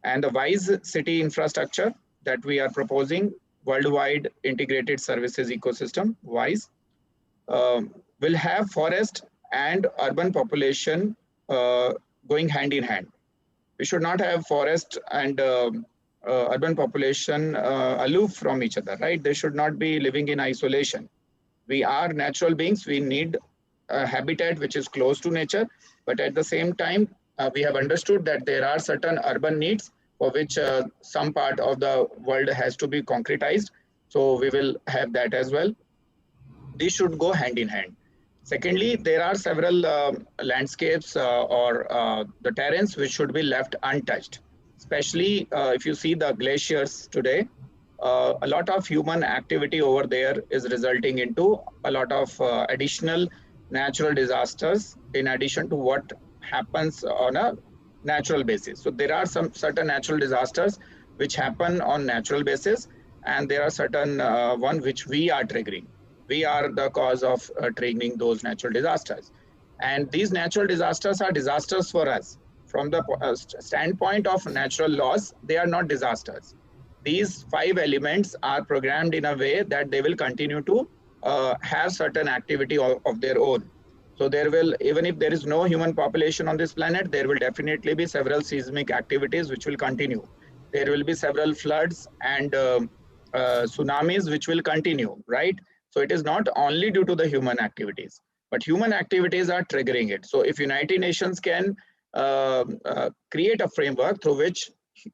And the WISE city infrastructure that we are proposing, worldwide integrated services ecosystem, WISE, will have forest and urban population going hand in hand. We should not have forest and urban population aloof from each other, right? They should not be living in isolation. We are natural beings. We need a habitat which is close to nature, but at the same time, we have understood that there are certain urban needs for which some part of the world has to be concretized. So we will have that as well. These should go hand in hand. Secondly, there are several landscapes or the terrains which should be left untouched. Especially if you see the glaciers today, a lot of human activity over there is resulting into a lot of additional natural disasters in addition to what happens on a natural basis. So there are some certain natural disasters which happen on natural basis, and there are certain one which we are triggering. We are the cause of triggering those natural disasters. And these natural disasters are disasters for us. From the standpoint of natural laws, they are not disasters. These 5 elements are programmed in a way that they will continue to have certain activity of their own. So there will, even if there is no human population on this planet, there will definitely be several seismic activities which will continue. There will be several floods and tsunamis which will continue, right? So it is not only due to the human activities, but human activities are triggering it. So if United Nations can create a framework through which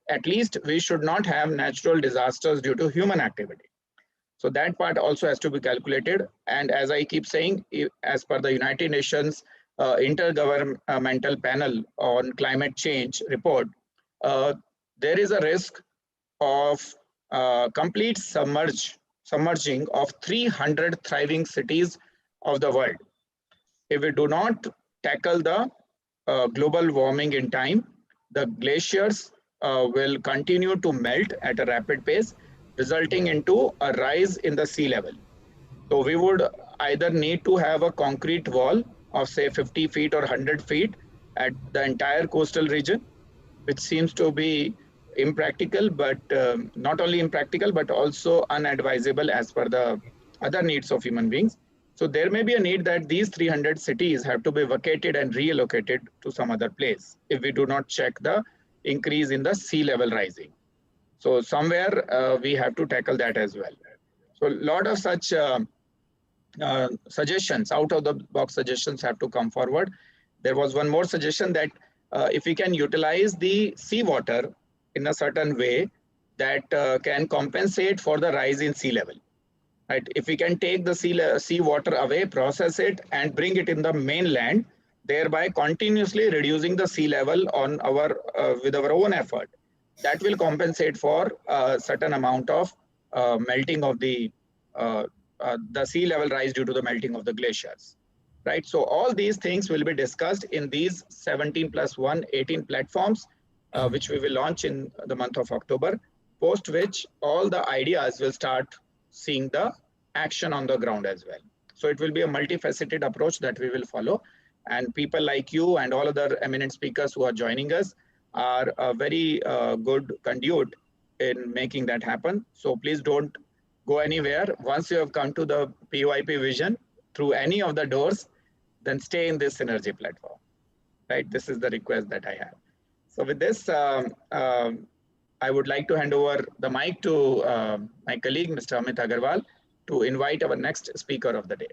at least we should not have natural disasters due to human activity. So that part also has to be calculated. And as I keep saying, as per the United Nations Intergovernmental Panel on Climate Change report, there is a risk of complete submerging of 300 thriving cities of the world. If we do not tackle the global warming in time, the glaciers will continue to melt at a rapid pace, resulting into a rise in the sea level. So we would either need to have a concrete wall of say 50 feet or 100 feet at the entire coastal region, which seems to be impractical, but not only impractical, but also unadvisable as per the other needs of human beings. So there may be a need that these 300 cities have to be vacated and reallocated to some other place if we do not check the increase in the sea level rising. So somewhere we have to tackle that as well. So a lot of such suggestions, out of the box suggestions have to come forward. There was one more suggestion that if we can utilize the seawater in a certain way that can compensate for the rise in sea level. Right? If we can take the sea water away, process it, and bring it in the mainland, thereby continuously reducing the sea level on our with our own effort, that will compensate for a certain amount of melting of the sea level rise due to the melting of the glaciers. Right? So all these things will be discussed in these 17+1, 18 platforms, which we will launch in the month of October, post which all the ideas will start seeing the action on the ground as well. So it will be a multifaceted approach that we will follow. And people like you and all other eminent speakers who are joining us are a very good conduit in making that happen. So please don't go anywhere. Once you have come to the PYP vision through any of the doors, then stay in this synergy platform. Right? This is the request that I have. So with this, I would like to hand over the mic to my colleague, Mr. Amit Agarwal, to invite our next speaker of the day.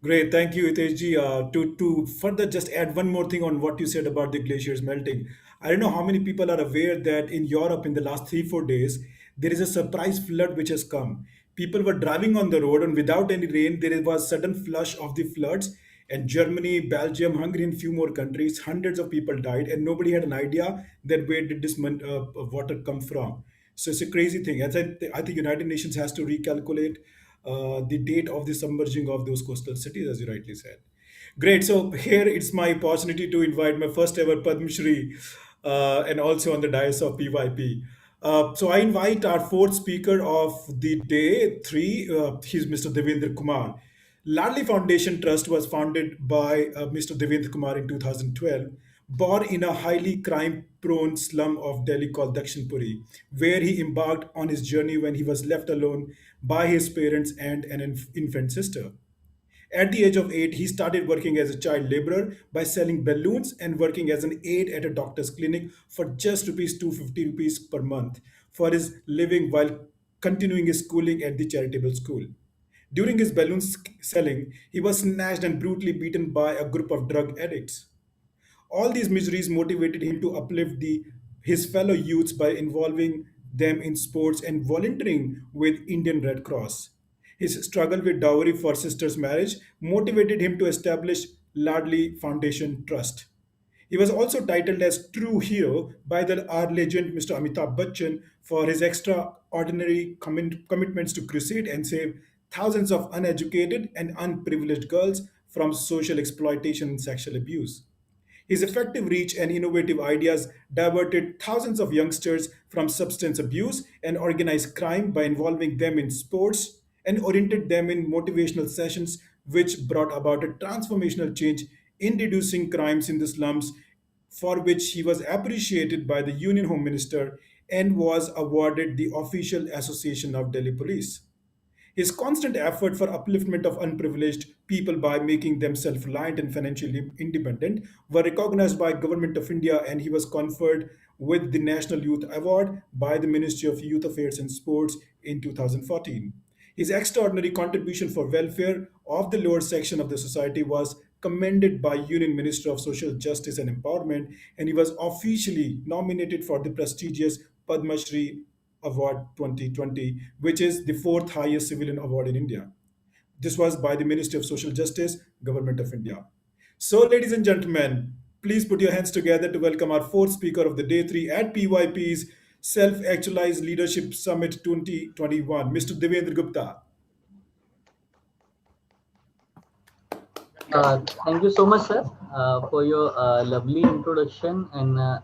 Great, thank you, Hitesh. To further just add one more thing on what you said about the glaciers melting. I don't know how many people are aware that in Europe in the last 3 4 days there is a surprise flood which has come. People were driving on the road and without any rain there was sudden flush of the floods. And Germany, Belgium, Hungary, and few more countries, hundreds of people died, and nobody had an idea that where did this water come from. So it's a crazy thing. I think United Nations has to recalculate the date of the submerging of those coastal cities, as you rightly said. Great. So here it's my opportunity to invite my first ever Padma Shri and also on the dais of PYP. So I invite our fourth speaker of the day, three. He's Mr. Devendra Kumar. Ladli Foundation Trust was founded by Mr. Devendra Kumar in 2012, born in a highly crime-prone slum of Delhi called Dakshinpuri, where he embarked on his journey when he was left alone by his parents and an infant sister. At the age of 8, he started working as a child laborer by selling balloons and working as an aide at a doctor's clinic for just rupees 250 rupees per month for his living while continuing his schooling at the charitable school. During his balloon selling, he was snatched and brutally beaten by a group of drug addicts. All these miseries motivated him to uplift his fellow youths by involving them in sports and volunteering with Indian Red Cross. His struggle with dowry for sister's marriage motivated him to establish Ladli Foundation Trust. He was also titled as True Hero by our legend Mr. Amitabh Bachchan for his extraordinary commitments to crusade and save thousands of uneducated and unprivileged girls from social exploitation and sexual abuse. His effective reach and innovative ideas diverted thousands of youngsters from substance abuse and organized crime by involving them in sports and oriented them in motivational sessions, which brought about a transformational change in reducing crimes in the slums, for which he was appreciated by the Union Home Minister and was awarded the official Association of Delhi Police. His constant effort for upliftment of unprivileged people by making them self-reliant and financially independent were recognized by Government of India, and he was conferred with the National Youth Award by the Ministry of Youth Affairs and Sports in 2014. His extraordinary contribution for welfare of the lower section of the society was commended by Union Minister of Social Justice and Empowerment, and he was officially nominated for the prestigious Padma Shri Award 2020, which is the fourth highest civilian award in India. This was by the Ministry of Social Justice, Government of India. So, ladies and gentlemen, please put your hands together to welcome our fourth speaker of the day three at PYP's Self-Actualized Leadership Summit 2021, Mr. Devendra Gupta. Thank you so much, sir, for your lovely introduction. And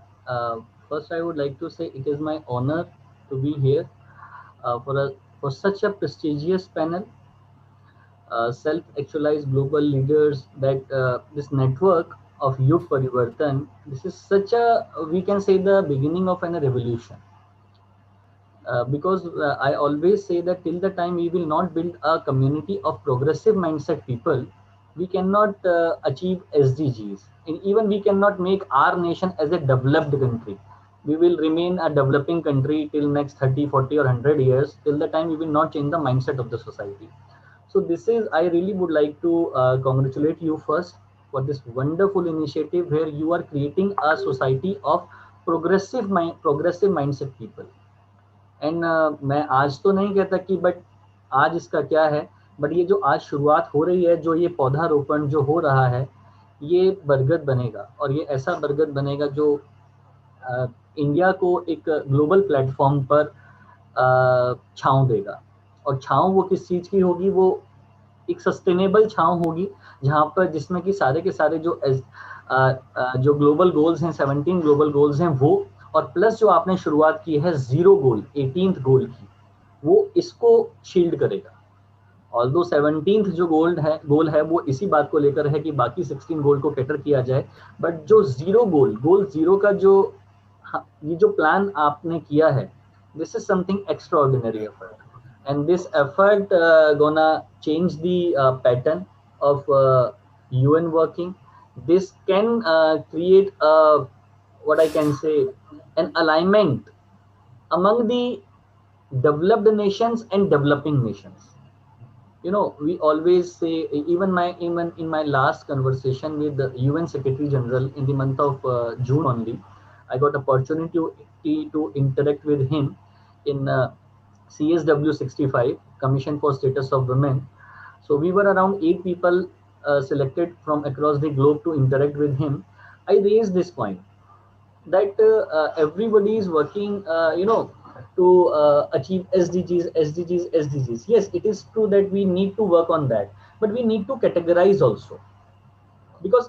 first, I would like to say it is my honor to be here for such a prestigious panel, self-actualized global leaders. That this network of YugParivartan, this is such a, we can say, the beginning of a revolution. Because I always say that till the time we will not build a community of progressive mindset people, we cannot achieve SDGs, and even we cannot make our nation as a developed country. We will remain a developing country till next 30, 40 or 100 years, till the time we will not change the mindset of the society. So this is, I really would like to congratulate you first for this wonderful initiative where you are creating a society of progressive mindset people. And मैं आज तो नहीं कहता कि but आज इसका क्या है, बट ये जो आज शुरुआत हो रही है, जो ये पौधारोपण जो हो रहा है, ये बरगद बनेगा, और ये ऐसा बरगद बनेगा जो इंडिया को एक ग्लोबल प्लेटफॉर्म पर छांव देगा. और छांव वो किस चीज़ की होगी? वो एक सस्टेनेबल छांव होगी, जहाँ पर जिसमें कि सारे के सारे जो ग्लोबल गोल्स हैं, 17 ग्लोबल गोल्स हैं, वो और प्लस जो आपने शुरुआत की है 0 गोल, 18th गोल की, वो इसको शील्ड करेगा. ऑल्दो 17th जो गोल है वो इसी बात को लेकर है कि बाकी 16 गोल को कैटर किया जाए, बट जो 0 गोल 0 का ये जो प्लान आपने किया है, this is something extraordinary effort, and this effort gonna change the pattern of UN working. This can create what I can say, an alignment among the developed nations and developing nations. You know, we always say, even in my last conversation with the UN Secretary General in the month of June only, I got opportunity to interact with him in CSW 65, Commission for Status of Women. So we were around 8 people selected from across the globe to interact with him. I raised this point that everybody is working, to achieve SDGs, SDGs, SDGs. Yes, it is true that we need to work on that, but we need to categorize also, because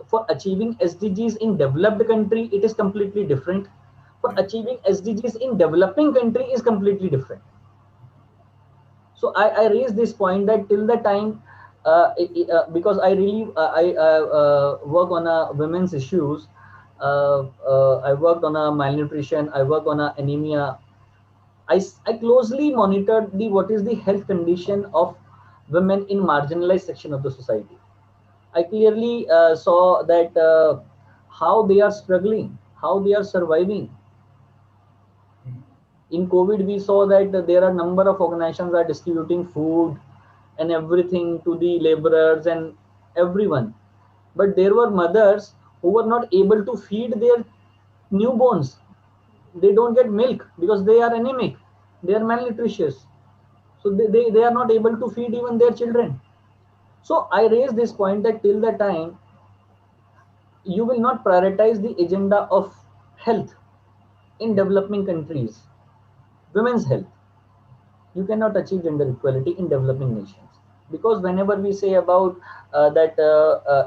for achieving SDGs in developed country, it is completely different. For achieving SDGs in developing country is completely different. So I raised this point that till the time, because I really work on women's issues. I worked on a malnutrition. I work on a anemia. I closely monitored the what is the health condition of women in marginalized section of the society. I clearly saw that how they are struggling, how they are surviving. In COVID, we saw that there are a number of organizations are distributing food and everything to the laborers and everyone. But there were mothers who were not able to feed their newborns. They don't get milk because they are anemic. They are malnutritious. So they are not able to feed even their children. So I raise this point that till the time you will not prioritize the agenda of health in developing countries, women's health, you cannot achieve gender equality in developing nations. Because whenever we say about that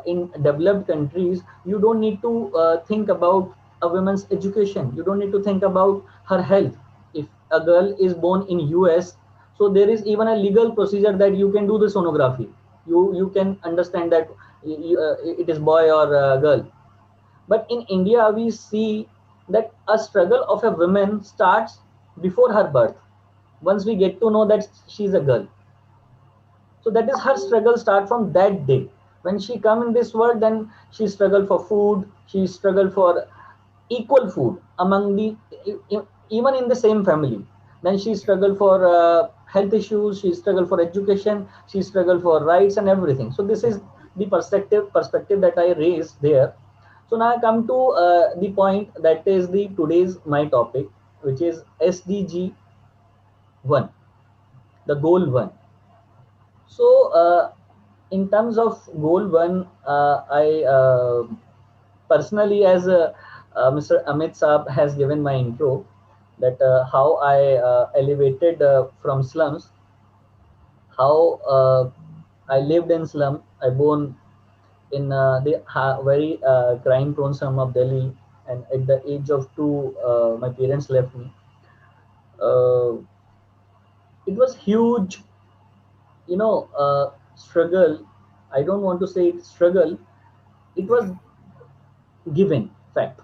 in developed countries, you don't need to think about a woman's education. You don't need to think about her health. If a girl is born in US, so there is even a legal procedure that you can do the sonography. You can understand that it is boy or girl. But in India, we see that a struggle of a woman starts before her birth. Once we get to know that she's a girl, so that is her struggle start from that day. When she come in this world, then she struggle for food. She struggle for equal food among the even in the same family. Then she struggle for health issues. She struggle for education. She struggle for rights and everything. So this is the perspective that I raised there. So now I come to the point that is the today's my topic, which is SDG 1, the goal 1. So in terms of goal 1, I personally, as Mr. Amit Saab has given my intro, that how I elevated from slums, how I lived in slum. I born in the very crime-prone slum of Delhi, and at the age of 2, my parents left me. It was huge, struggle. I don't want to say struggle. It was given fact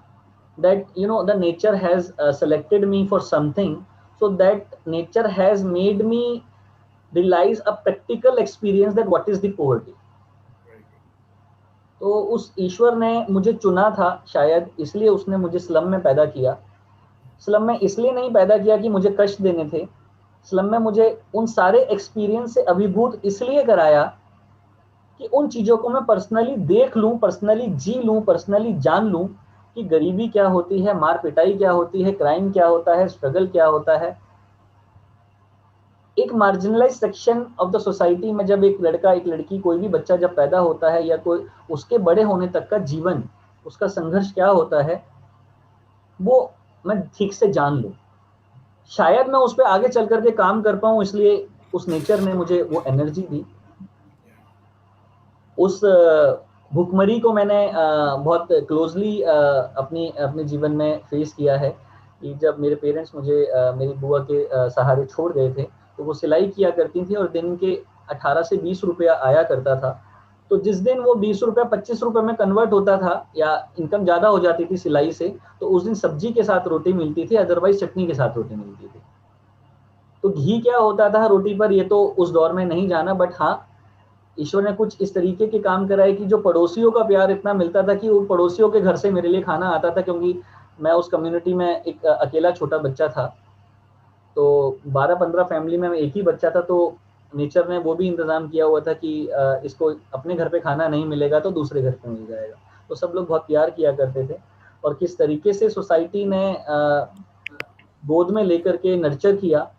that the nature has selected me for something, so that nature has made me realize a practical experience that what is the poverty. तो उस ईश्वर ने मुझे चुना था शायद, इसलिए उसने मुझे स्लम में पैदा किया. स्लम में इसलिए नहीं पैदा किया कि मुझे कष्ट देने थे. स्लम में मुझे उन सारे एक्सपीरियंस से अभिभूत इसलिए कराया कि उन चीजों को मैं पर्सनली देख लूं, पर्सनली जी लूं, पर्सनली जान लूं कि गरीबी क्या होती है, मार पिटाई क्या होती है, क्राइम क्या होता है, स्ट्रगल क्या होता है. एक marginalise section of the society में जब एक लड़का, एक लड़की, कोई भी बच्चा जब पैदा होता है, या कोई उसके बड़े होने तक का जीवन, उसका संघर्ष क्या होता है, वो मैं ठीक से जान लूं. शायद मैं उस पर आगे चल करके काम कर पाऊं, इसलिए उस नेचर ने मुझे वो एनर्जी दी. उस भुखमरी को मैंने बहुत क्लोजली अपने जीवन में फेस किया है कि जब मेरे पेरेंट्स मुझे मेरी बुआ के सहारे छोड़ गए थे, तो वो सिलाई किया करती थी और दिन के 18 से 20 रुपया आया करता था. तो जिस दिन वो 20 रुपया 25 रुपये में कन्वर्ट होता था या इनकम ज़्यादा हो जाती थी सिलाई से, तो उस दिन सब्जी के साथ रोटी मिलती थी, अदरवाइज चटनी के साथ रोटी मिलती थी. तो घी क्या होता था रोटी पर, ये तो उस दौर में नहीं जाना, बट हाँ, ईश्वर ने कुछ इस तरीके के काम कराए कि जो पड़ोसियों का प्यार इतना मिलता था कि वो पड़ोसियों के घर से मेरे लिए खाना आता था, क्योंकि मैं उस कम्युनिटी में एक अकेला छोटा बच्चा था. तो 12-15 फैमिली में एक ही बच्चा था, तो नेचर ने वो भी इंतजाम किया हुआ था कि इसको अपने घर पे खाना नहीं मिलेगा तो दूसरे घर पे मिल जाएगा। तो सब लोग बहुत प्यार किया करते थे, और किस तरीके से सोसाइटी ने गोद में लेकर के नर्चर किया,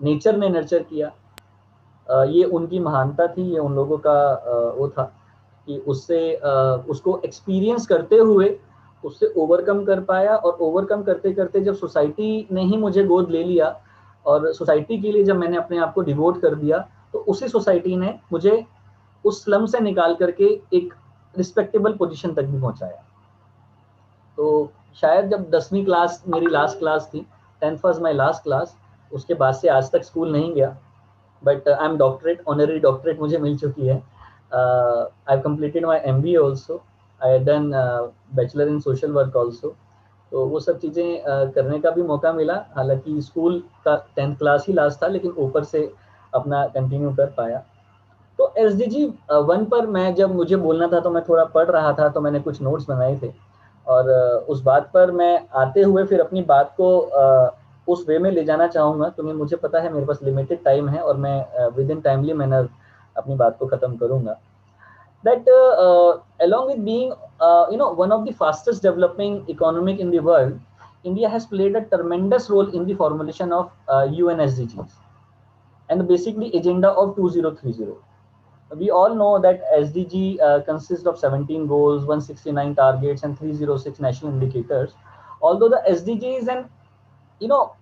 नेचर ने नर्चर किया, ये उनकी महानता थी, ये उन लोगों का वो था कि उससे उसको एक्सपीरियंस करते हुए उससे ओवरकम कर पाया, और ओवरकम करते करते जब सोसाइटी ने ही मुझे गोद ले लिया और सोसाइटी के लिए जब मैंने अपने आप को डिवोट कर दिया, तो उसी सोसाइटी ने मुझे उस स्लम से निकाल करके एक रिस्पेक्टेबल पोजीशन तक भी पहुंचाया। तो शायद जब 10वीं क्लास मेरी लास्ट क्लास थी, 10th was my last class, उसके बाद से आज तक स्कूल नहीं गया, but I am doctorate, honorary doctorate मुझे मिल चुकी है। I have completed my MBA also, I have done bachelor in social work also. तो वो सब चीज़ें करने का भी मौका मिला, हालांकि स्कूल का 10th क्लास ही लास्ट था, लेकिन ऊपर से अपना कंटिन्यू कर पाया। तो एसडीजी 1 पर मैं जब मुझे बोलना था तो मैं थोड़ा पढ़ रहा था, तो मैंने कुछ नोट्स बनाए थे, और उस बात पर मैं आते हुए फिर अपनी बात को उस वे में ले जाना चाहूँगा, क्योंकि मुझे पता है मेरे पास लिमिटेड टाइम है और मैं विद इन टाइमली मैनर अपनी बात को ख़त्म करूँगा। That along with being one of the fastest developing economic in the world, India has played a tremendous role in the formulation of UN SDGs and basically agenda of 2030. We all know that SDG consists of 17 goals, 169 targets, and 306 national indicators. Although the SDG is an, you know,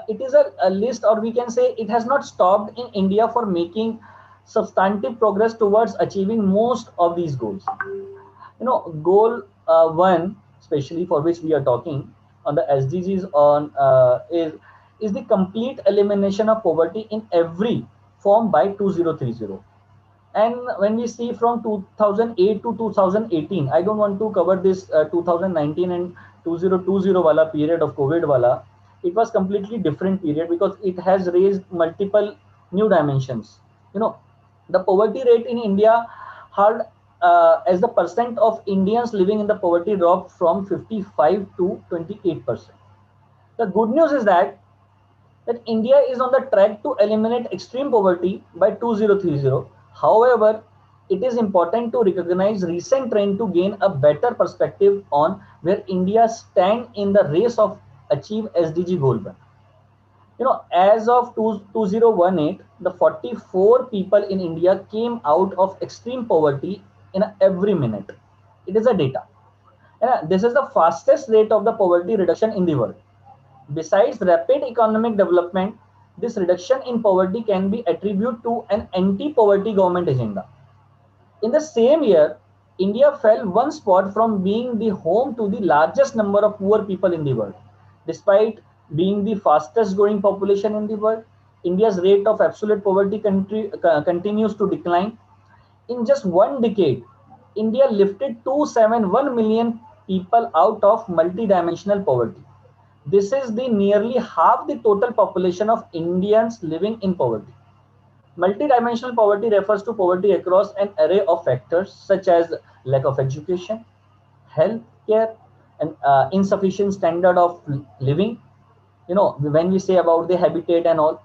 it is a list, or we can say it has not stopped in India for making substantive progress towards achieving most of these goals. Goal 1, especially for which we are talking on the SDGs on is the complete elimination of poverty in every form by 2030. And when we see from 2008 to 2018, I don't want to cover this 2019 and 2020 wala period of COVID wala. It was completely different period because it has raised multiple new dimensions. The poverty rate in India had as the percent of Indians living in the poverty dropped from 55 to 28%. The good news is that India is on the track to eliminate extreme poverty by 2030. However, it is important to recognize recent trend to gain a better perspective on where India stands in the race of achieve SDG goal 1. As of 2018, the 44 people in India came out of extreme poverty in every minute. It is a data. This is the fastest rate of the poverty reduction in the world. Besides rapid economic development, this reduction in poverty can be attributed to an anti-poverty government agenda. In the same year, India fell one spot from being the home to the largest number of poor people in the world. Despite being the fastest growing population in the world, India's rate of absolute poverty continues to decline. In just one decade, India lifted 271 million people out of multidimensional poverty. This is the nearly half the total population of Indians living in poverty. Multidimensional poverty refers to poverty across an array of factors such as lack of education, health care, and insufficient standard of living. When we say about the habitat and all,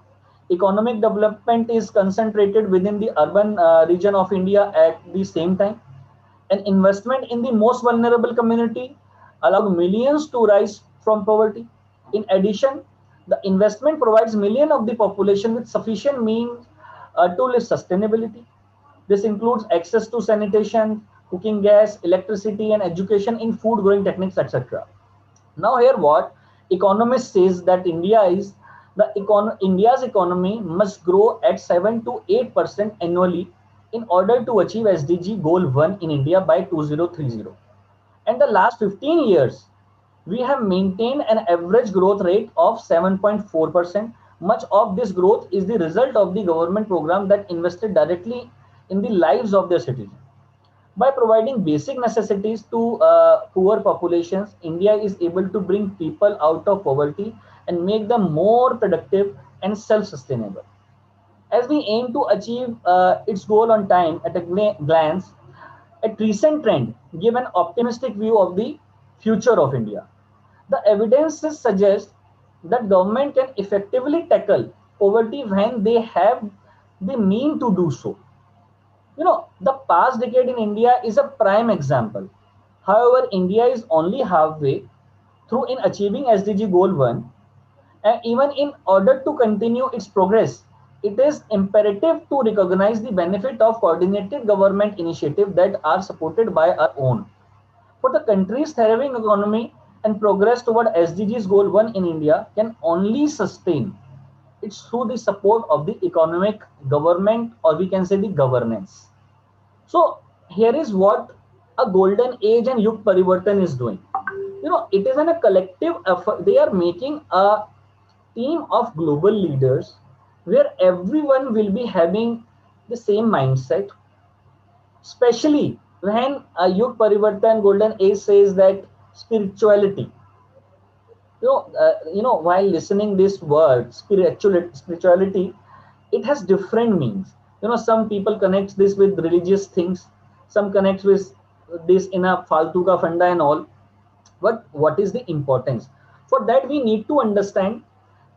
economic development is concentrated within the urban region of India at the same time. An investment in the most vulnerable community allowed millions to rise from poverty. In addition, the investment provides millions of the population with sufficient means to live sustainability. This includes access to sanitation, cooking gas, electricity, and education in food growing techniques, etc. Now, here what economist says that India's economy must grow at 7 to 8% annually in order to achieve SDG Goal 1 in India by 2030. And the last 15 years, we have maintained an average growth rate of 7.4%. Much of this growth is the result of the government program that invested directly in the lives of their citizens. By providing basic necessities to poor populations, India is able to bring people out of poverty and make them more productive and self-sustainable. As we aim to achieve its goal on time, at a glance, a recent trend give an optimistic view of the future of India. The evidences suggest that government can effectively tackle poverty when they have the mean to do so. The past decade in India is a prime example. However, India is only halfway through in achieving SDG Goal 1, and even in order to continue its progress, it is imperative to recognize the benefit of coordinated government initiatives that are supported by our own. For the country's thriving economy and progress toward SDGs Goal 1 in India can only sustain. It's through the support of the economic government, or we can say the governance. So here is what a golden age and YugParivartan is doing. It is a collective effort. They are making a team of global leaders where everyone will be having the same mindset, especially when a YugParivartan golden age says that spirituality. While listening this word spirituality, it has different meanings. Some people connect this with religious things, some connect with this in a faltu ka funda and all. But what is the importance? For that, we need to understand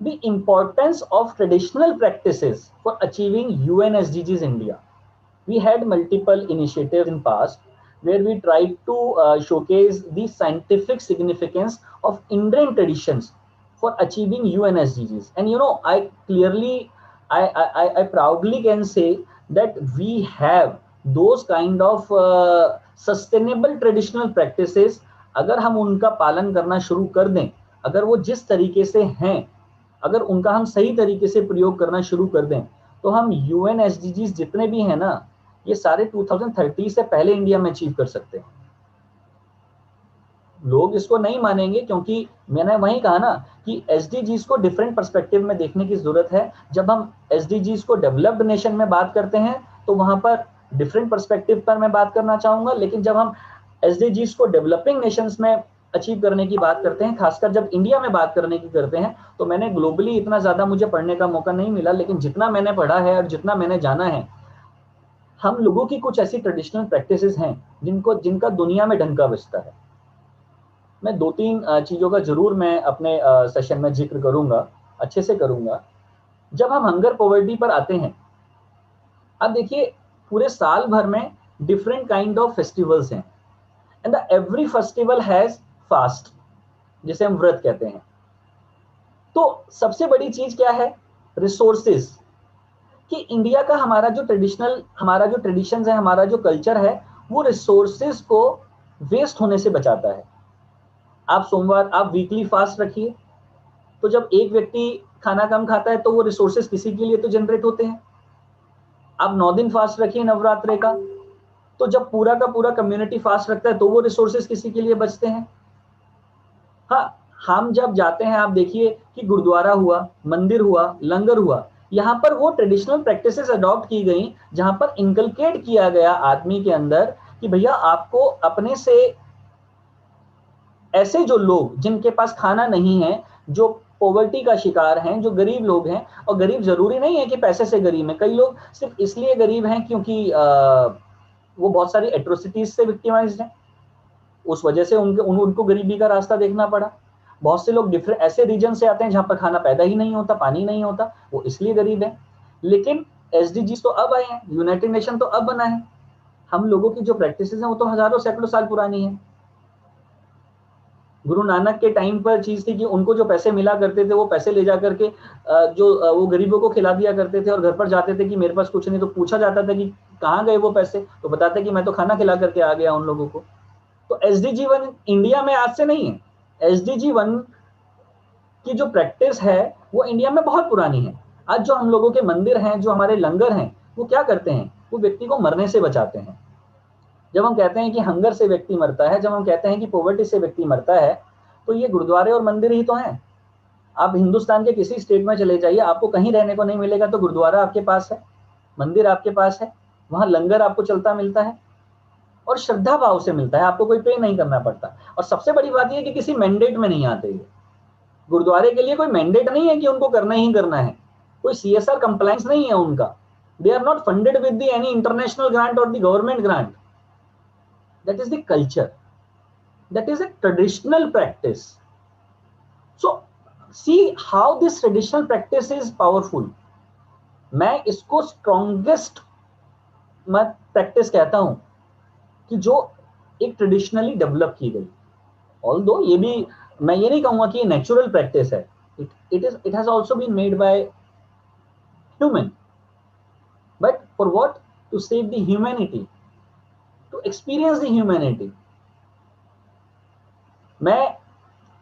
the importance of traditional practices for achieving UN SDGs India. We had multiple initiatives in past where we tried to showcase the scientific significance of Indian traditions for achieving UN SDGs. And I clearly, I proudly can say that we have those kind of sustainable traditional practices. अगर हम उनका पालन करना शुरू कर दें, अगर वो जिस तरीके से हैं, अगर उनका हम सही तरीके से प्रयोग करना शुरू कर दें, तो हम यूएन एसडीजीज जितने भी हैं ना, ये सारे 2030 से पहले इंडिया में अचीव कर सकते हैं. लोग इसको नहीं मानेंगे क्योंकि मैंने वही कहा ना कि एसडीजीज को डिफरेंट पर्सपेक्टिव में देखने की जरूरत है. जब हम एसडीजीज को डेवलप्ड नेशन में बात करते हैं तो वहां पर डिफरेंट पर्सपेक्टिव पर मैं बात करना चाहूंगा, लेकिन जब हम एसडीजीज को डेवलपिंग नेशंस में अचीव करने की बात करते हैं, खासकर जब इंडिया में बात करने की करते हैं, तो मैंने ग्लोबली इतना ज्यादा मुझे पढ़ने का मौका नहीं मिला, लेकिन जितना मैंने पढ़ा है और जितना मैंने जाना है, हम लोगों की कुछ ऐसी ट्रेडिशनल प्रैक्टिसेस हैं जिनका दुनिया में डंका बजता है. मैं 2-3 चीजों का जरूर मैं अपने सेशन में जिक्र करूंगा, अच्छे से करूंगा. जब हम हंगर पॉवर्टी पर आते हैं, अब देखिए पूरे साल भर में डिफरेंट काइंड ऑफ फेस्टिवल्स हैं, and every festival has fast, जिसे हम व्रत कहते हैं. तो सबसे बड़ी चीज क्या है? रिसोर्सेज. कि इंडिया का हमारा जो ट्रेडिशंस है, हमारा जो कल्चर है, वो रिसोर्सेज को वेस्ट होने से बचाता है. आप वीकली फास्ट रखिए, तो जब एक व्यक्ति खाना कम खाता है तो वो रिसोर्सेज किसी के लिए तो जनरेट होते हैं. आप 9 दिन फास्ट रखिए नवरात्रे का, तो जब पूरा का पूरा कम्युनिटी फास्ट रखता है तो वो रिसोर्सेज किसी के लिए बचते हैं. हाँ, हम जब जाते हैं, आप देखिए कि गुरुद्वारा हुआ, मंदिर हुआ, लंगर हुआ, यहाँ पर वो ट्रेडिशनल प्रैक्टिसेस अडॉप्ट की गई, जहां पर इनकलकेट किया गया आदमी के अंदर कि भैया आपको अपने से ऐसे जो लोग जिनके पास खाना नहीं है, जो पॉवर्टी का शिकार हैं, जो गरीब लोग हैं, और गरीब जरूरी नहीं है कि पैसे से गरीब है, कई लोग सिर्फ इसलिए गरीब हैं क्योंकि वो बहुत सारी एट्रोसिटीज से विक्टिमाइज्ड हैं, उस वजह से उनको गरीबी का रास्ता देखना पड़ा. बहुत से लोग डिफरेंट ऐसे रीजन से आते हैं जहां पर खाना पैदा ही नहीं होता, पानी नहीं होता, वो इसलिए गरीब है. लेकिन एसडीजीज तो अब आए हैं, यूनाइटेड नेशन तो अब बना है. हम लोगों की जो प्रैक्टिसेस हैं वो तो हजारों सैकड़ों साल पुरानी है. गुरु नानक के टाइम पर चीज थी कि उनको जो पैसे मिला करते थे वो पैसे ले जा करके जो वो गरीबों को खिला दिया करते थे, और घर पर जाते थे कि मेरे पास कुछ नहीं, तो पूछा जाता था कि कहाँ गए वो पैसे, तो बताते कि मैं तो खाना खिला करके आ गया उन लोगों को. तो एसडीजी 1 इंडिया में आज से नहीं है. एसडीजी 1 की जो प्रैक्टिस है वो इंडिया में बहुत पुरानी है. आज जो हम लोगों के मंदिर हैं, जो हमारे लंगर हैं, वो क्या करते हैं? वो व्यक्ति को मरने से बचाते हैं. जब हम कहते हैं कि हंगर से व्यक्ति मरता है, जब हम कहते हैं कि पॉवर्टी से व्यक्ति मरता है, तो ये गुरुद्वारे और मंदिर ही तो हैं. आप हिंदुस्तान के किसी स्टेट में चले जाइए, आपको कहीं रहने को नहीं मिलेगा तो गुरुद्वारा आपके पास है, मंदिर आपके पास है, वहां लंगर आपको चलता मिलता है, और श्रद्धा भाव से मिलता है, आपको कोई पे नहीं करना पड़ता. और सबसे बड़ी बात यह कि किसी मैंडेट में नहीं आते. ये गुरुद्वारे के लिए कोई मैंडेट नहीं है कि उनको करना ही करना है, कोई सीएसआर कंप्लायंस नहीं है उनका. They are not funded with the any international grant और the government grant. That is the culture. That is a traditional practice. So see how this traditional practice is powerful. मैं इसको strongest मैं practice कहता हूं कि जो एक traditionally develop की गई, ऑल्दो ये भी मैं ये नहीं कहूंगा कि ये नेचुरल प्रैक्टिस है, it has also been made by human, but for what? To save the humanity, to experience the humanity.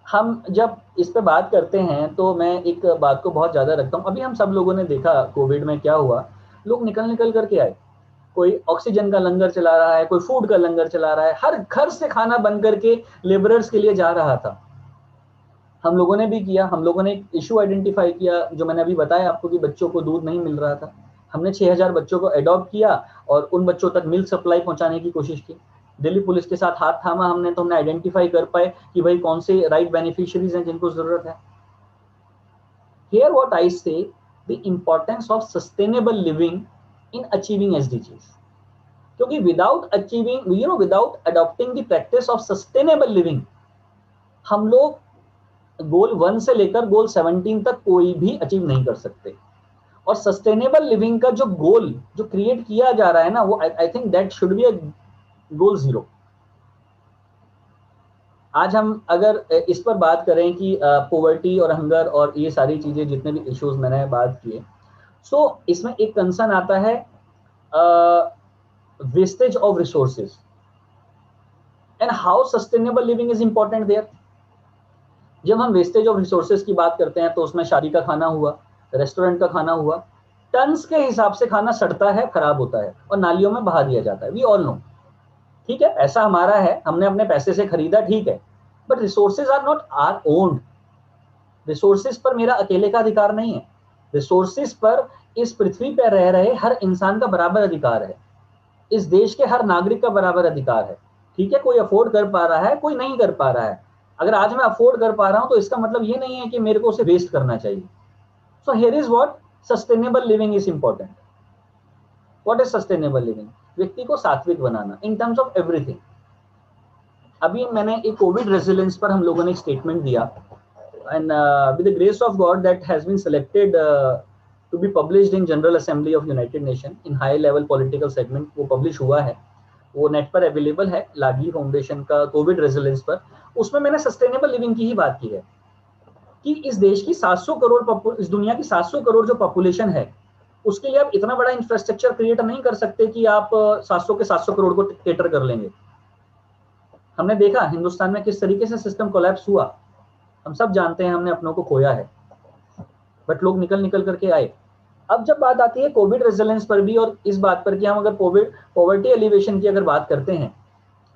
हम जब इस पे बात करते हैं तो मैं एक बात को बहुत ज्यादा रखता हूं। अभी हम सब लोगों ने देखा कोविड में क्या हुआ, लोग निकल करके आए, कोई ऑक्सीजन का लंगर चला रहा है, कोई फूड का लंगर चला रहा है, हर घर से खाना बन करके लेबरर्स के लिए जा रहा था। हम लोगों ने भी किया, हम लोगों ने एक इशू आइडेंटिफाई किया, जो मैंने अभी बताया आपको कि बच्चों को दूध नहीं मिल रहा था। हमने 6000 बच्चों को अडॉप्ट किया और उन बच्चों तक मिल्क सप्लाई पहुंचाने की कोशिश की। दिल्ली पुलिस के साथ हाथ थामा हमने, तो हमने आइडेंटिफाई कर पाए कि भाई कौन से राइट बेनिफिशियरीज हैं जिनको जरूरत है। Here what I say, the importance of sustainable living in achieving SDGs. क्योंकि without achieving, without adopting the practice of sustainable living, हम लोग गोल 1 से लेकर गोल 17 तक कोई भी अचीव नहीं कर सकते। और सस्टेनेबल लिविंग का जो गोल जो क्रिएट किया जा रहा है ना, वो I think that should be a goal 0। आज हम अगर इस पर बात करें कि पॉवर्टी और हंगर और ये सारी चीजें, जितने भी इश्यूज मैंने बात किए, सो इसमें एक कंसर्न आता है wastage of resources and how sustainable living is important there. जब हम वेस्टेज ऑफ रिसोर्सेज की बात करते हैं तो उसमें शादी का खाना हुआ, रेस्टोरेंट का खाना हुआ, टन्स के हिसाब से खाना सड़ता है, खराब होता है और नालियों में बहा दिया जाता है। वी ऑल नो, ठीक है, ऐसा हमारा है, हमने अपने पैसे से खरीदा, ठीक है, but resources are not are owned. Resources पर मेरा अकेले का अधिकार नहीं है। रिसोर्सेज पर इस पृथ्वी पर रह रहे हर इंसान का बराबर अधिकार है, इस देश के हर नागरिक का बराबर अधिकार है। ठीक है, कोई अफोर्ड कर पा रहा है, कोई नहीं कर पा रहा है। अगर आज मैं अफोर्ड कर पा रहा हूं तो इसका मतलब ये नहीं है कि मेरे को उसे वेस्ट करना चाहिए। So here is what sustainable living is important. What is sustainable living? व्यक्ति को सात्विक बनाना इन टर्म्स ऑफ एवरीथिंग। अभी मैंने एक कोविड रेजिलियंस पर हम लोगों ने एक स्टेटमेंट दिया, and with the grace of God that has been selected to be published in General Assembly of United Nation in high level political segment. वो पब्लिश हुआ है, वो नेट पर अवेलेबल है, लाडली फाउंडेशन का कोविड रेजिलियंस पर। उसमें मैंने सस्टेनेबल लिविंग की ही बात की है कि इस देश की 700 करोड़, इस दुनिया की 700 करोड़ जो पॉपुलेशन है, उसके लिए आप इतना बड़ा इंफ्रास्ट्रक्चर क्रिएट नहीं कर सकते कि आप 700 के 700 करोड़ को कैटर कर लेंगे। हमने देखा हिंदुस्तान में किस तरीके से सिस्टम कोलैप्स हुआ, हम सब जानते हैं, हमने अपनों को खोया है, बट लोग निकल करके आए। अब जब बात आती है कोविड रेजिलियंस पर भी, और इस बात पर कि हम अगर पॉवर्टी एलिवेशन की अगर बात करते हैं,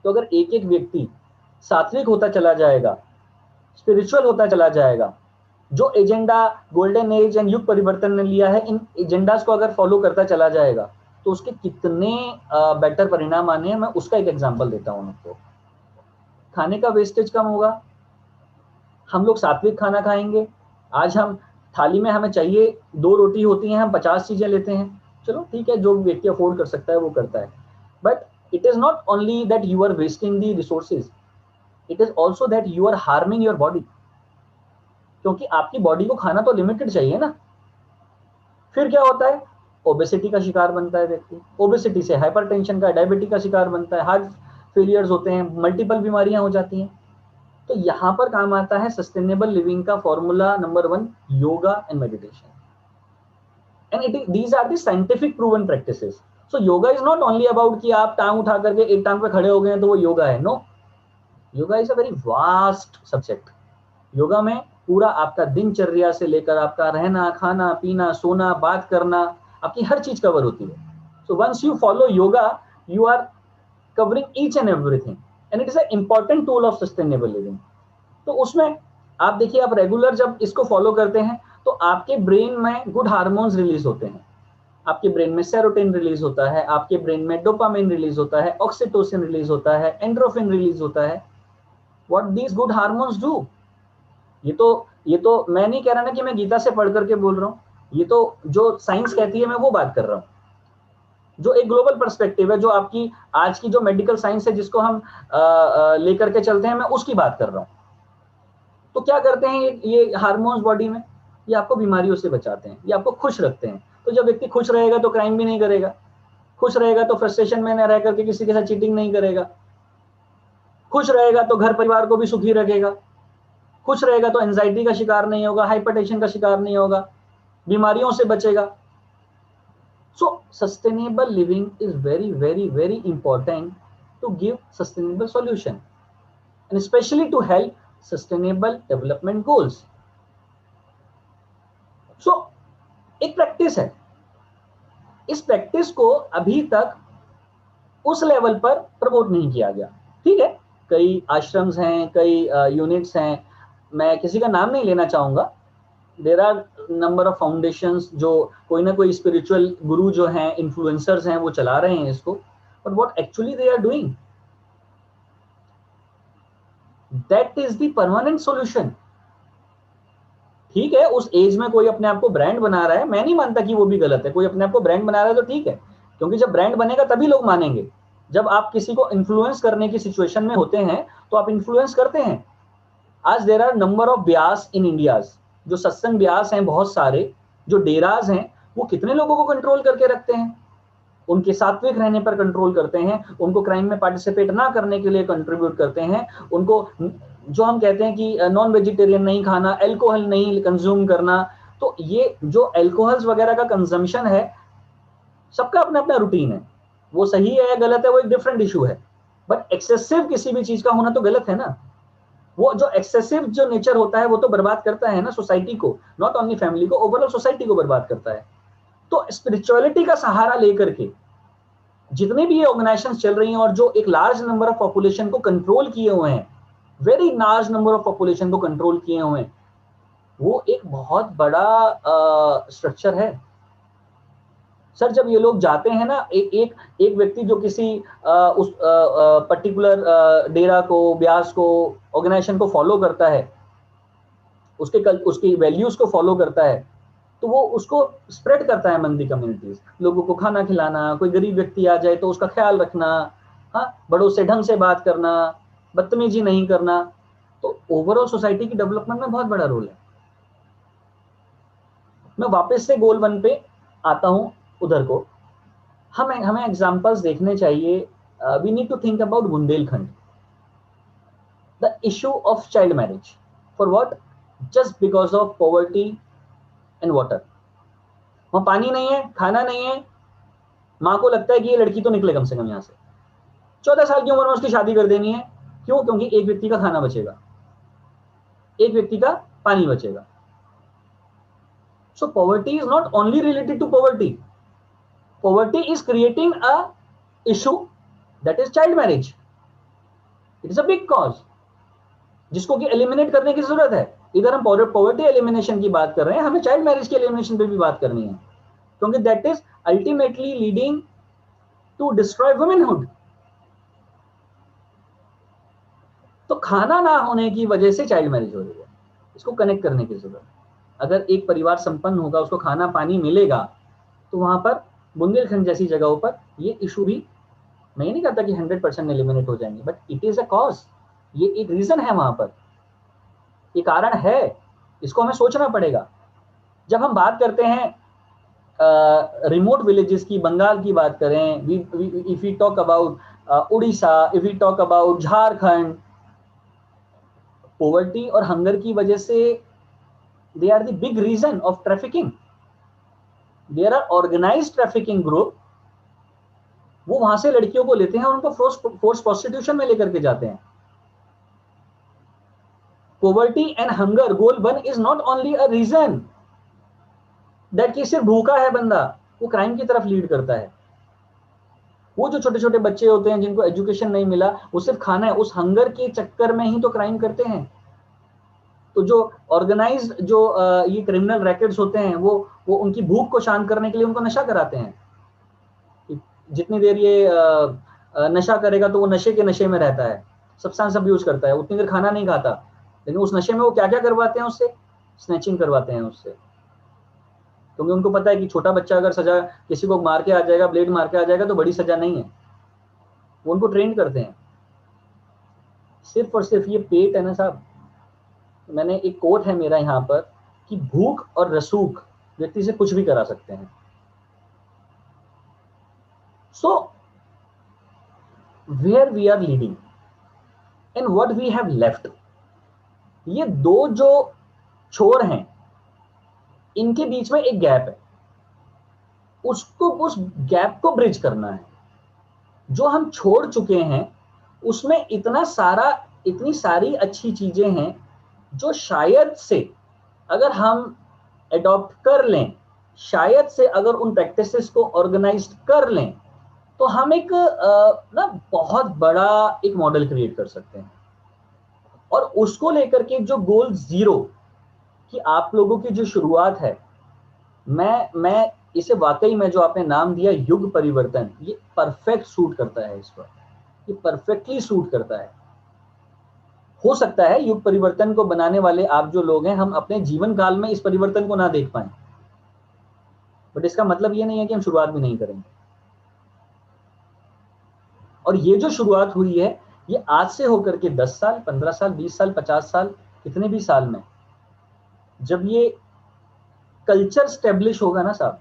तो अगर एक एक व्यक्ति सात्विक होता चला जाएगा, स्पिरिचुअल होता चला जाएगा, जो एजेंडा गोल्डन एज एंड युग परिवर्तन ने लिया है, इन एजेंडास को अगर फॉलो करता चला जाएगा, तो उसके कितने बेटर परिणाम आने हैं। मैं उसका एक एग्जांपल देता हूं आपको। खाने का वेस्टेज कम होगा, हम लोग सात्विक खाना खाएंगे। आज हम थाली में हमें चाहिए 2 रोटी होती हैं, हम 50 चीजें लेते हैं। चलो ठीक है, जो व्यक्ति अफोर्ड कर सकता है वो करता है, but it is not only that you are wasting the resources, it is also that you are harming your body. क्योंकि आपकी बॉडी को खाना तो लिमिटेड चाहिए ना। फिर क्या होता है, ओबेसिटी का शिकार बनता है व्यक्ति, ओबेसिटी से हाइपरटेंशन का, डायबिटीज का शिकार बनता है, हार्ट फेलियर्स होते हैं, मल्टीपल बीमारियां हो जाती हैं। तो यहां पर काम आता है सस्टेनेबल लिविंग का formula number 1, yoga and meditation. And these are the scientific proven practices. So yoga is not only about कि आप टांग उठा करके एक टांग पे खड़े हो गए हैं तो वो योगा है। No, yoga is a very vast subject. Yoga में पूरा आपका दिनचर्या से लेकर आपका रहना, खाना, पीना, सोना, बात करना, आपकी हर चीज कवर होती है। So once you follow yoga, you are covering each and everything, and it is a important tool of sustainable living. तो उसमें आप देखिए, आप रेगुलर जब इसको फॉलो करते हैं तो आपके ब्रेन में गुड हार्मोन्स रिलीज होते हैं, आपके ब्रेन में सेरोटोनिन रिलीज होता है, आपके ब्रेन में डोपामिन रिलीज होता है, ऑक्सीटोसिन रिलीज होता है, एंड्रोफिन रिलीज होता है। What these good hormones do, ये तो मैं नहीं कह रहा ना कि मैं गीता से पढ़ करके बोल रहा हूँ, ये तो जो साइंस कहती है मैं वो बात कर रहा हूँ, जो एक ग्लोबल पर्सपेक्टिव है, जो आपकी आज की जो मेडिकल साइंस है जिसको हम लेकर के चलते हैं, मैं उसकी बात कर रहा हूँ। तो क्या करते हैं ये हार्मोन्स बॉडी में, ये आपको बीमारियों से बचाते हैं, ये आपको खुश रखते हैं। तो जब व्यक्ति खुश रहेगा तो क्राइम भी नहीं करेगा, खुश रहेगा तो फ्रस्ट्रेशन में न रह करके किसी के साथ चीटिंग नहीं करेगा, खुश रहेगा तो घर परिवार को भी सुखी रखेगा, खुश रहेगा तो एंजाइटी का शिकार नहीं होगा, हाइपरटेंशन का शिकार नहीं होगा, बीमारियों से बचेगा। So sustainable living is very, very, very important to give sustainable solution, and especially to help sustainable development goals. So एक प्रैक्टिस है, इस प्रैक्टिस को अभी तक उस लेवल पर प्रमोट नहीं किया गया। ठीक है, कई आश्रम्स हैं, कई यूनिट्स हैं, मैं किसी का नाम नहीं लेना चाहूंगा। There are number of foundations जो कोई ना कोई स्पिरिचुअल गुरु जो हैं, इन्फ्लुएंसर्स हैं, वो चला रहे हैं इसको, but what actually they are doing, that is the permanent solution. ठीक है, उस एज में कोई अपने आप को ब्रांड बना रहा है, मैं नहीं मानता कि वो भी गलत है, कोई अपने आप को ब्रांड बना रहा है तो ठीक है, क्योंकि जब ब्रांड बनेगा तभी लोग मानेंगे। जब आप किसी को इन्फ्लुएंस करने की सिचुएशन में होते हैं तो आप इन्फ्लुएंस करते हैं। आज there are number of Beas in India, जो सत्संग ब्यास हैं बहुत सारे, जो डेराज हैं, वो कितने लोगों को कंट्रोल करके रखते हैं, उनके सात्विक रहने पर कंट्रोल करते हैं, उनको क्राइम में पार्टिसिपेट ना करने के लिए कंट्रीब्यूट करते हैं, उनको जो हम कहते हैं कि नॉन वेजिटेरियन नहीं खाना, एल्कोहल नहीं कंज्यूम करना। तो ये जो एल्कोहल्स वगैरह का कंजम्पशन है, सबका अपना अपना रूटीन है, वो सही है या गलत है वो एक डिफरेंट इशू है, बट एक्सेसिव किसी भी चीज का होना तो गलत है ना। वो जो एक्सेसिव जो नेचर होता है वो तो बर्बाद करता है ना सोसाइटी को, नॉट ओनली फैमिली को, ओवरऑल सोसाइटी को बर्बाद करता है। तो स्पिरिचुअलिटी का सहारा लेकर के जितने भी ये ऑर्गेनाइजेशंस चल रही हैं और जो एक लार्ज नंबर ऑफ पॉपुलेशन को कंट्रोल किए हुए हैं, very large number of population को कंट्रोल किए हुए हैं, वो एक बहुत बड़ा स्ट्रक्चर है। सर जब ये लोग जाते हैं ना, एक व्यक्ति जो किसी उस पर्टिकुलर डेरा को, ब्यास को, ऑर्गेनाइजेशन को फॉलो करता है, उसकी वैल्यूज को फॉलो करता है, तो वो उसको स्प्रेड करता है मंदी कम्युनिटीज, लोगों को खाना खिलाना, कोई गरीब व्यक्ति आ जाए तो उसका ख्याल रखना, हाँ, बड़ों से ढंग से बात करना, बदतमीजी नहीं करना। तो ओवरऑल सोसाइटी की डेवलपमेंट में बहुत बड़ा रोल है। मैं वापस से गोल 1 पे आता हूं, उधर को हमें एग्जांपल्स देखने चाहिए। We need to think about Bundelkhand, the issue of child marriage, for what? Just because of poverty and water. वहां पानी नहीं है, खाना नहीं है, माँ को लगता है कि ये लड़की तो निकले कम से कम यहाँ से, 14 साल की उम्र में उसकी शादी कर देनी है। क्यों? क्योंकि एक व्यक्ति का खाना बचेगा, एक व्यक्ति का पानी बचेगा। So poverty is not only related to poverty, poverty is creating a issue, that is child marriage. It is a big cause जिसको कि एलिमिनेट करने की जरूरत है। इधर हम पॉवर्टी एलिमिनेशन की बात कर रहे हैं, हमें चाइल्ड मैरिज की एलिमिनेशन पे भी बात करनी है, क्योंकि that is ultimately leading to destroy womanhood. तो खाना ना होने की वजह से चाइल्ड मैरिज हो रही है, इसको कनेक्ट करने की जरूरत है। अगर एक परिवार संपन्न होगा, उसको खाना पानी मिलेगा, तो वहां पर बुंदेलखंड जैसी जगहों पर ये इशू भी, मैं ये नहीं कहता कि 100% एलिमिनेट हो जाएंगे, but it is a cause, ये एक रीजन है, वहां पर ये कारण है, इसको हमें सोचना पड़ेगा। जब हम बात करते हैं रिमोट विलेजेस की, बंगाल की बात करें, if we talk about Orissa, if we talk about Jharkhand, poverty और हंगर की वजह से they are the big reason of trafficking. There are organised trafficking group, वो वहां से लड़कियों को लेते हैं और उनको फोर्स प्रोस्टिट्यूशन में लेकर के जाते हैं। Poverty and hunger, goal 1 is not only a reason that कि सिर्फ भूखा है बंदा, वो क्राइम की तरफ लीड करता है। वो जो छोटे छोटे बच्चे होते हैं जिनको एजुकेशन नहीं मिला, वो सिर्फ खाना है, उस हंगर के चक्कर में ही तो क्राइम करते हैं। तो जो ऑर्गेनाइज्ड जो ये क्रिमिनल रैकेट्स होते हैं, वो उनकी भूख को शांत करने के लिए उनको नशा कराते हैं। जितनी देर ये नशा करेगा तो वो नशे के नशे में रहता है, सब्सटेंस अब्यूज करता है, उतनी देर खाना नहीं खाता, लेकिन उस नशे में वो क्या क्या करवाते हैं उससे, स्नैचिंग करवाते हैं उससे, क्योंकि उनको पता है कि छोटा बच्चा अगर सजा किसी को मार के आ जाएगा, ब्लेड मार के आ जाएगा, तो बड़ी सजा नहीं है, वो उनको ट्रेन करते हैं। सिर्फ और सिर्फ ये पेट है ना साहब, मैंने एक कोट है मेरा यहाँ पर कि भूख और रसूख व्यक्ति से कुछ भी करा सकते हैं। So where we are leading and what we have left, ये दो जो छोर हैं इनके बीच में एक गैप है, उसको उस गैप को ब्रिज करना है। जो हम छोड़ चुके हैं उसमें इतनी सारी अच्छी चीजें हैं जो शायद से अगर हम एडॉप्ट कर लें, शायद से अगर उन प्रैक्टिसेस को ऑर्गेनाइज कर लें, तो हम एक ना बहुत बड़ा एक मॉडल क्रिएट कर सकते हैं। और उसको लेकर के जो गोल जीरो कि आप लोगों की जो शुरुआत है, मैं इसे वाकई में जो आपने नाम दिया युग परिवर्तन, ये परफेक्ट सूट करता है इस पर, ये परफेक्टली सूट करता है। हो सकता है युग परिवर्तन को बनाने वाले आप जो लोग हैं, हम अपने जीवन काल में इस परिवर्तन को ना देख पाए, बट इसका मतलब ये नहीं है कि हम शुरुआत भी नहीं करेंगे। और ये जो शुरुआत हुई है ये आज से होकर के 10 साल, 15 साल, 20 साल, 50 साल, कितने भी साल में जब ये कल्चर स्टेब्लिश होगा ना साहब,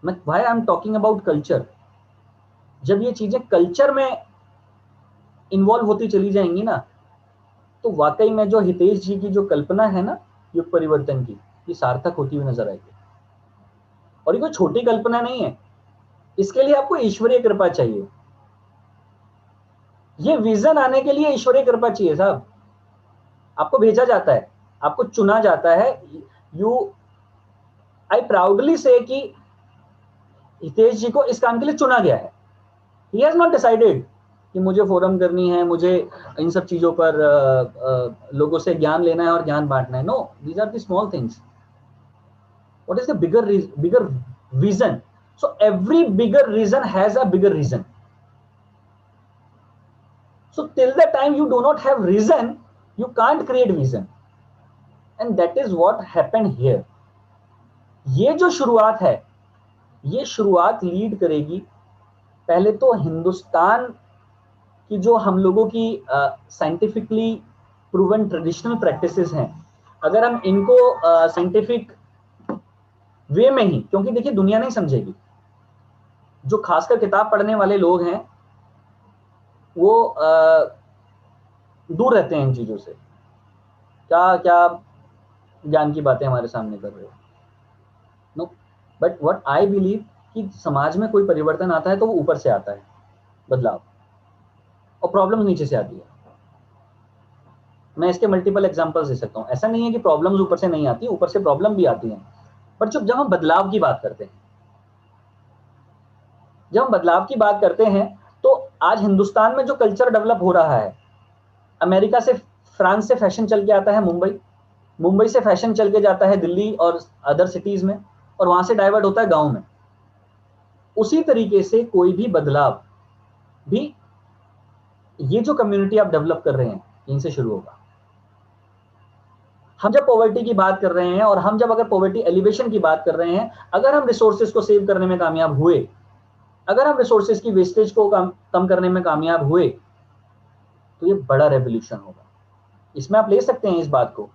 मैं भाई I am talking about culture, जब ये चीजें कल्चर में इन्वॉल्व होती चली जाएंगी ना, तो वाकई में जो हितेश जी की जो कल्पना है ना युग परिवर्तन की, ये सार्थक होती हुई नजर आएगी। और ये कोई छोटी कल्पना नहीं है, इसके लिए आपको ईश्वरीय कृपा चाहिए। ये विजन आने के लिए ईश्वरीय कृपा चाहिए साहब। आपको भेजा जाता है, आपको चुना जाता है। आई प्राउडली से कि हितेश जी को इस काम के लिए चुना गया है। ही हैज नॉट डिसाइडेड कि मुझे फोरम करनी है, मुझे इन सब चीजों पर लोगों से ज्ञान लेना है और ज्ञान बांटना है। No, these are the small things. What is the bigger vision? So every bigger reason has a bigger reason. So till the time you do not have reason, you can't create vision. And that is what happened here. ये जो शुरुआत है, ये शुरुआत lead करेगी पहले तो हिंदुस्तान की जो हम लोगों की साइंटिफिकली प्रूवन ट्रेडिशनल प्रैक्टिसेस हैं, अगर हम इनको साइंटिफिक वे में ही, क्योंकि देखिए दुनिया नहीं समझेगी, जो खासकर किताब पढ़ने वाले लोग हैं वो दूर रहते हैं इन चीजों से। क्या क्या ज्ञान की बातें हमारे सामने कर रहे हो? No, but what I believe कि समाज में कोई परिवर्तन आता है तो वो ऊपर से आता है बदलाव, और प्रॉब्लम नीचे से आती है। मैं इसके मल्टीपल एग्जांपल्स दे सकता हूँ। ऐसा नहीं है कि प्रॉब्लम्स ऊपर से नहीं आती, ऊपर से प्रॉब्लम भी आती हैं, पर जब हम बदलाव की बात करते हैं, जब हम बदलाव की बात करते हैं, तो आज हिंदुस्तान में जो कल्चर डेवलप हो रहा है, अमेरिका से, फ्रांस से फैशन चल के आता है मुंबई, मुंबई से फैशन चल के जाता है दिल्ली और अदर सिटीज में, और वहां से डाइवर्ट होता है गांव में। उसी तरीके से कोई भी बदलाव भी ये जो कम्युनिटी आप डेवलप कर रहे हैं इनसे शुरू होगा। हम जब पॉवर्टी की बात कर रहे हैं और हम जब अगर पॉवर्टी एलिवेशन की बात कर रहे हैं, अगर हम रिसोर्सेज को सेव करने में कामयाब हुए, अगर हम रिसोर्सेज की वेस्टेज को कम करने में कामयाब हुए, तो ये बड़ा रेवोल्यूशन होगा। इसमें आप ले सकते हैं इस बात को,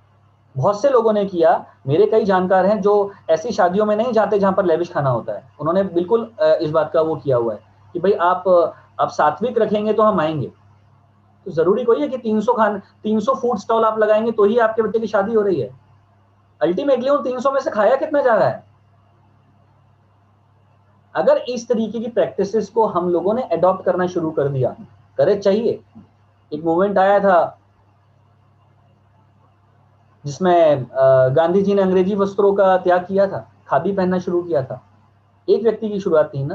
बहुत से लोगों ने किया। मेरे कई जानकार हैं जो ऐसी शादियों में नहीं जाते जहां पर लेविश खाना होता है, उन्होंने बिल्कुल इस बात का वो किया हुआ है कि भाई आप सात्विक रखेंगे तो हम आएंगे। तो जरूरी कोई है कि 300 फूड स्टॉल आप लगाएंगे तो ही आपके बच्चे की शादी हो रही है। अल्टीमेटली उन 300 में से खाया कितना जा रहा है? अगर इस तरीके की प्रैक्टिसेस को हम लोगों ने अडॉप्ट करना शुरू कर दिया, करेज चाहिए। एक मूवमेंट आया था जिसमें गांधी जी ने अंग्रेजी वस्त्रों का त्याग किया था, खादी पहनना शुरू किया था। एक व्यक्ति की शुरुआत थी ना,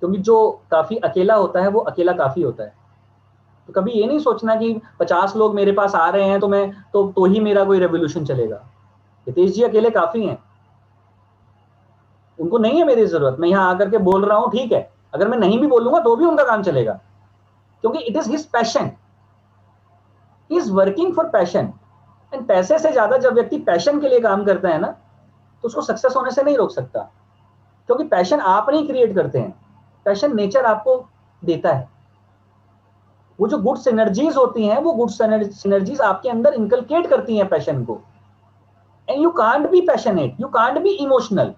क्योंकि जो काफी अकेला होता है वो अकेला काफी होता है। तो कभी ये नहीं सोचना कि 50 लोग मेरे पास आ रहे हैं तो मैं तो ही मेरा कोई रेवोल्यूशन चलेगा। हितेश जी अकेले काफी हैं, उनको नहीं है मेरी जरूरत। मैं यहाँ आकर के बोल रहा हूँ, ठीक है, अगर मैं नहीं भी बोलूंगा तो भी उनका काम चलेगा, क्योंकि it is his passion, he is working for passion. And पैसे से ज्यादा जब व्यक्ति पैशन के लिए काम करता है ना, तो उसको सक्सेस होने से नहीं रोक सकता, क्योंकि पैशन आप नहीं क्रिएट करते हैं, पैशन नेचर आपको देता है। वो जो गुड सिनर्जीज होती हैं, वो गुड सिनर्जीज आपके अंदर इनकलकेट करती हैं पैशन को। And you can't be passionate, you can't be emotional.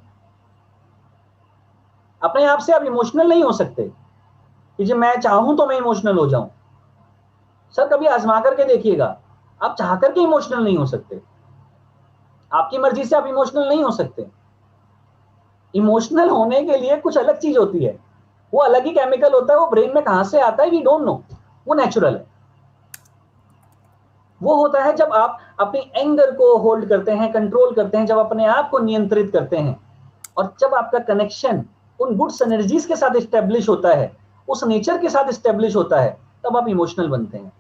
अपने आप से आप इमोशनल नहीं हो सकते कि जो मैं चाहूं तो मैं इमोशनल हो जाऊं। सर कभी आजमा करके देखिएगा, आप चाह करके इमोशनल नहीं हो सकते, आपकी मर्जी से आप इमोशनल नहीं हो सकते। इमोशनल होने के लिए कुछ अलग चीज होती है, वो अलग ही केमिकल होता है, वो ब्रेन में कहां से आता है वी डोंट नो, वो नेचुरल है। वो होता है जब आप अपनी एंगर को होल्ड करते हैं, कंट्रोल करते हैं, जब अपने आप को नियंत्रित करते हैं, और जब आपका कनेक्शन उन गुड एनर्जीज के साथ स्टेब्लिश होता है, उस नेचर के साथ स्टेब्लिश होता है, तब आप इमोशनल बनते हैं।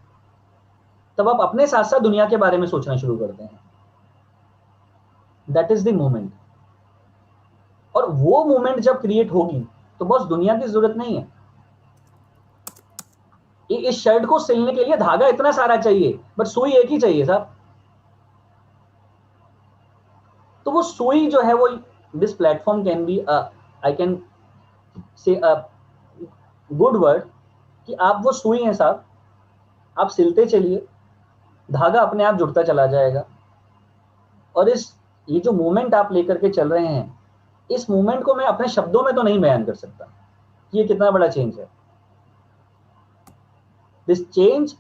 तब आप अपने साथ साथ दुनिया के बारे में सोचना शुरू करते हैं। That is the moment. और वो मोमेंट जब क्रिएट होगी तो बस दुनिया की जरूरत नहीं है। इस शर्ट को सिलने के लिए धागा इतना सारा चाहिए, बट सुई एक ही चाहिए साहब। तो वो सुई जो है वो, this platform can be I can say a good word कि आप वो सुई हैं साहब, आप सिलते चलिए, धागा अपने आप जुड़ता चला जाएगा। और ये जो मूवमेंट आप लेकर के चल रहे हैं, इस मूवमेंट को मैं अपने शब्दों में तो नहीं बयान कर सकता कि ये कितना बड़ा चेंज है। This change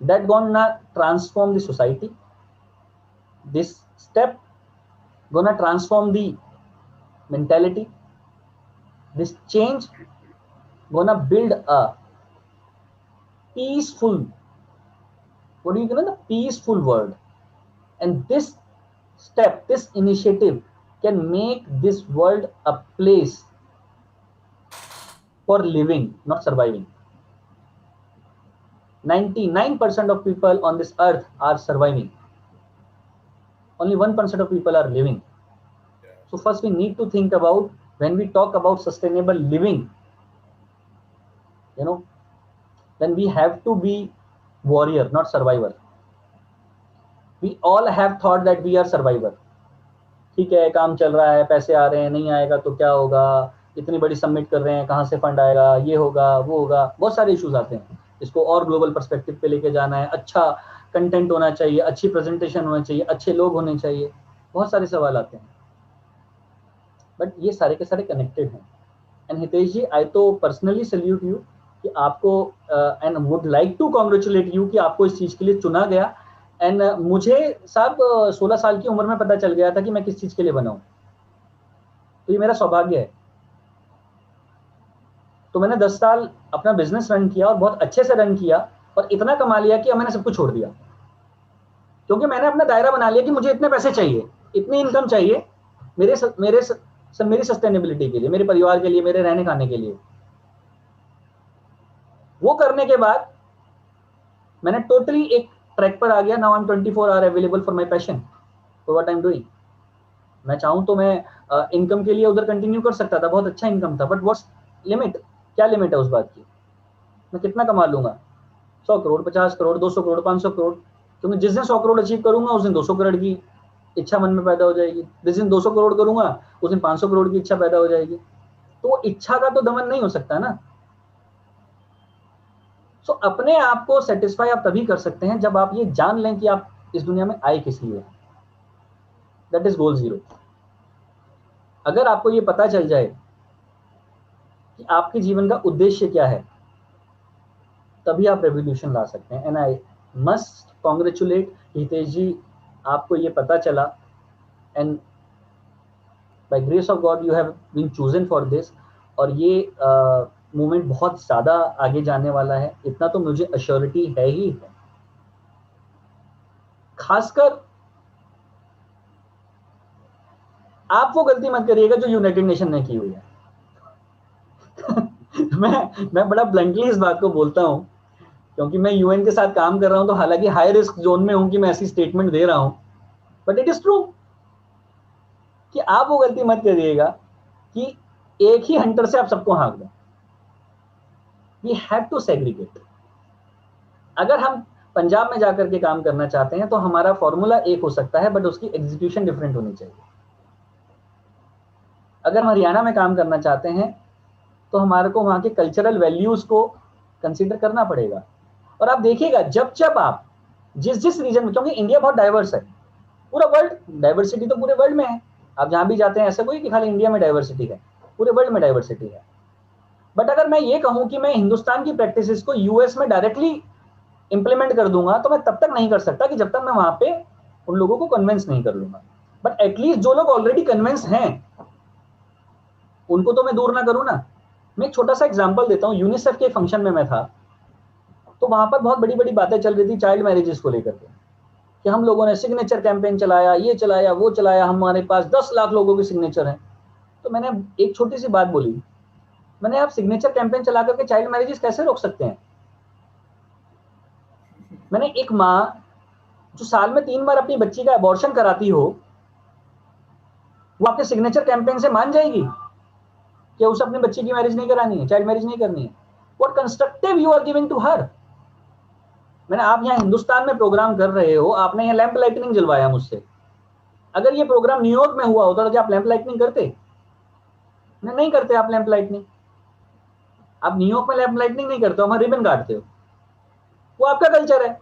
that gonna transform the society, this step gonna transform the mentality, this change gonna build a peaceful, what do you know, the peaceful world. And this step, this initiative can make this world a place for living, not surviving. 99% of people on this earth are surviving, only 1% of people are living. So first we need to think about, when we talk about sustainable living, then we have to be warrior, not survivor. We all have thought that we are survivor. ठीक है, काम चल रहा है, पैसे आ रहे हैं, नहीं आएगा तो क्या होगा, इतनी बड़ी सबमिट कर रहे हैं, कहाँ से फंड आएगा, ये होगा वो होगा, बहुत सारे इश्यूज आते हैं। इसको और ग्लोबल पर्सपेक्टिव पे लेके जाना है, अच्छा कंटेंट होना चाहिए, अच्छी प्रेजेंटेशन होना चाहिए, अच्छे लोग होने चाहिए, बहुत सारे सवाल आते हैं। बट ये सारे के सारे कनेक्टेड हैं। एंड हितेश जी, आई तो पर्सनली सल्यूट यू कि आपको and would like to congratulate you कि आपको इस चीज के लिए चुना गया। एंड मुझे साहब 16 साल की उम्र में पता चल गया था कि मैं किस चीज के लिए बना हूं, तो ये मेरा सौभाग्य है। तो मैंने 10 साल अपना बिजनेस रन किया और बहुत अच्छे से रन किया, और इतना कमा लिया कि अब मैंने सब कुछ छोड़ दिया, क्योंकि मैंने अपना दायरा बना लिया कि मुझे इतने पैसे चाहिए, इतनी इनकम चाहिए मेरी सस्टेनेबिलिटी के लिए, मेरे परिवार के लिए, मेरे रहने खाने के लिए। वो करने के बाद मैंने टोटली एक ट्रैक पर आ गया। Now I am 24 hour available for my passion, for what I am doing. मैं चाहूं तो मैं इनकम के लिए उधर कंटिन्यू कर सकता था, बहुत अच्छा इनकम था, बट व्हाट्स लिमिट, क्या लिमिट है उस बात की? मैं कितना कमा लूंगा? 100 करोड़, 50 करोड़, 200 करोड़, 500 करोड़, क्योंकि जिस दिन 100 करोड़ अचीव करूंगा उस दिन 200 करोड़ की इच्छा मन में पैदा हो जाएगी, जिस दिन 200 करोड़ करूंगा उस दिन 500 करोड़ की इच्छा पैदा हो जाएगी। तो इच्छा का तो दमन नहीं हो सकता ना। सो अपने आप को सेटिस्फाई आप तभी कर सकते हैं जब आप ये जान लें कि आप इस दुनिया में आए किस लिए। That is goal zero. अगर आपको ये पता चल जाए कि आपके जीवन का उद्देश्य क्या है, तभी आप रेवोल्यूशन ला सकते हैं। And I must congratulate Hitesh ji, आपको ये पता चला, and by grace of God you have been chosen for this. और ये मूवमेंट बहुत ज्यादा आगे जाने वाला है, इतना तो मुझे अश्योरिटी है ही है। खासकर आप वो गलती मत करिएगा जो यूनाइटेड नेशन ने की हुई है। मैं बड़ा ब्लंटली इस बात को बोलता हूं, क्योंकि मैं यूएन के साथ काम कर रहा हूं, तो हालांकि हाई रिस्क जोन में हूं कि मैं ऐसी स्टेटमेंट दे रहा हूं, बट इट इज ट्रू कि आप वो गलती मत करिएगा कि एक ही हंटर से आप सबको हाँक दें। We have to segregate. अगर हम पंजाब में जाकर के काम करना चाहते हैं तो हमारा फॉर्मूला एक हो सकता है, बट उसकी एग्जीक्यूशन डिफरेंट होनी चाहिए। अगर हम हरियाणा में काम करना चाहते हैं तो हमारे को वहां के कल्चरल वैल्यूज को कंसीडर करना पड़ेगा। और आप देखिएगा जब जब आप जिस जिस रीजन में, क्योंकि इंडिया बहुत डाइवर्स है, पूरा वर्ल्ड, डाइवर्सिटी तो पूरे वर्ल्ड में है, आप जहां भी जाते हैं ऐसा कोई कि खाली इंडिया में डाइवर्सिटी है, पूरे वर्ल्ड में डाइवर्सिटी है। बट अगर मैं ये कहूं कि मैं हिंदुस्तान की प्रैक्टिसेस को यूएस में डायरेक्टली इंप्लीमेंट कर दूंगा, तो मैं तब तक नहीं कर सकता कि जब तक मैं वहां पे उन लोगों को कन्विंस नहीं कर लूंगा। बट एटलीस्ट जो लोग ऑलरेडी कन्विंस हैं उनको तो मैं दूर ना करूं ना। मैं एक छोटा सा एग्जांपल देता हूं, यूनिसेफ के फंक्शन में मैं था, तो वहां पर बहुत बड़ी बड़ी बातें चल रही थी चाइल्ड मैरिजेस को लेकर के, कि हम लोगों ने सिग्नेचर कैंपेन चलाया, ये चलाया, वो चलाया, हमारे पास 10 लाख लोगों के सिग्नेचर हैं। तो मैंने एक छोटी सी बात बोली, मैंने, आप सिग्नेचर कैंपेन चला करके चाइल्ड मैरिजेस कैसे रोक सकते हैं? मैंने, एक माँ जो साल में 3 बार अपनी बच्ची का अबॉर्शन कराती हो, वो आपके सिग्नेचर कैंपेन से मान जाएगी कि उसे अपनी बच्ची की मैरिज नहीं करानी है, चाइल्ड मैरिज नहीं करनी है? What constructive you are giving to her. मैंने, आप यहाँ हिंदुस्तान में प्रोग्राम कर रहे हो, आपने यहाँ लैंप लाइटनिंग जलवाया मुझसे, अगर ये प्रोग्राम न्यूयॉर्क में हुआ होता तो क्या आप लैंप लाइटनिंग करते? नहीं करते आप लैंप लाइटनिंग। आप न्यूयॉर्क में लैंप लाइटनिंग नहीं करते हो, वहां रिबन काटते हो, वो आपका कल्चर है।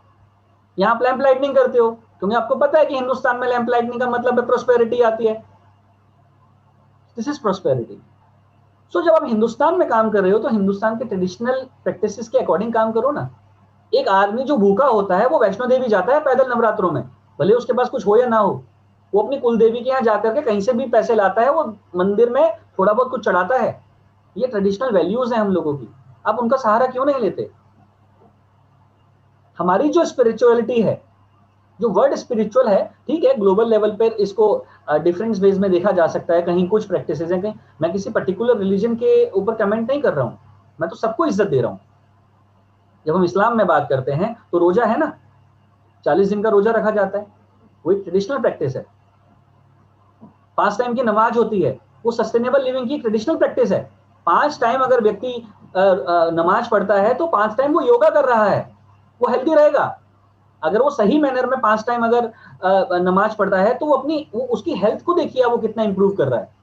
यहाँ आप लैंप लाइटनिंग करते हो क्योंकि आपको पता है कि हिंदुस्तान में लैंप लाइटनिंग का मतलब है प्रोस्पेरिटी आती है। This is prosperity. सो जब आप हिंदुस्तान में काम कर रहे हो तो हिंदुस्तान के ट्रेडिशनल प्रैक्टिसेस के अकॉर्डिंग काम करो ना। एक आदमी जो भूखा होता है वो वैष्णो देवी जाता है पैदल नवरात्रों में, भले उसके पास कुछ हो या ना हो, वो अपनी कुल देवी के यहाँ जाकर के कहीं से भी पैसे लाता है, वो मंदिर में थोड़ा बहुत कुछ चढ़ाता है। ये ट्रेडिशनल वैल्यूज हैं हम लोगों की, आप उनका सहारा क्यों नहीं लेते? हमारी जो स्पिरिचुअलिटी है, जो वर्ड स्पिरिचुअल है, ठीक है, ग्लोबल लेवल पर इसको डिफरेंट वेज में देखा जा सकता है, कहीं कुछ प्रैक्टिसेस हैं, कहीं, मैं किसी पर्टिकुलर रिलीजन के ऊपर कमेंट नहीं कर रहा हूं, मैं तो सबको इज्जत दे रहा हूं। जब हम इस्लाम में बात करते हैं तो रोजा है ना, 40 दिन का रोजा रखा जाता है, वो एक ट्रेडिशनल प्रैक्टिस है। 5 टाइम की नमाज होती है, वो सस्टेनेबल लिविंग की ट्रेडिशनल प्रैक्टिस है। 5 टाइम अगर व्यक्ति नमाज पढ़ता है तो 5 टाइम वो योगा कर रहा है, वो हेल्दी रहेगा। अगर वो सही मैनर में 5 टाइम अगर नमाज पढ़ता है तो वो उसकी हेल्थ को देखिए वो कितना इंप्रूव कर रहा है।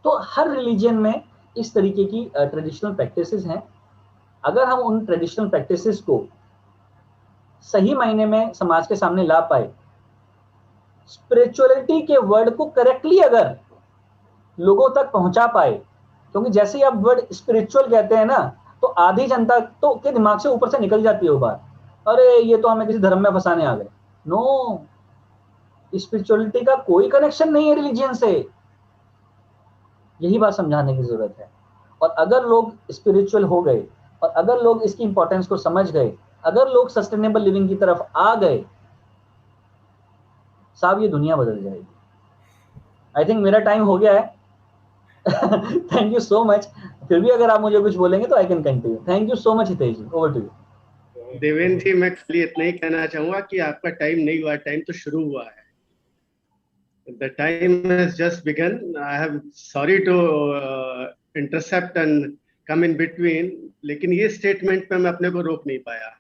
तो हर रिलीजन में इस तरीके की ट्रेडिशनल प्रैक्टिसेस हैं। अगर हम उन ट्रेडिशनल प्रैक्टिसेस को सही मायने में समाज के सामने ला पाए, स्पिरिचुअलिटी के वर्ड को करेक्टली अगर लोगों तक पहुंचा पाए, क्योंकि जैसे ही आप वर्ड स्पिरिचुअल कहते हैं ना तो आधी जनता तो के दिमाग से ऊपर से निकल जाती है वो बात, अरे ये तो हमें किसी धर्म में फंसाने आ गए। नो, स्पिरिचुअलिटी का कोई कनेक्शन नहीं है रिलीजियन से, यही बात समझाने की जरूरत है। और अगर लोग स्पिरिचुअल हो गए और अगर लोग इसकी इंपॉर्टेंस को समझ गए, अगर लोग सस्टेनेबल लिविंग की तरफ आ गए, साहब ये दुनिया बदल जाएगी। आई थिंक मेरा टाइम हो गया है। Thank you so much. फिर भी अगर आप मुझे कुछ बोलेंगे तो I can continue. Thank you so much Hitesh ji, over to you. Devendra ji, मैं खाली इतना ही कहना चाहूंगा कि आपका टाइम नहीं हुआ, टाइम तो शुरू हुआ है। The time has just begun. I am sorry to intercept and come in between, लेकिन ये स्टेटमेंट पे मैं अपने को रोक नहीं पाया।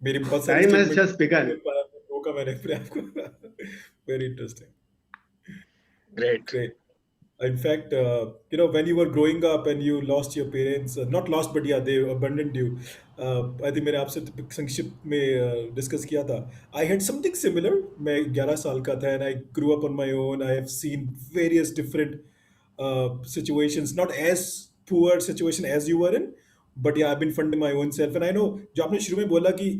मेरी बहुत सारी Time has statement just begun. रोका मैंने अपने आप को। Very interesting. Great. Great. In fact, when you were growing up and you lost your parents, not lost, but yeah, they abandoned you. I think मैंने आपसे संक्षिप्त में डिस्कस किया था. I had something similar. मैं 11 साल का था and I grew up on my own. I have seen various different situations, not as poor situation as you were in, but yeah, I've been funding my own self. And I know, जो आपने शुरू में बोला कि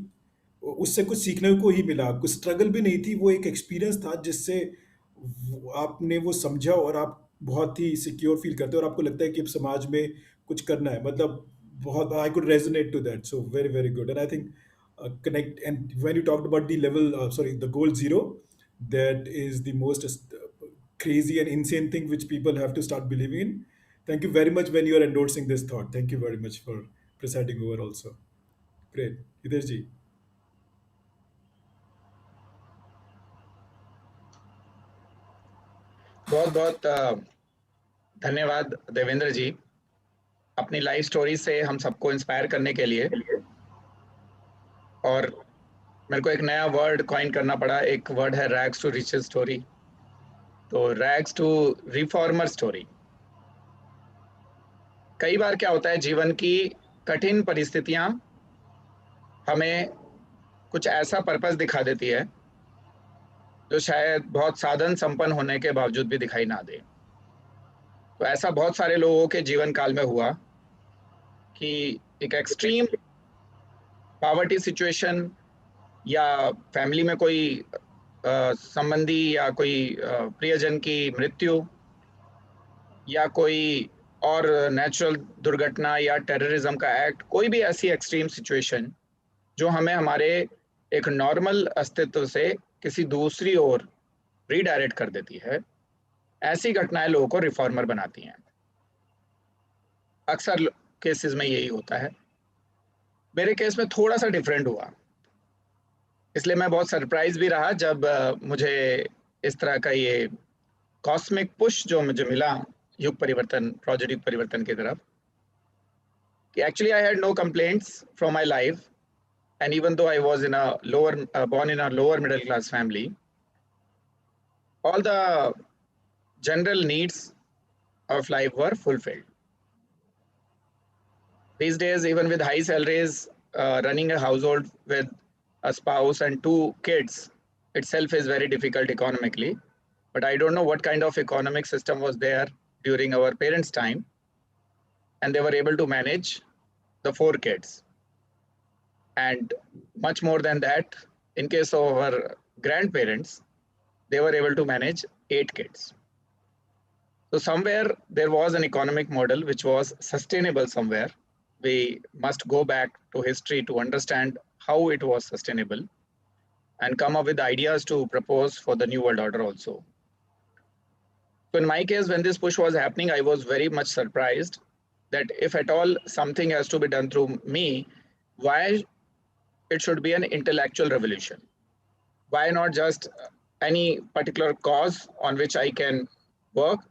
उससे कुछ सीखने को ही मिला, कुछ स्ट्रगल भी नहीं थी, वो एक एक्सपीरियंस था जिससे आपने वो समझा और आप बहुत ही सिक्योर फील करते हो और आपको लगता है कि अब समाज में कुछ करना है, मतलब बहुत I could resonate to that, so very very good. And I think connect, and when you talked about the level the goal 0, that is the most crazy and insane thing which people have to start believing in. Thank you very much when you are endorsing this thought. Thank you very much for presiding over also. Great. Hitesh ji. बहुत बहुत धन्यवाद देवेंद्र जी, अपनी life story से हम सबको inspire करने के लिए। और मेरे को एक नया वर्ड कॉइन करना पड़ा, एक वर्ड है रैग्स टू रिचेस स्टोरी। तो रैग्स टू रिफॉर्मर स्टोरी। कई बार क्या होता है, जीवन की कठिन परिस्थितियां हमें कुछ ऐसा पर्पस दिखा देती है जो शायद बहुत साधन संपन्न होने के बावजूद भी दिखाई ना दे। तो ऐसा बहुत सारे लोगों के जीवन काल में हुआ कि एक एक्सट्रीम पॉवर्टी सिचुएशन या फैमिली में कोई संबंधी या कोई प्रियजन की मृत्यु या कोई और नेचुरल दुर्घटना या टेररिज्म का एक्ट, कोई भी ऐसी एक्सट्रीम सिचुएशन जो हमें हमारे एक नॉर्मल अस्तित्व से किसी दूसरी ओर रीडायरेक्ट कर देती है, ऐसी घटनाएं लोगों को रिफॉर्मर बनाती हैं। अक्सर केसेस में यही होता है। मेरे केस में थोड़ा सा डिफरेंट हुआ, इसलिए मैं बहुत सरप्राइज भी रहा जब मुझे इस तरह का ये कॉस्मिक पुश जो मुझे मिला युग परिवर्तन, प्रोजेक्ट युग परिवर्तन की तरफ, कि actually I had no complaints from my life, and even though I was in a born in a lower middle class family, all the general needs of life were fulfilled. These days, even with high salaries, running a household with a spouse and 2 kids itself is very difficult economically. But I don't know what kind of economic system was there during our parents' time, and they were able to manage the 4 kids. And much more than that, in case of our grandparents, they were able to manage 8 kids. So somewhere there was an economic model which was sustainable somewhere. We must go back to history to understand how it was sustainable and come up with ideas to propose for the New World Order also. So in my case, when this push was happening, I was very much surprised that if at all something has to be done through me, why it should be an intellectual revolution? Why not just any particular cause on which I can work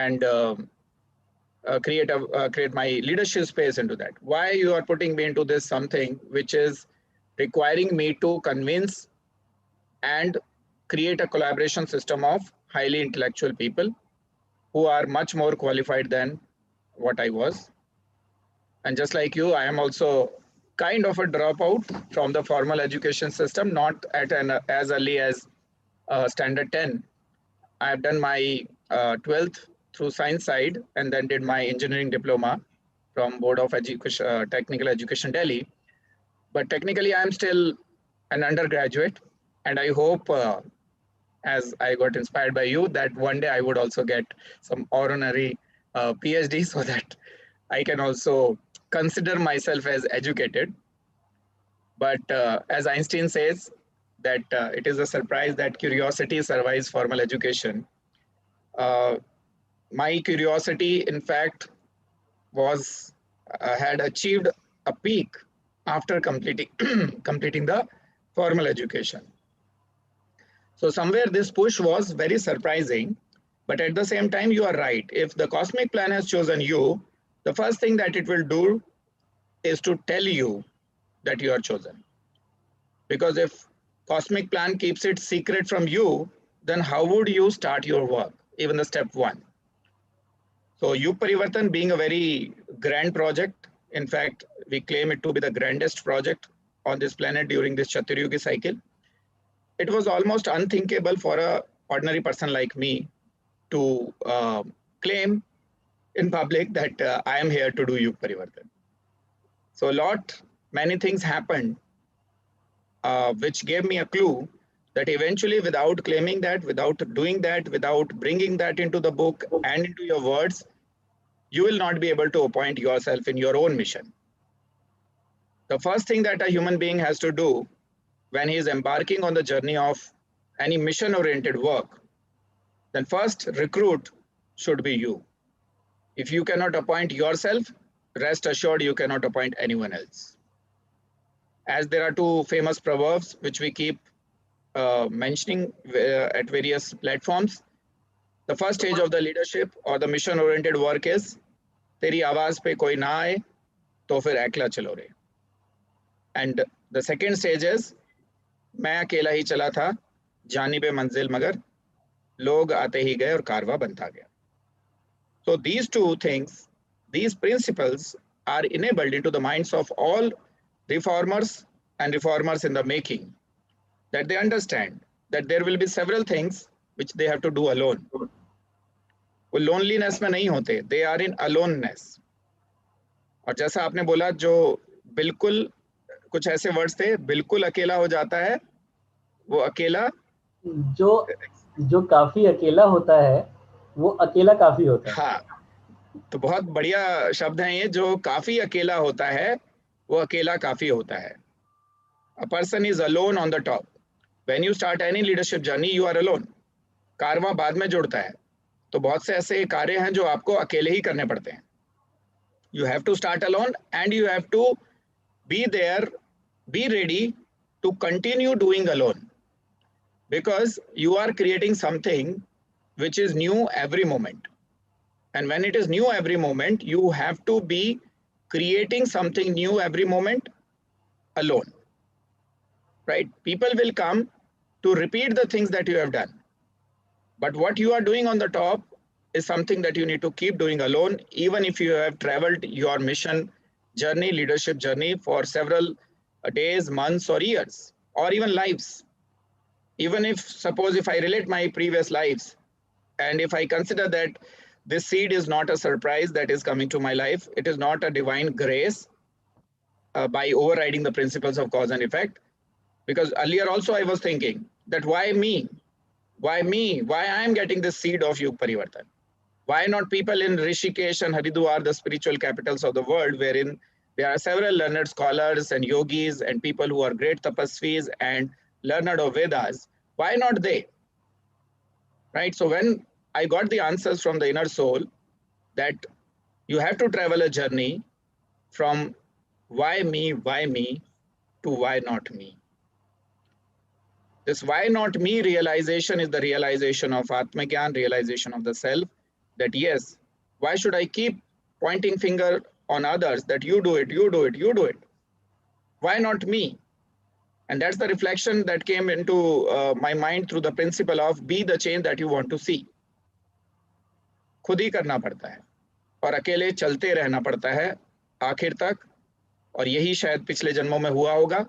and create my leadership space into that? Why you are putting me into this something which is requiring me to convince and create a collaboration system of highly intellectual people who are much more qualified than what I was? And just like you, I am also kind of a dropout from the formal education system, not at as early as standard 10. I have done my 12th through science side and then did my engineering diploma from Board of Education, Technical Education Delhi. But technically, I am still an undergraduate, and I hope, as I got inspired by you, that one day I would also get some honorary PhD so that I can also consider myself as educated. But as Einstein says, that it is a surprise that curiosity survives formal education. My curiosity, in fact, was had achieved a peak after completing completing the formal education. So somewhere this push was very surprising, but at the same time, you are right. If the cosmic plan has chosen you, the first thing that it will do is to tell you that you are chosen. Because if cosmic plan keeps it secret from you, then how would you start your work, even the step 1? So YugParivartan being a very grand project, in fact, we claim it to be the grandest project on this planet during this Chaturyugi cycle. It was almost unthinkable for an ordinary person like me to claim in public that I am here to do YugParivartan. So many things happened which gave me a clue that eventually, without claiming that, without doing that, without bringing that into the book and into your words, you will not be able to appoint yourself in your own mission. The first thing that a human being has to do when he is embarking on the journey of any mission-oriented work, then first recruit should be you. If you cannot appoint yourself, rest assured you cannot appoint anyone else. As there are 2 famous proverbs which we keep mentioning at various platforms, the first stage of the leadership or the mission-oriented work is, "Teri awaaz pe koi na aaye, to fir ekla chalo re." And the second stage is, "मैं अकेला ही चला था, जानिबे मंजिल मगर लोग आते ही गए और कारवा बनता गया." So these 2 things these principles are enabled into the minds of all reformers and reformers in the making, that they understand that there will be several things which they have to do alone. वो loneliness में नहीं होते, they are in aloneness. और जैसा आपने बोला, जो बिल्कुल कुछ ऐसे वर्ड्स थे, बिल्कुल अकेला हो जाता है, वो अकेला जो काफी अकेला होता है वो अकेला काफी होता है. हाँ, तो बहुत बढ़िया शब्द हैं ये, जो काफी अकेला होता है वो अकेला काफी होता है. A person is alone on the top. When you start any leadership journey, you are alone. कारवां बाद में जुड़ता है, तो बहुत से ऐसे कार्य हैं जो आपको अकेले ही करने पड़ते हैं. You have to start alone and you have to be there, be ready to continue doing alone, because you are creating something which is new every moment. And when it is new every moment, you have to be creating something new every moment alone, right? People will come to repeat the things that you have done, but what you are doing on the top is something that you need to keep doing alone, even if you have traveled your mission journey, leadership journey for several days, months, or years, or even lives. Even if, suppose if I relate my previous lives, and if I consider that this seed is not a surprise that is coming to my life, it is not a divine grace by overriding the principles of cause and effect. Because earlier also I was thinking that why me? Why me? Why I am getting this seed of YugParivartan? Why not people in Rishikesh and Haridwar, the spiritual capitals of the world, wherein there are several learned scholars and yogis and people who are great tapasvis and learned of Vedas? Why not they? Right? So when I got the answers from the inner soul that you have to travel a journey from why me to why not me. This why not me realization is the realization of Atmagyan, realization of the self, that yes, why should I keep pointing finger on others that you do it, you do it, you do it? Why not me? And that's the reflection that came into my mind through the principle of be the change that you want to see. खुद ही करना पड़ता है और अकेले चलते रहना पड़ता है आखिर तक, और यही शायद पिछले जन्मों में हुआ होगा.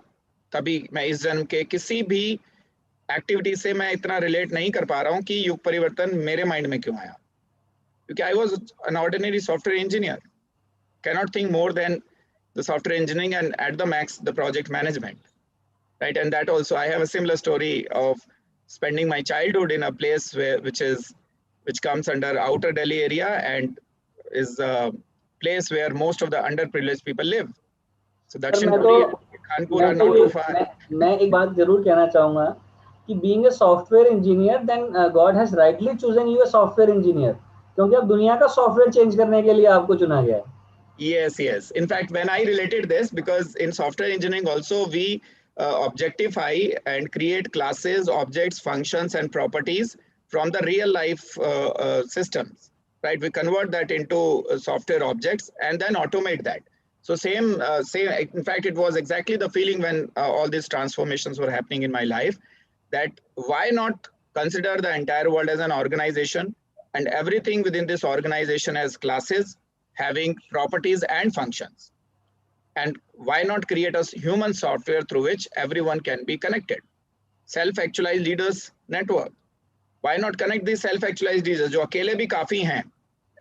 तभी मैं इस जन्म के किसी भी एक्टिविटी से मैं इतना रिलेट नहीं कर पा रहा हूँ कि युग परिवर्तन मेरे माइंड में क्यों आया, क्योंकि I was an ordinary software engineer, cannot think more than the software engineering and at the max the project management, right? And that also I have a similar story of spending my childhood in a place which comes under outer Delhi area and is a place where most of the underprivileged people live. So Dakshinpuri and Kanpur are not too far. मैं एक बात जरूर कहना चाहूंगा कि being a software engineer, then God has rightly chosen you a software engineer, क्योंकि अब दुनिया का सॉफ्टवेयर चेंज करने के लिए आपको चुना गया है. Yes. In fact, when I related this, because in software engineering also we objectify and create classes, objects, functions, and properties from the real life systems, right? We convert that into software objects and then automate that. So same. In fact, it was exactly the feeling when all these transformations were happening in my life, that why not consider the entire world as an organization and everything within this organization as classes having properties and functions, and why not create a human software through which everyone can be connected? Self-Actualized Leaders Network. Why not connect these self-actualized leaders जो अकेले भी काफी हैं?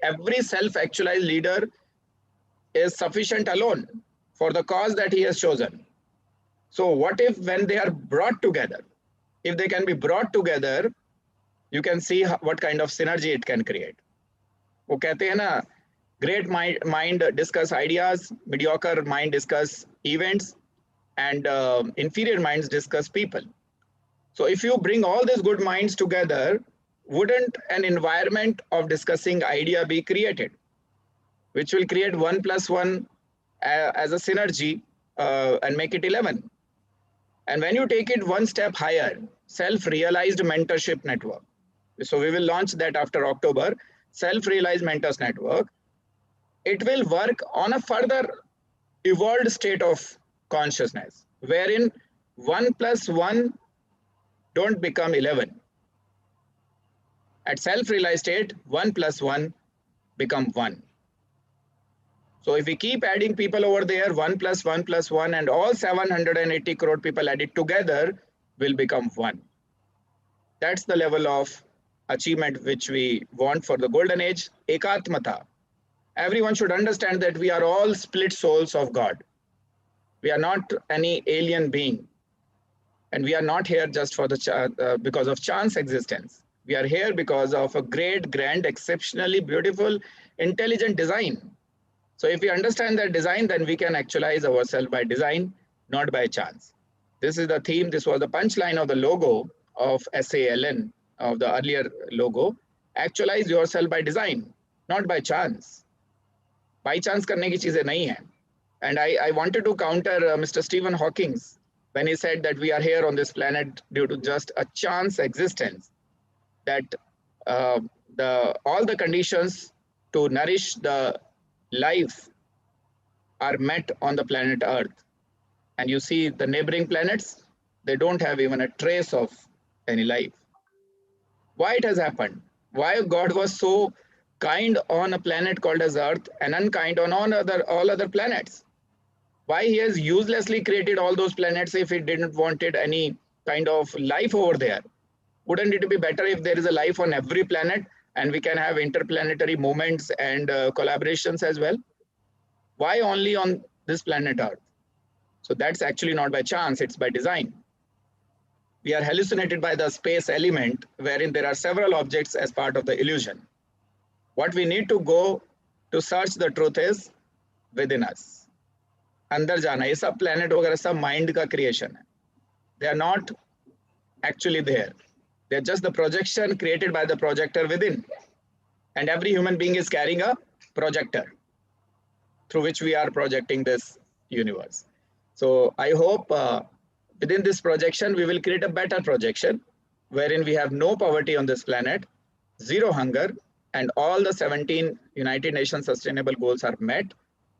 Every self-actualized leader is sufficient alone for the cause that he has chosen. So what if when they are brought together, if they can be brought together, you can see what kind of synergy it can create. वो कहते हैं ना, great mind discuss ideas, mediocre mind discuss events, and inferior minds discuss people. So if you bring all these good minds together, wouldn't an environment of discussing idea be created, which will create 1 + 1 as a synergy and make it 11? And when you take it one step higher, self-realized mentorship network. So we will launch that after October, self-realized mentors network. It will work on a further evolved state of consciousness, wherein 1 + 1 don't become 11. At self-realized state, 1 + 1 become 1. So if we keep adding people over there, 1 plus 1 plus 1, and all 780 crore people added together will become 1. That's the level of achievement which we want for the golden age. Ekatmata. Everyone should understand that we are all split souls of God. We are not any alien being. And we are not here just for the because of chance existence. We are here because of a great, grand, exceptionally beautiful, intelligent design. So if we understand that design, then we can actualize ourselves by design, not by chance. This is the theme. This was the punchline of the logo of SALN, of the earlier logo. Actualize yourself by design, not by chance. By chance करने की चीजें नहीं है. And I wanted to counter Mr. Stephen Hawking when he said that we are here on this planet due to just a chance existence, that all the conditions to nourish the life are met on the planet Earth. And you see the neighboring planets, they don't have even a trace of any life. Why it has happened? Why God was so kind on a planet called as Earth and unkind on all other planets? Why he has uselessly created all those planets if he didn't wanted any kind of life over there? Wouldn't it be better if there is a life on every planet and we can have interplanetary movements and collaborations as well? Why only on this planet Earth? So that's actually not by chance, it's by design. We are hallucinated by the space element, wherein there are several objects as part of the illusion. What we need to go to search the truth is within us. अंदर जाना, ये सब planet वगैरह सब mind का creation है. They are not actually there. They are just the projection created by the projector within. And every human being is carrying a projector through which we are projecting this universe. So I hope within this projection, we will create a better projection wherein we have no poverty on this planet, zero hunger, and all the 17 United Nations Sustainable Goals are met,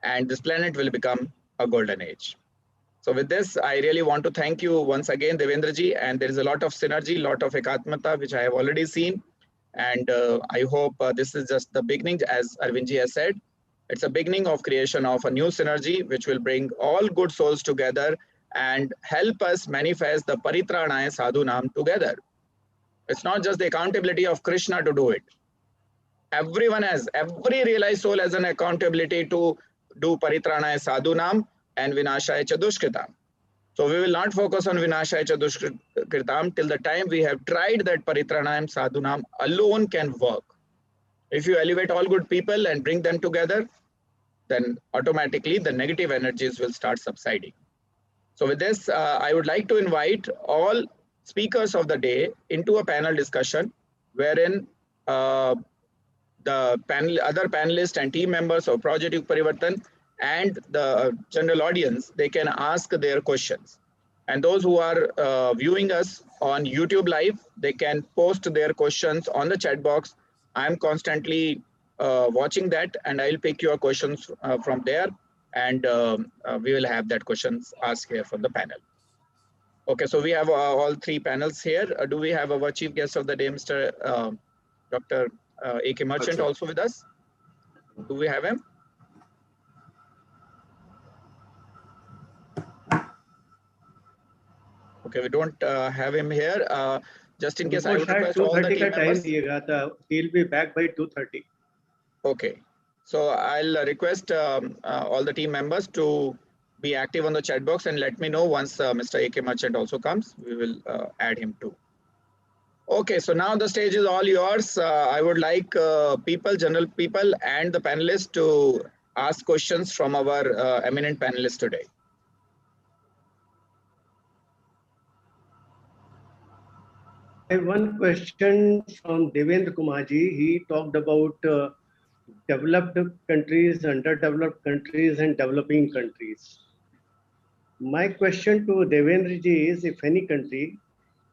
and this planet will become a golden age. So with this, I really want to thank you once again, Devendraji, and there is a lot of synergy, lot of ekatmata, which I have already seen. And I hope this is just the beginning, as Arvindji has said. It's a beginning of creation of a new synergy, which will bring all good souls together and help us manifest the Paritranaaya Sadhunam together. It's not just the accountability of Krishna to do it. Everyone has, every realized soul has an accountability to do Paritranaaya Sadhunam and Vinashaya Chadushkritam. So we will not focus on Vinashaya Chadushkritam till the time we have tried that Paritranayam Sadhunam alone can work. If you elevate all good people and bring them together, then automatically the negative energies will start subsiding. So with this, I would like to invite all speakers of the day into a panel discussion wherein the other panelists and team members of Project YugParivartan and the general audience, they can ask their questions. And those who are viewing us on YouTube Live, they can post their questions on the chat box. I'm constantly watching that, and I'll pick your questions from there, and we will have that questions asked here from the panel. Okay, so we have all three panels here. Do we have our chief guest of the day, Mr. Dr. A.K. Merchant, also with us? Do we have him? Okay, we don't have him here. Just in case, I would request all the team members. He'll be back by 2:30. Okay, so I'll request all the team members to be active on the chat box and let me know once Mr. A.K. Merchant also comes. We will add him too. Okay, so now the stage is all yours. I would like general people and the panelists to ask questions from our eminent panelists today. I have one question from Devendra Kumarji. He talked about developed countries, underdeveloped countries, and developing countries. My question to Devendra ji is, if any country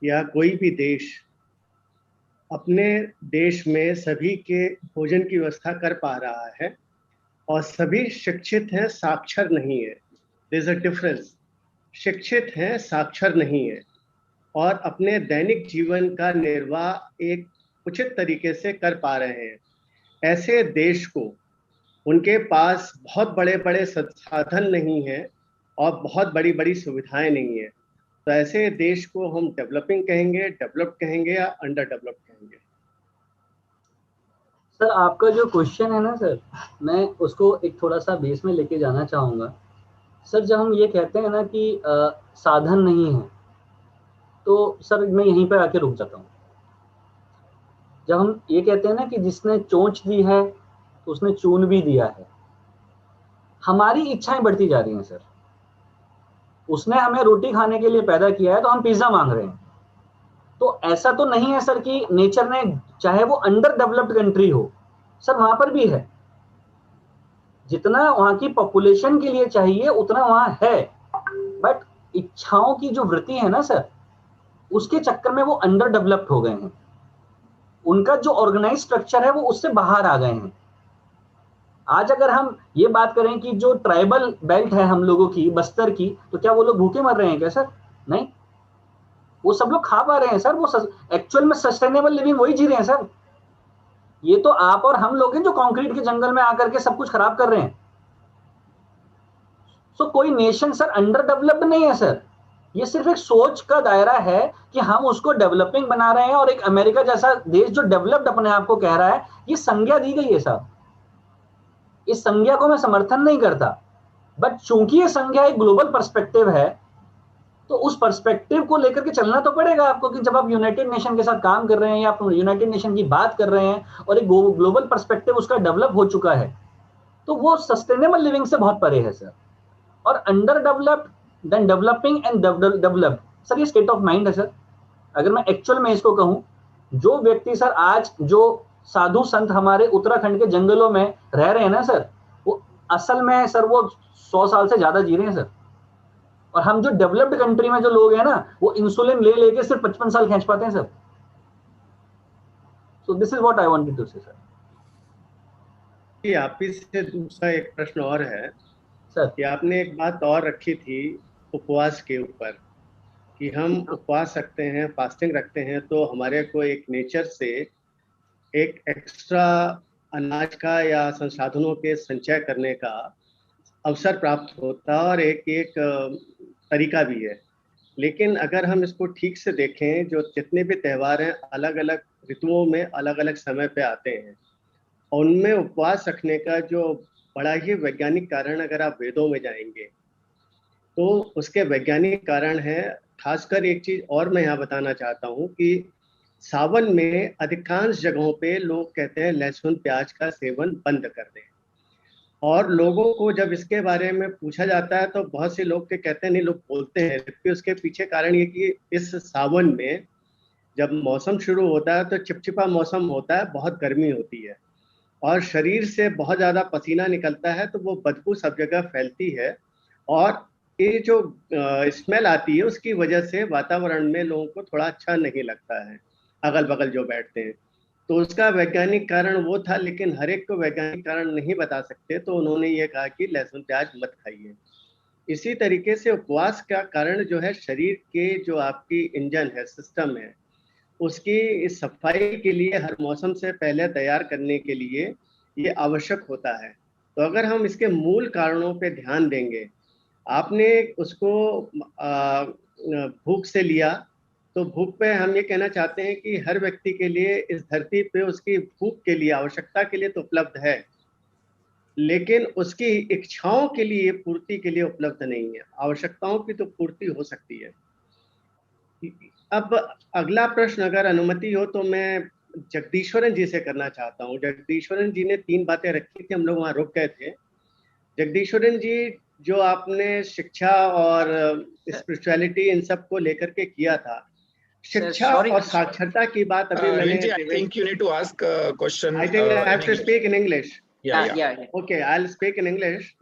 या कोई भी देश अपने देश में सभी के भोजन की व्यवस्था कर पा रहा है और सभी शिक्षित हैं, साक्षर नहीं है, देयर इज अ डिफरेंस, शिक्षित हैं, साक्षर नहीं है, और अपने दैनिक जीवन का निर्वाह एक उचित तरीके से कर पा रहे हैं, ऐसे देश को उनके पास बहुत बड़े बड़े संसाधन नहीं है और बहुत बड़ी बड़ी सुविधाएं नहीं है। तो ऐसे देश को हम डेवलपिंग कहेंगे, डेवलप्ड कहेंगे या अंडर डेवलप्ड कहेंगे? सर आपका जो क्वेश्चन है ना सर, मैं उसको एक थोड़ा सा बेस में लेके जाना चाहूँगा। सर जब हम ये कहते हैं ना कि साधन नहीं है, तो सर मैं यहीं पर आके रुक जाता हूँ। जब हम ये कहते हैं ना कि जिसने चोंच दी है तो उसने चून भी दिया है, हमारी इच्छाएं बढ़ती जा रही हैं सर। उसने हमें रोटी खाने के लिए पैदा किया है तो हम पिज्जा मांग रहे हैं। तो ऐसा तो नहीं है सर कि नेचर ने, चाहे वो अंडर डेवलप्ड कंट्री हो सर, वहां पर भी है। जितना वहां की पॉपुलेशन के लिए चाहिए उतना वहां है, बट इच्छाओं की जो वृत्ति है ना सर, उसके चक्कर में वो अंडर डेवलप्ड हो गए हैं। उनका जो ऑर्गेनाइज स्ट्रक्चर है वो उससे बाहर आ गए हैं। आज अगर हम ये बात करें कि जो ट्राइबल बेल्ट है हम लोगों की, बस्तर की, तो क्या वो लोग भूखे मर रहे हैं क्या सर? नहीं, वो सब लोग खा पा रहे हैं सर। वो एक्चुअल में सस्टेनेबल लिविंग वही जी रहे हैं सर। ये तो आप और हम लोग हैं जो कंक्रीट के जंगल में आकर के सब कुछ खराब कर रहे हैं। सो कोई नेशन सर अंडर डेवलप्ड नहीं है सर। ये सिर्फ एक सोच का दायरा है कि हम उसको डेवलपिंग बना रहे हैं, और एक अमेरिका जैसा देश जो डेवलप्ड अपने आप को कह रहा है, ये संज्ञा दी गई है साहब। इस संज्ञा को मैं समर्थन नहीं करता, बट चूंकि ये संज्ञा एक ग्लोबल पर्सपेक्टिव है, तो उस पर्सपेक्टिव को लेकर के चलना तो पड़ेगा आपको। कि जब आप यूनाइटेड नेशन के साथ काम कर रहे हैं या आप यूनाइटेड नेशन की बात कर रहे हैं और एक ग्लोबल पर्सपेक्टिव उसका डेवलप हो चुका है, तो वो सस्टेनेबल लिविंग से बहुत परे है सर। और underdeveloped than developing and developed, sir ये स्टेट ऑफ माइंड है सर। अगर मैं एक्चुअल में इसको कहूं, जो व्यक्ति सर आज जो साधु संत हमारे उत्तराखंड के जंगलों में रह रहे हैं ना सर, वो असल में सर वो 100 साल से ज्यादा जी रहे हैं सर। और हम जो डेवलप्ड कंट्री में जो लोग हैं ना, वो इंसुलिन ले लेके सिर्फ 55 साल खींच पाते हैं sir. So this is what I wanted to say sir. आप ही से दूसरा एक प्रश्न और है सर कि आपने एक बात और रखी थी उपवास के ऊपर, कि हम उपवास रखते हैं, फास्टिंग रखते हैं, तो हमारे को एक नेचर से एक एक्स्ट्रा अनाज का या संसाधनों के संचय करने का अवसर प्राप्त होता है और एक तरीका भी है। लेकिन अगर हम इसको ठीक से देखें, जो जितने भी त्योहार हैं अलग अलग ऋतुओं में अलग अलग समय पे आते हैं, और उनमें उपवास रखने का जो बड़ा ही वैज्ञानिक कारण, अगर आप वेदों में जाएंगे तो उसके वैज्ञानिक कारण है। खासकर एक चीज और मैं यहाँ बताना चाहता हूँ कि सावन में अधिकांश जगहों पे लोग कहते हैं लहसुन प्याज का सेवन बंद कर दें, और लोगों को जब इसके बारे में पूछा जाता है तो बहुत से लोग के कहते हैं नहीं, लोग बोलते हैं। जबकि उसके पीछे कारण ये कि इस सावन में जब मौसम शुरू होता है तो चिपचिपा मौसम होता है, बहुत गर्मी होती है और शरीर से बहुत ज़्यादा पसीना निकलता है, तो वो बदबू सब जगह फैलती है, और ये जो स्मेल आती है उसकी वजह से वातावरण में लोगों को थोड़ा अच्छा नहीं लगता है, अगल बगल जो बैठते हैं। तो उसका वैज्ञानिक कारण वो था, लेकिन हर एक को वैज्ञानिक कारण नहीं बता सकते, तो उन्होंने ये कहा कि लहसुन प्याज मत खाइए। इसी तरीके से उपवास का कारण जो है, शरीर के जो आपकी इंजन है, सिस्टम है, उसकी सफाई के लिए हर मौसम से पहले तैयार करने के लिए ये आवश्यक होता है। तो अगर हम इसके मूल कारणों पे ध्यान देंगे, आपने उसको भूख से लिया, तो भूख पे हम ये कहना चाहते हैं कि हर व्यक्ति के लिए इस धरती पे उसकी भूख के लिए, आवश्यकता के लिए तो उपलब्ध है, लेकिन उसकी इच्छाओं के लिए, पूर्ति के लिए उपलब्ध नहीं है। आवश्यकताओं की तो पूर्ति हो सकती है। अब अगला प्रश्न अगर अनुमति हो तो मैं जगदीश्वरन जी से करना चाहता हूँ। जगदीश्वरन जी ने 3 बातें रखी थी, हम लोग वहाँ रुक गए थे। जगदीश्वरन जी, जो आपने शिक्षा और स्पिरिचुअलिटी इन सब को लेकर के किया था, शिक्षा और साक्षरता की बात अभी मैंने, I think you need to ask a question. I think I have to speak in English. Yeah. Okay, I'll speak in English.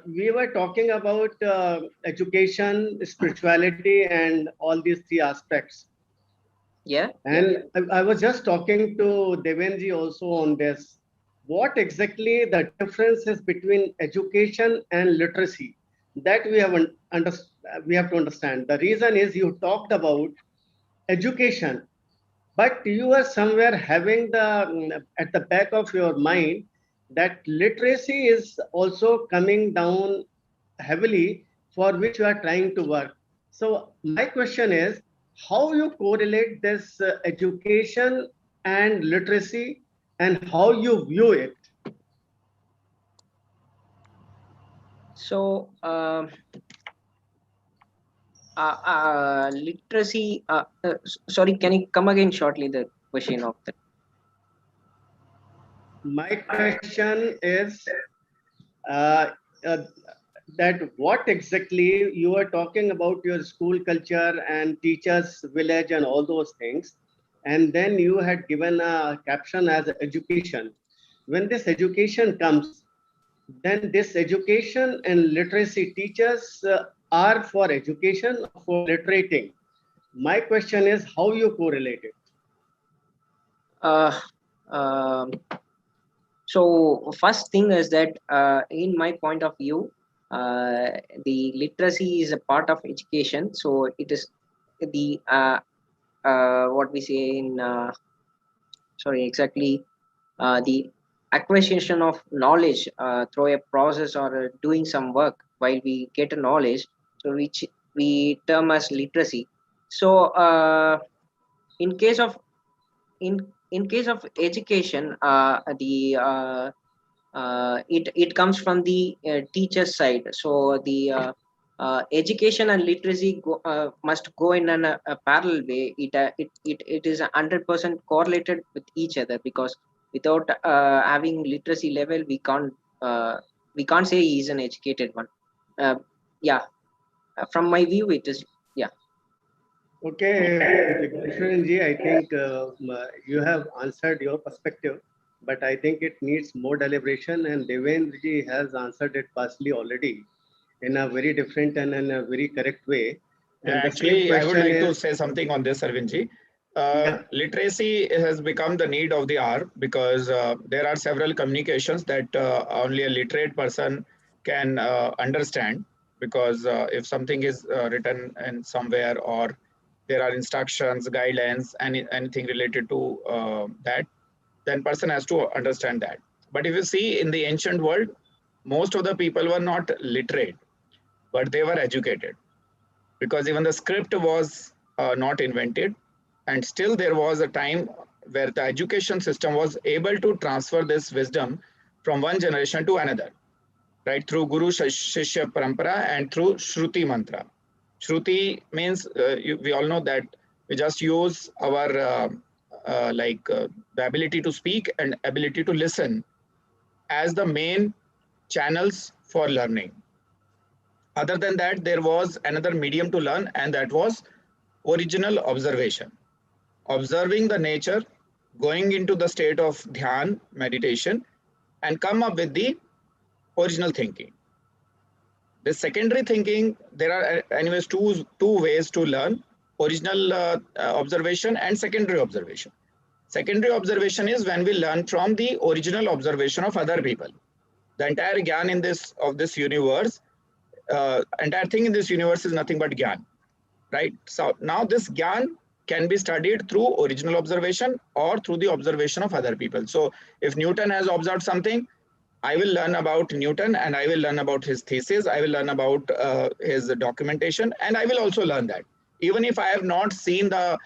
We were talking about education, spirituality, and all these 3 aspects. Yeah. And I was just talking to Devenji also on this. What exactly the difference is between education and literacy? That we have to understand. The reason is you talked about education, but you are somewhere having the at the back of your mind that literacy is also coming down heavily, for which you are trying to work. So my question is, how you correlate this education and literacy, and how you view it? So, literacy. Sorry, can you come again shortly? The question of that. My question is uh, uh, that what exactly you are talking about your school culture and teachers village and all those things, and then you had given a caption as education. When this education comes, then this education and literacy teachers are for education or for literating. My question is how you correlate it. Uh, um, so first thing is that in my point of view, the literacy is a part of education. So it is the what we say in sorry exactly the acquisition of knowledge through a process or doing some work while we get a knowledge, so which we term as literacy. So in case of in case of education, the it comes from the teacher side. So the education and literacy must go in a parallel way. It is 100% correlated with each other, because without having literacy level, we can't say he is an educated one. uh, yeah, from my view it is. Yeah. Okay, Vishwaranji, I think you have answered your perspective, but I think it needs more deliberation, and Devendra has answered it partially already in a very different and in a very correct way. Yeah, And the same actually, I would question like to is, say something on this, Arvindji. yeah, Literacy has become the need of the hour because there are several communications that only a literate person can understand. Because if something is written in somewhere, or there are instructions, guidelines, anything related to that, then person has to understand that. But if you see in the ancient world, most of the people were not literate, but they were educated, because even the script was not invented, and still there was a time where the education system was able to transfer this wisdom from one generation to another, right, through guru shishya parampara and through shruti mantra. Shruti means we all know that we just use our the ability to speak and ability to listen as the main channels for learning. Other than that, there was another medium to learn, and that was original observation. Observing the nature, going into the state of dhyan, meditation, and come up with the original thinking. The secondary thinking, there are anyways two ways to learn: original observation and secondary observation. Secondary observation is when we learn from the original observation of other people. The entire gyan in this universe, entire thing in this universe is nothing but gyan, right? So now this gyan can be studied through original observation or through the observation of other people. So if Newton has observed something, I will learn about Newton, and I will learn about his thesis. I will learn about his documentation, and I will also learn that. Even if I have not seen the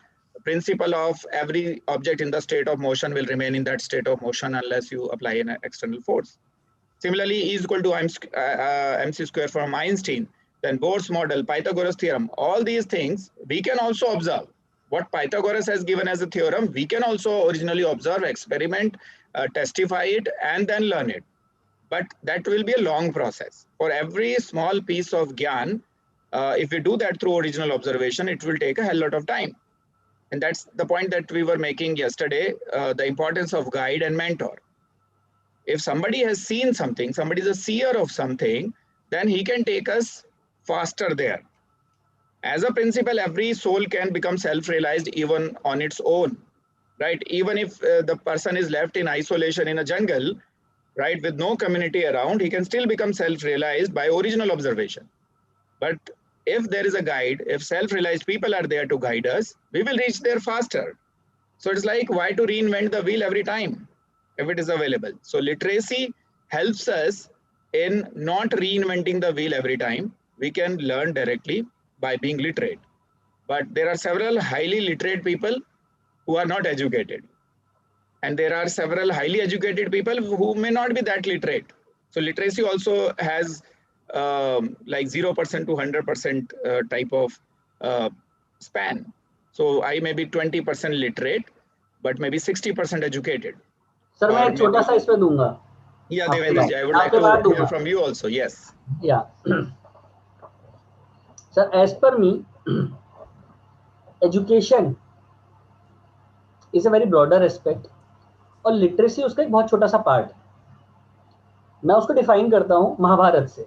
principle of every object in the state of motion will remain in that state of motion unless you apply an external force. Similarly, E is equal to mc square from Einstein, then Bohr's model, Pythagoras theorem, all these things we can also observe. What Pythagoras has given as a theorem, we can also originally observe, experiment, testify it, and then learn it. But that will be a long process. For every small piece of gyan, if we do that through original observation, it will take a hell lot of time. And that's the point that we were making yesterday, the importance of guide and mentor. If somebody has seen something, somebody is a seer of something, then he can take us faster there. As a principle, every soul can become self-realized even on its own, right? Even if the person is left in isolation in a jungle, right, with no community around, he can still become self-realized by original observation. But if there is a guide, if self-realized people are there to guide us, we will reach there faster. So it's like, why to reinvent the wheel every time? if it is available. So literacy helps us in not reinventing the wheel every time. We can learn directly by being literate. But there are several highly literate people who are not educated. And there are several highly educated people who may not be that literate. So literacy also has like 0% to 100% type of span. So I may be 20% literate, but maybe 60% educated. Sir मैं Or एक छोटा maybe, सा इसमें दूंगा yeah, आपके Devendra बाद ji, I would like आपके to बाद hear दूंगा from you also. Yes. Yeah sir as per me education is a very broader aspect और लिटरेसी उसका एक बहुत छोटा सा पार्ट है. मैं उसको डिफाइन करता हूं महाभारत से.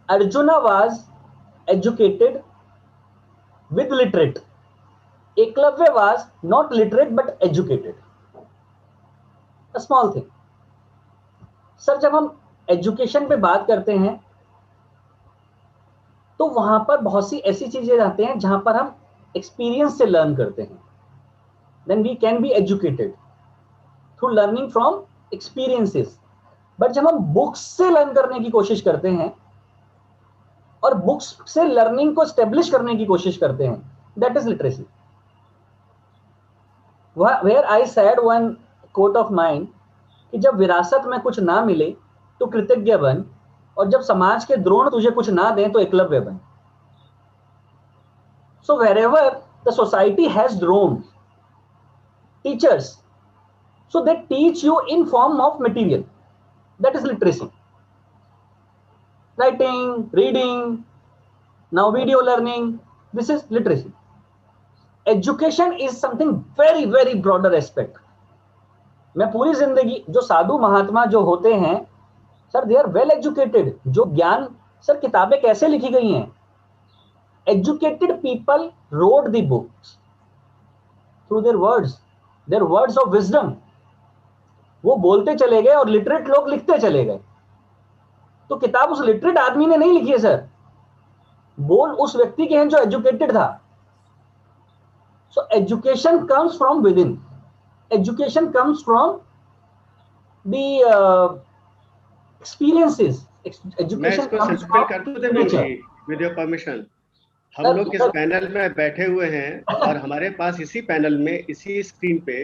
Arjuna was educated with literate. Eklavya was not literate but educated. A small thing. Sir जब हम एजुकेशन पे बात करते हैं तो वहां पर बहुत सी ऐसी चीजें आते हैं जहां पर हम एक्सपीरियंस से लर्न करते हैं. Then we can be educated through learning from experiences. But जब हम बुक्स से लर्न करने की कोशिश करते हैं और बुक्स से लर्निंग को एस्टेब्लिश करने की कोशिश करते हैं, that is literacy. Where I said one quote of mind कि जब विरासत में कुछ ना मिले तो कृतज्ञ बन, और जब समाज के द्रोण तुझे कुछ ना दें तो एकलव्य बन. So wherever the society has Drona teachers, so they teach you in form of material. That is literacy. Writing, reading, now video learning, this is literacy. Education is something very very broader aspect. मैं पूरी जिंदगी जो साधु महात्मा जो होते हैं sir, they are well educated. जो ज्ञान sir, किताबें कैसे लिखी गई हैं? Educated people wrote the books through their words of wisdom. वो बोलते चले गए और लिटरेट लोग लिखते चले गए. तो किताब उस लिटरेट आदमी ने नहीं लिखी है सर, बोल उस व्यक्ति के हैं जो एजुकेटेड था. So education comes from with in. Education comes from the experiences. मैं इसको सस्पेंड कर दूं देवेंद्र जी, विद योर परमिशन. हम लोग इस पैनल में बैठे हुए हैं और हमारे पास इसी पैनल में इसी स्क्रीन पे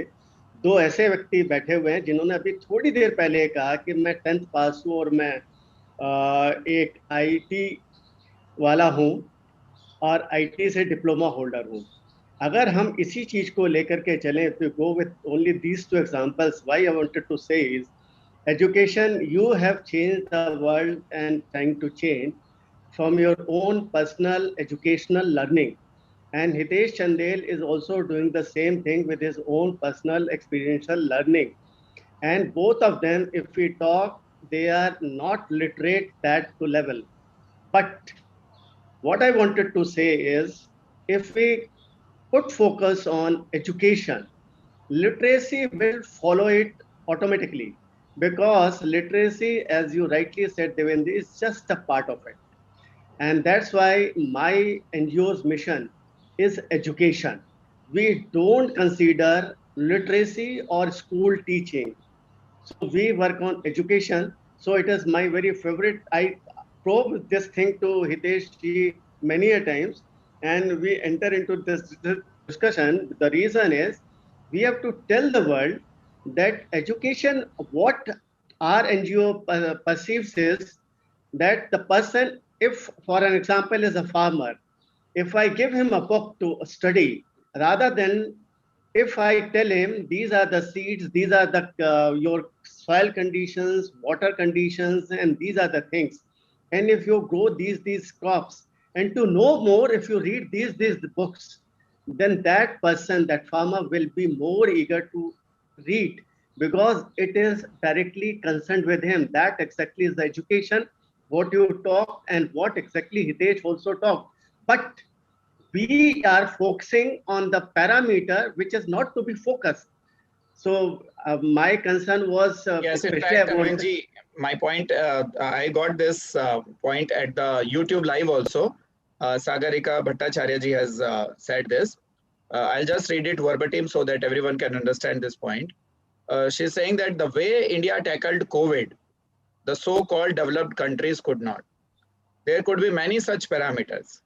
दो ऐसे व्यक्ति बैठे हुए हैं जिन्होंने अभी थोड़ी देर पहले कहा कि मैं 10th पास हूँ और मैं एक आईटी वाला हूँ और आईटी से डिप्लोमा होल्डर हूँ. अगर हम इसी चीज को लेकर के चलें, if you go with only these two examples, why I wanted to say is education, you have changed the world and trying to change from your own personal educational learning. And Hitesh Chandel is also doing the same thing with his own personal experiential learning. And both of them, if we talk, they are not literate that to level. But what I wanted to say is, if we put focus on education, literacy will follow it automatically, because literacy, as you rightly said, Devendra, is just a part of it. And that's why my NGO's mission is education. We don't consider literacy or school teaching. So we work on education. So it is my very favorite. I probe this thing to Hitesh ji many a times, and we enter into this discussion. The reason is we have to tell the world that education, what our NGO perceives is that the person, if for an example is a farmer, if I give him a book to study, rather than if I tell him these are the seeds, these are the your soil conditions, water conditions, and these are the things, and if you grow these crops, and to know more, if you read these books, then that person, that farmer, will be more eager to read, because it is directly concerned with him. That exactly is the education, what you talk and what exactly Hitesh also talked. But we are focusing on the parameter which is not to be focused. So my concern was yes, in fact, Devenji, my point, I got this point at the YouTube live also. Sagarika Bhattacharya ji has said this. I'll just read it verbatim so that everyone can understand this point. She's saying that the way India tackled COVID, the so-called developed countries could not. There could be many such parameters.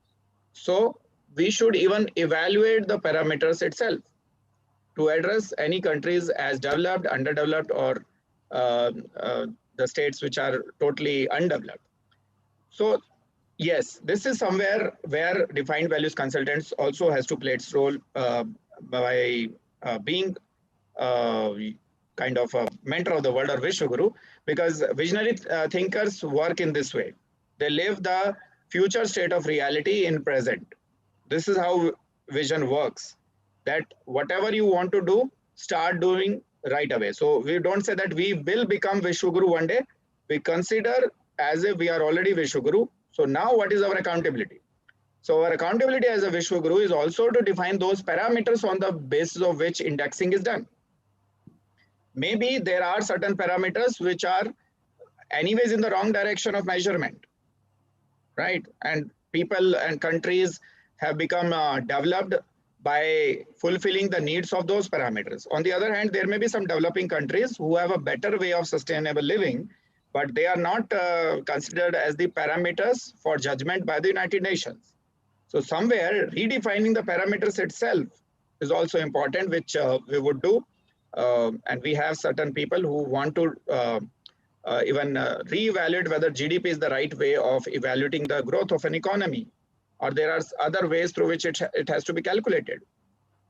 So we should even evaluate the parameters itself to address any countries as developed, underdeveloped, or uh, uh, the states which are totally undeveloped. So yes, this is somewhere where defined values consultants also has to play its role by being uh, kind of a mentor of the world or Vishwaguru, because visionary thinkers work in this way. They live the future state of reality in present. This is how vision works, that whatever you want to do, start doing right away. So we don't say that we will become Vishwaguru one day. We consider as if we are already Vishwaguru. So now what is our accountability? So our accountability as a Vishwaguru is also to define those parameters on the basis of which indexing is done. Maybe there are certain parameters which are anyways in the wrong direction of measurement, right? And people and countries have become developed by fulfilling the needs of those parameters. On the other hand, there may be some developing countries who have a better way of sustainable living, but they are not considered as the parameters for judgment by the United Nations. So somewhere redefining the parameters itself is also important, which we would do. And we have certain people who want to even reevaluate whether GDP is the right way of evaluating the growth of an economy, or there are other ways through which it has to be calculated,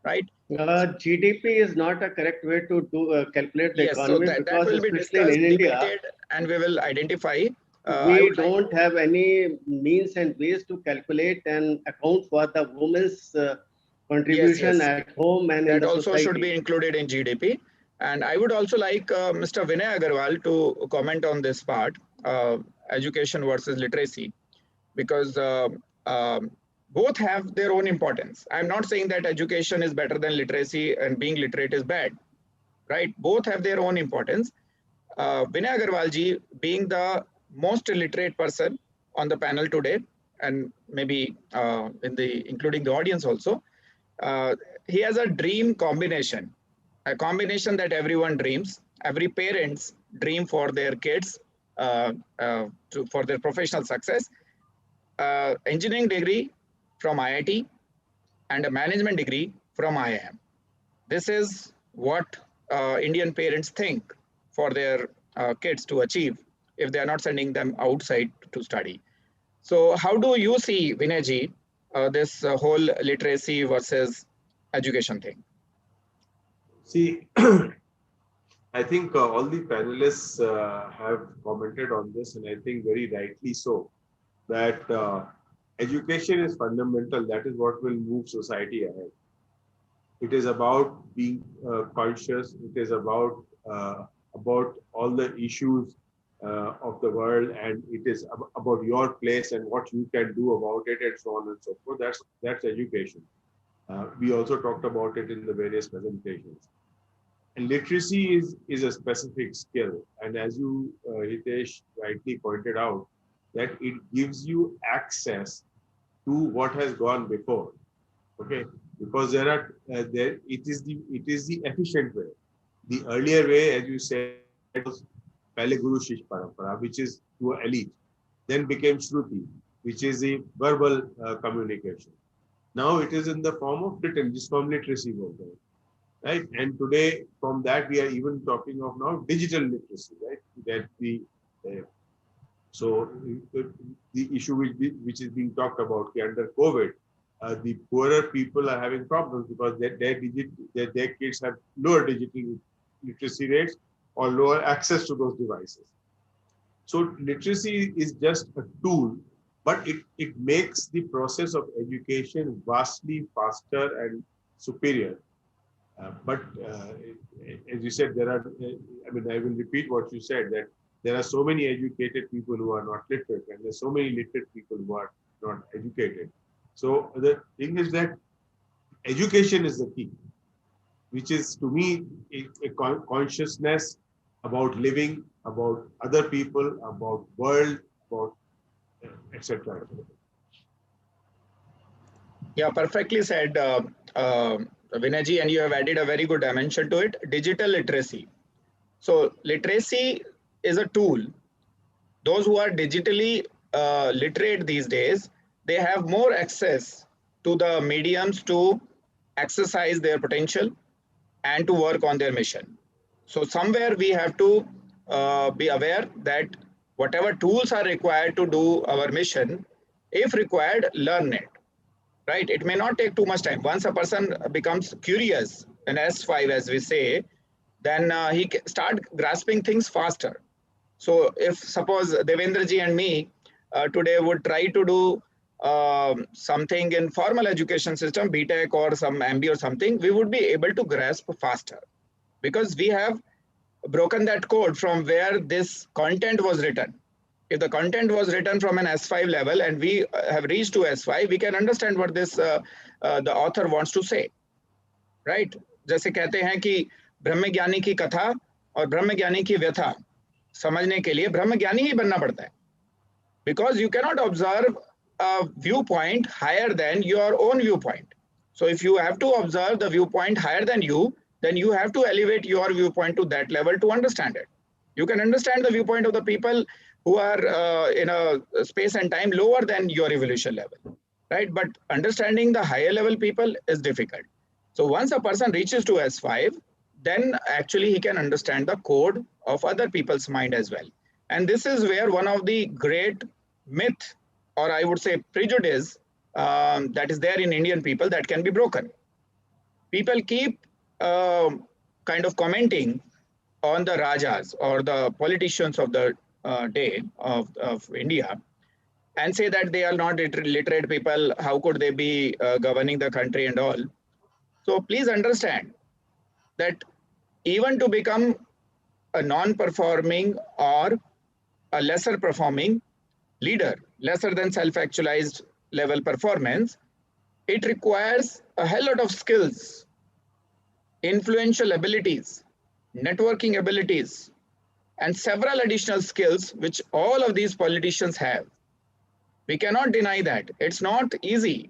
right? GDP is not a correct way to calculate the Yes, so economy, that because will be especially in discussed, India, debated, and we will identify. I we would like don't have any means and ways to calculate and account for the woman's yes, contribution yes, at home and in that the also should be society. included in GDP. And I would also like Mr. Vinay Agarwal to comment on this part, education versus literacy, because both have their own importance. I'm not saying that education is better than literacy and being literate is bad, right? Both have their own importance. Vinay Agarwal ji, being the most literate person on the panel today, and maybe in the including the audience also, uh, he has a dream combination, a combination that everyone dreams. Every parents dream for their kids for their professional success. Engineering degree from IIT and a management degree from IIM. This is what Indian parents think for their kids to achieve if they are not sending them outside to study. So how do you see, Vinayji, this whole literacy versus education thing? See, I think all the panelists have commented on this, and I think very rightly so, that education is fundamental. That is what will move society ahead. It is about being conscious. It is about all the issues of the world, and it is about your place and what you can do about it, and so on and so forth. That's education. We also talked about it in the various presentations. And literacy is a specific skill, and as you Hitesh rightly pointed out, that it gives you access to what has gone before. Okay, because there are it is the efficient way. The earlier way, as you said, was Pale Guru Shish Parampara, which is to elite, then became Shruti, which is the verbal communication. Now it is in the form of written, this form literacy vocal, right? And today, from that, we are even talking of now digital literacy, right? That so the issue which is being talked about under COVID, the poorer people are having problems because their kids have lower digital literacy rates or lower access to those devices. So literacy is just a tool, but it makes the process of education vastly faster and superior. But as you said, there are, I mean, I will repeat what you said, that there are so many educated people who are not literate, and there's so many literate people who are not educated. So the thing is that education is the key, which is to me a consciousness about living, about other people, about world, about etc. Yeah, perfectly said, Vinayji, and you have added a very good dimension to it, digital literacy. So literacy is a tool. Those who are digitally literate these days, they have more access to the mediums to exercise their potential and to work on their mission. So somewhere we have to be aware that whatever tools are required to do our mission, if required, learn it. Right? It may not take too much time. Once a person becomes curious, an S5 as we say, then he can start grasping things faster. So if suppose Devendraji and me today would try to do something in formal education system, BTech or some MB or something, we would be able to grasp faster because we have broken that code from where this content was written. If the content was written from an S5 level and we have reached to S5, we can understand what this the author wants to say, right? जैसे कहते हैं कि ब्रह्मज्ञानी की कथा और ब्रह्मज्ञानी की व्यथा समझने के लिए ब्रह्मज्ञानी ही बनना पड़ता है, because you cannot observe a viewpoint higher than your own viewpoint. So if you have to observe the viewpoint higher than you, then you have to elevate your viewpoint to that level to understand it. You can understand the viewpoint of the people who are in a space and time lower than your evolution level, right? But understanding the higher level people is difficult. So once a person reaches to S5, then actually he can understand the code of other people's mind as well. And this is where one of the great myth, or I would say prejudice, that is there in Indian people that can be broken. People keep kind of commenting on the Rajas or the politicians of the day of India and say that they are not literate people. How could they be governing the country and all? So please understand that even to become a non-performing or a lesser performing leader, lesser than self-actualized level performance, it requires a hell lot of skills, influential abilities, networking abilities, and several additional skills which all of these politicians have. We cannot deny that. It's not easy.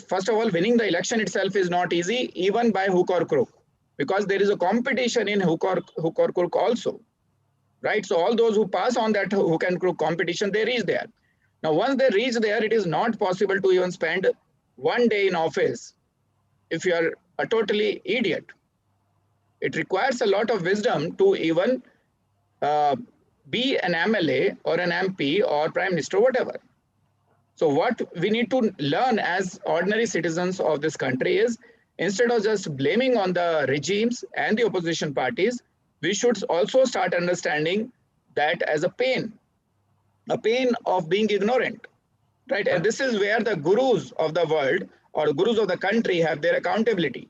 First of all, winning the election itself is not easy, even by hook or crook, because there is a competition in hook or crook also, right? So all those who pass on that hook and crook competition, they reach there. Now, once they reach there, it is not possible to even spend one day in office if you are a totally idiot. It requires a lot of wisdom to even be an MLA or an MP or Prime Minister, whatever. So what we need to learn as ordinary citizens of this country is, instead of just blaming on the regimes and the opposition parties, we should also start understanding that as a pain of being ignorant, right? And this is where the gurus of the world or the gurus of the country have their accountability.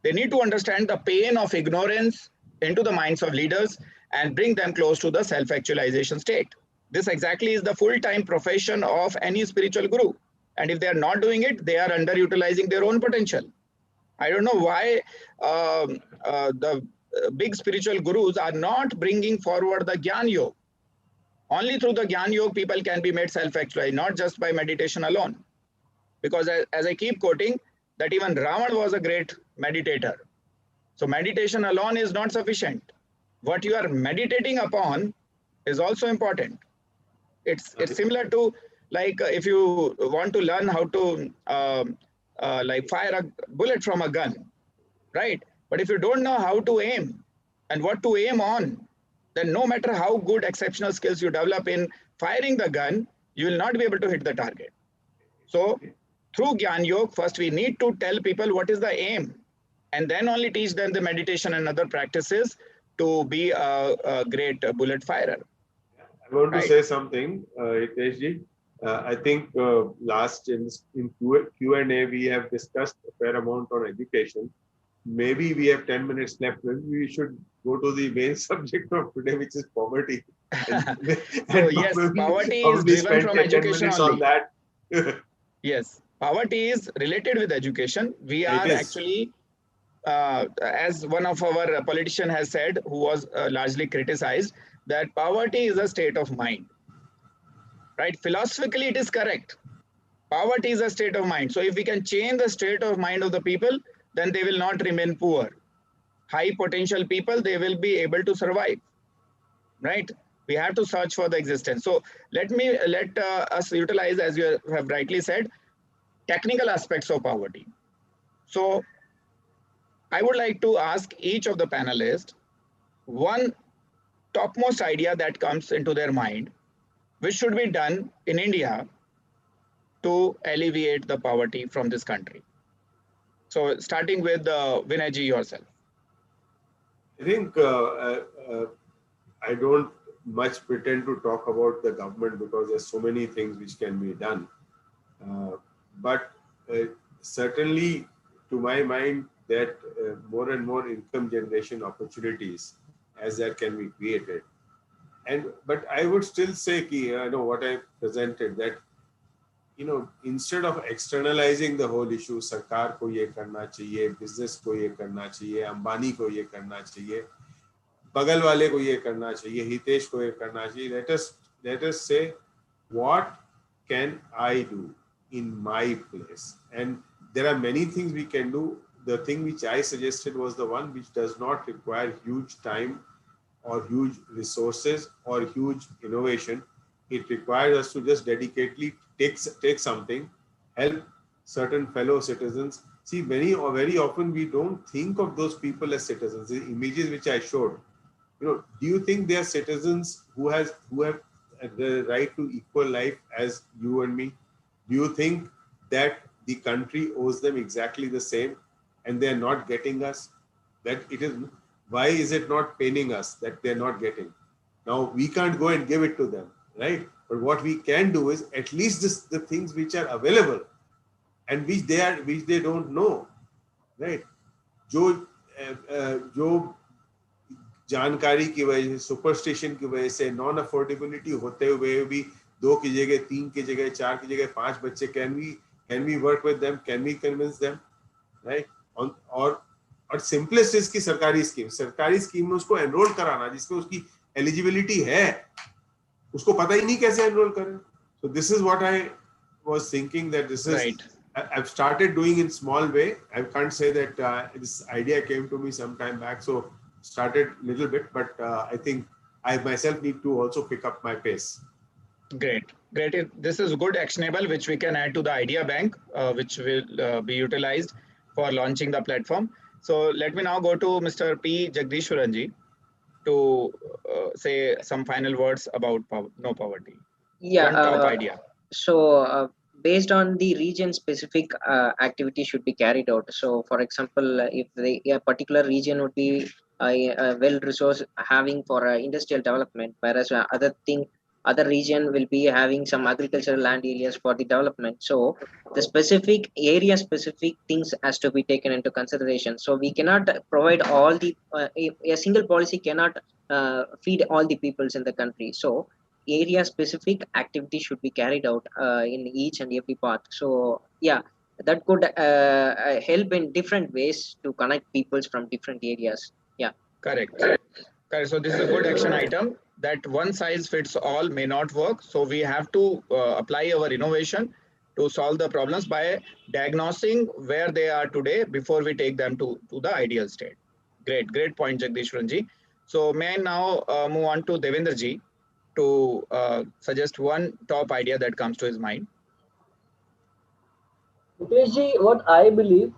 They need to understand the pain of ignorance into the minds of leaders and bring them close to the self-actualization state. This exactly is the full-time profession of any spiritual guru. And if they are not doing it, they are underutilizing their own potential. I don't know why the big spiritual gurus are not bringing forward the Gyan Yoga. Only through the Gyan Yoga, people can be made self-actualized, not just by meditation alone. Because as I keep quoting, that even Ravan was a great meditator. So meditation alone is not sufficient. What you are meditating upon is also important. It's similar to like if you want to learn how to like fire a bullet from a gun, right? But if you don't know how to aim and what to aim on, then no matter how good exceptional skills you develop in firing the gun, you will not be able to hit the target. So through Gyan Yoga, first we need to tell people what is the aim, and then only teach them the meditation and other practices to be a great bullet firer. I want to say something, Hitesh ji. I think last in Q&A, we have discussed a fair amount on education. Maybe we have 10 minutes left. Maybe we should go to the main subject of today, which is poverty. So yes, poverty is driven from education only. On that. Yes, poverty is related with education. We are actually, as one of our politician has said, who was largely criticized, that poverty is a state of mind. Right? Philosophically, it is correct. Poverty is a state of mind. So if we can change the state of mind of the people, then they will not remain poor. High potential people, they will be able to survive, right? We have to search for the existence. So let us utilize, as you have rightly said, technical aspects of poverty. So I would like to ask each of the panelists one topmost idea that comes into their mind, which should be done in India to alleviate the poverty from this country. So starting with Vinayji yourself. I think I don't much pretend to talk about the government because there's so many things which can be done. But certainly, to my mind, that more and more income generation opportunities as that can be created. But I would still say, what I presented, that instead of externalizing the whole issue, सरकार को ये करना चाहिए, business को ये करना चाहिए, अंबानी को ये करना चाहिए, बगल वाले को ये करना चाहिए, हितेश को ये करना चाहिए. Let us say, what can I do in my place? And there are many things we can do. The thing which I suggested was the one which does not require huge time or huge resources or huge innovation. It requires us to just dedicatedly take something, help certain fellow citizens. See, very often we don't think of those people as citizens. The images which I showed, do you think they are citizens who have the right to equal life as you and me? Do you think that the country owes them exactly the same and they are not getting us? Why is it not paining us that they're not getting? Now, we can't go and give it to them, right? But what we can do is at least the things which are available and which they don't know, right? जो जानकारी की वजह से, superstition की वजह से, non affordability होते हुए भी 2 की जगह 3 की जगह 4 की जगह 5 बच्चे, can we work with them? Can we convince them, right? और सिंपलेस्ट इसकी सरकारी स्कीम में उसको एनरोल कराना जिसमें उसकी एलिजिबिलिटी है, उसको पता ही नहीं कैसे एनरोल करें. So this is what I was thinking, that this is right. I've started doing in small way. I can't say that this idea came to me some time back, so started little bit, but I think I myself need to also pick up my pace. Great. This is good actionable, which we can add to the idea bank, which will be utilized for launching the platform. So let me now go to Mr. P. Jagdishwaranji to say some final words about no poverty. Yeah. One top idea. So based on the region specific activity should be carried out. So for example, if a particular region would be well resource having for industrial development, whereas other region will be having some agricultural land areas for the development. So the specific area specific things has to be taken into consideration. So we cannot provide all the a single policy cannot feed all the peoples in the country. So area specific activity should be carried out in each and every part. So yeah, that could help in different ways to connect peoples from different areas. Yeah, correct. So this is a good action item, that one size fits all may not work. So we have to apply our innovation to solve the problems by diagnosing where they are today before we take them to the ideal state. Great point, Jagdishwaranji. So may I now move on to Devendraji to suggest one top idea that comes to his mind. Hitesh, what I believe,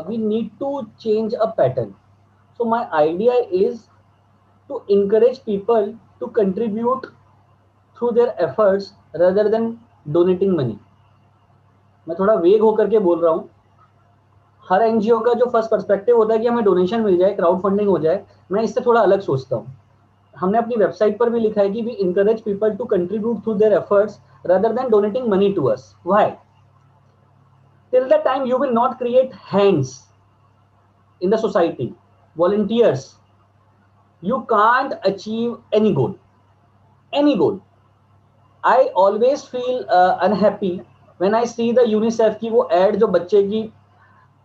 we need to change a pattern. So my idea is to encourage people to contribute through their efforts rather than donating money. मैं थोड़ा वेग होकर के बोल रहा हूँ. हर NGO का जो फर्स्ट पर्सपेक्टिव होता है कि हमें डोनेशन मिल जाए, क्राउड फंडिंग हो जाए, मैं इससे थोड़ा अलग सोचता हूँ. हमने अपनी वेबसाइट पर भी लिखा है कि we encourage people to contribute through their efforts rather than donating money to us. Why? Till the time you will not create hands in the society, volunteers, you can't achieve any goal. I always feel unhappy when I see the UNICEF की वो ad जो बच्चे की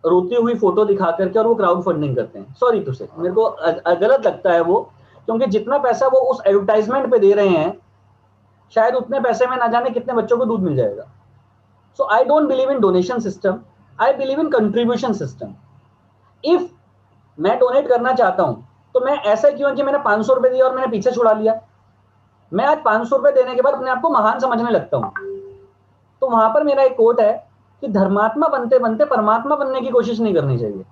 रोती हुई photo दिखा करके और वो क्राउड फंडिंग करते हैं. सॉरी टू से, मेरे को गलत लगता है वो, क्योंकि जितना पैसा वो उस एडवर्टाइजमेंट पे दे रहे हैं, शायद उतने पैसे में ना जाने कितने बच्चों को दूध मिल जाएगा. So I don't believe in donation system. I believe in contribution system. If मैं डोनेट करना चाहता हूं तो मैं ऐसा क्यों कि मैंने 500 रुपए दिया और मैंने पीछे छुड़ा लिया। मैं आज 500 रुपए देने के बाद अपने आप को महान समझने लगता हूं। तो वहां पर मेरा एक कोट है कि धर्मात्मा बनते बनते परमात्मा बनने की कोशिश नहीं करनी चाहिए।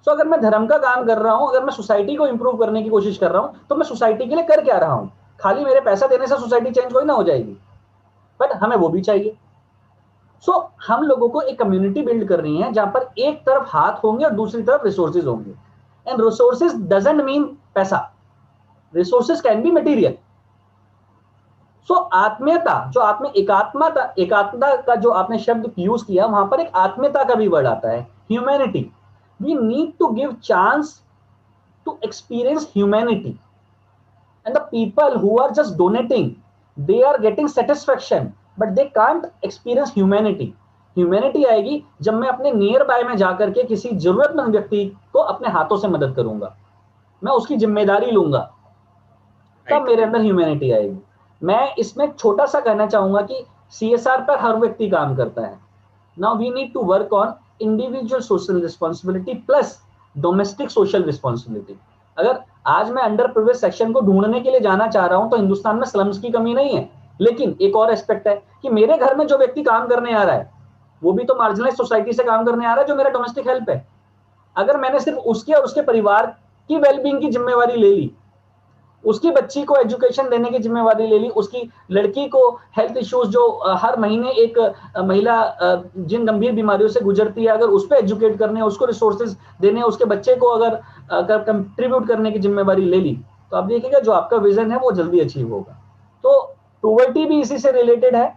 सो अगर मैं धर्म का काम कर रहा हूं, अगर मैं सोसाइटी को इंप्रूव करने की कोशिश कर रहा हूं, तो मैं सोसाइटी के लिए कर क्या रहा हूं। खाली मेरे पैसा देने से सोसाइटी चेंज कोई ना हो जाएगी, बट हमें वो भी चाहिए। सो हम लोगों को एक कम्युनिटी बिल्ड करनी है जहां पर एक तरफ हाथ होंगे और दूसरी तरफ रिसोर्सेज होंगे। एंड रिसोर्सेज डजंट मीन पैसा, रिसोर्सेज कैन बी मटेरियल। सो आत्मीयता, जो आपने एकात्मता का जो आपने शब्द यूज किया, वहां पर एक आत्मीयता का भी वर्ड आता है, humanity. We need to give chance to experience humanity, and the people who are just donating, they are getting satisfaction but they can't experience humanity. Humanity आएगी जब मैं अपने नियर बाय में जाकर के किसी जरूरतमंद व्यक्ति को अपने हाथों से मदद करूंगा, मैं उसकी जिम्मेदारी लूंगा, तब मेरे अंदर ह्यूमैनिटी आएगी। मैं इसमें छोटा सा कहना चाहूंगा कि सीएसआर पर हर व्यक्ति काम करता है। Now we need to work on individual social responsibility plus domestic social responsibility. अगर आज मैं अंडर प्रिविलेज सेक्शन को ढूंढने के लिए जाना चाह रहा हूं तो हिंदुस्तान में स्लम्स की कमी नहीं है, लेकिन एक और एस्पेक्ट है कि मेरे घर में जो व्यक्ति काम करने आ रहा है वो भी तो मार्जिनलाइज सोसाइटी से काम करने आ रहा है, जो मेरा डोमेस्टिक हेल्प है। अगर मैंने सिर्फ उसके और उसके परिवार की वेलबींग की जिम्मेवारी ले ली, उसकी बच्ची को एजुकेशन देने की जिम्मेवारी ले ली, उसकी लड़की को हेल्थ इश्यूज जो हर महीने एक महिला जिन गंभीर बीमारियों से गुजरती है, अगर उस पर एजुकेट करने, उसको रिसोर्सेज देने, उसके बच्चे को अगर कंट्रीब्यूट करने की जिम्मेवारी ले ली, तो आप देखिएगा जो आपका विजन है वो जल्दी अचीव होगा। तो पॉवर्टी भी इसी से रिलेटेड है।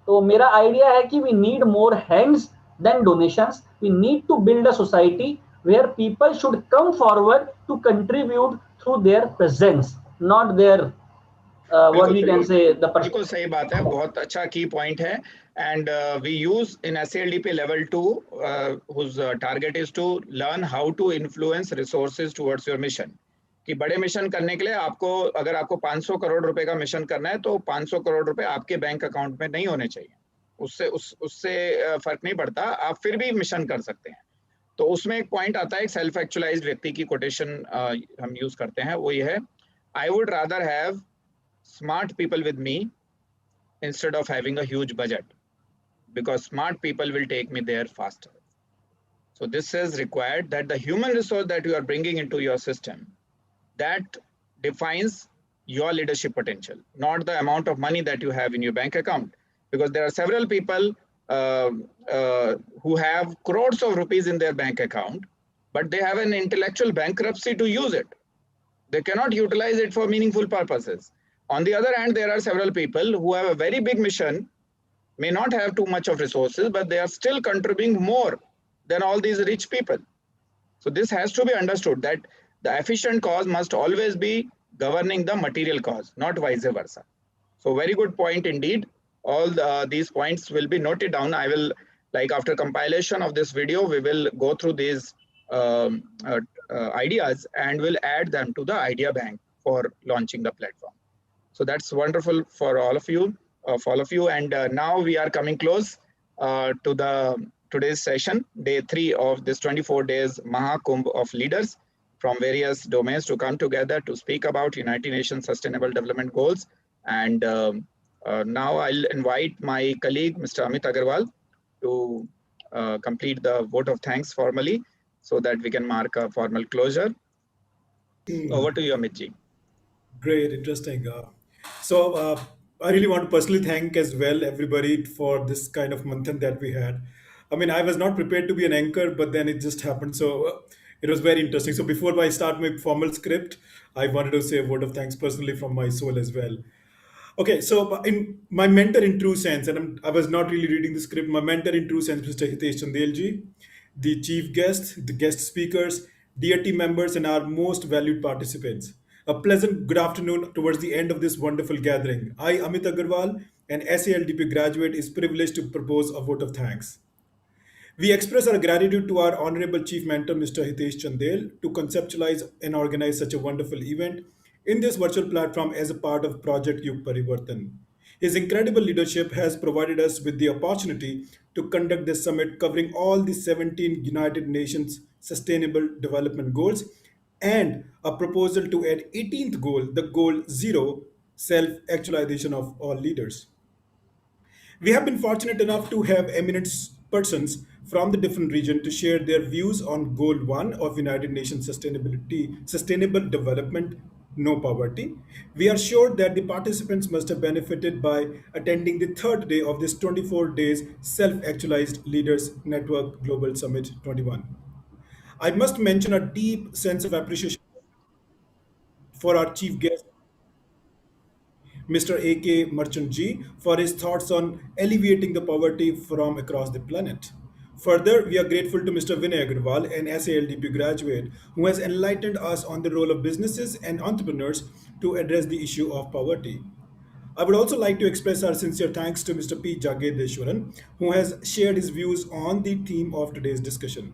तो मेरा आइडिया है कि we need more hands than donations. We need to build a society where people should come forward to contribute through their presence, not their what we can say the बिल्कुल सही बात है, बहुत अच्छा की पॉइंट है। And we use in SLDP level 2 whose target is to learn how to influence resources towards your mission। कि बड़े मिशन करने के लिए आपको, अगर आपको 500 करोड़ रुपए का मिशन करना है तो 500 करोड़ रुपए आपके बैंक अकाउंट में नहीं होने चाहिए, उससे फर्क नहीं पड़ता, आप फिर भी मिशन कर सकते हैं। तो उसमें एक पॉइंट आता है, एक सेल्फ एक्चुअलाइज्ड व्यक्ति की कोटेशन हम यूज करते हैं, वो ये है, I would rather have smart people with me instead of having a huge budget, because smart people will take me there faster. So this is required, that the human resource that you are bringing into your system, that defines your leadership potential, not the amount of money that you have in your bank account, because there are several people who have crores of rupees in their bank account, but they have an intellectual bankruptcy to use it. They cannot utilize it for meaningful purposes. On the other hand, there are several people who have a very big mission, may not have too much of resources, but they are still contributing more than all these rich people. So this has to be understood, that the efficient cause must always be governing the material cause, not vice versa. So very good point indeed. All these points will be noted down. I will, like after compilation of this video, we will go through these ideas and will add them to the idea bank for launching the platform. So that's wonderful for all of you, and now we are coming close to the today's session, day 3 of this 24 days Mahakumbh of leaders from various domains to come together to speak about United Nations Sustainable Development Goals. And now I'll invite my colleague, Mr. Amit Agarwal, to complete the vote of thanks formally, so that we can mark a formal closure. Over to you, Amit ji. Great, interesting. So I really want to personally thank as well everybody for this kind of manthan that we had. I mean, I was not prepared to be an anchor, but then it just happened. So it was very interesting. So before I start my formal script, I wanted to say a word of thanks personally from my soul as well. Okay, so in my mentor in true sense, and I was not really reading the script, my mentor in true sense, Mr. Hitesh Chandelji, the chief guest, the guest speakers, dear team members, and our most valued participants. A pleasant good afternoon towards the end of this wonderful gathering. I, Amit Agarwal, an SALDP graduate, is privileged to propose a vote of thanks. We express our gratitude to our honorable chief mentor, Mr. Hitesh Chandel, to conceptualize and organize such a wonderful event in this virtual platform as a part of Project YugParivartan. His incredible leadership has provided us with the opportunity to conduct this summit covering all the 17 United Nations Sustainable Development Goals and a proposal to add 18th goal, the goal 0, self-actualization of all leaders. We have been fortunate enough to have eminent persons from the different region to share their views on Goal 1 of United Nations Sustainable Development, No Poverty. We are sure that the participants must have benefited by attending the third day of this 24 days Self-Actualized Leaders Network Global Summit 21. I must mention a deep sense of appreciation for our chief guest, Mr. A.K. Merchant Ji, for his thoughts on alleviating the poverty from across the planet. Further, we are grateful to Mr. Vinay Agarwal, an SALDP graduate, who has enlightened us on the role of businesses and entrepreneurs to address the issue of poverty. I would also like to express our sincere thanks to Mr. P. Jagedeshwaran, who has shared his views on the theme of today's discussion.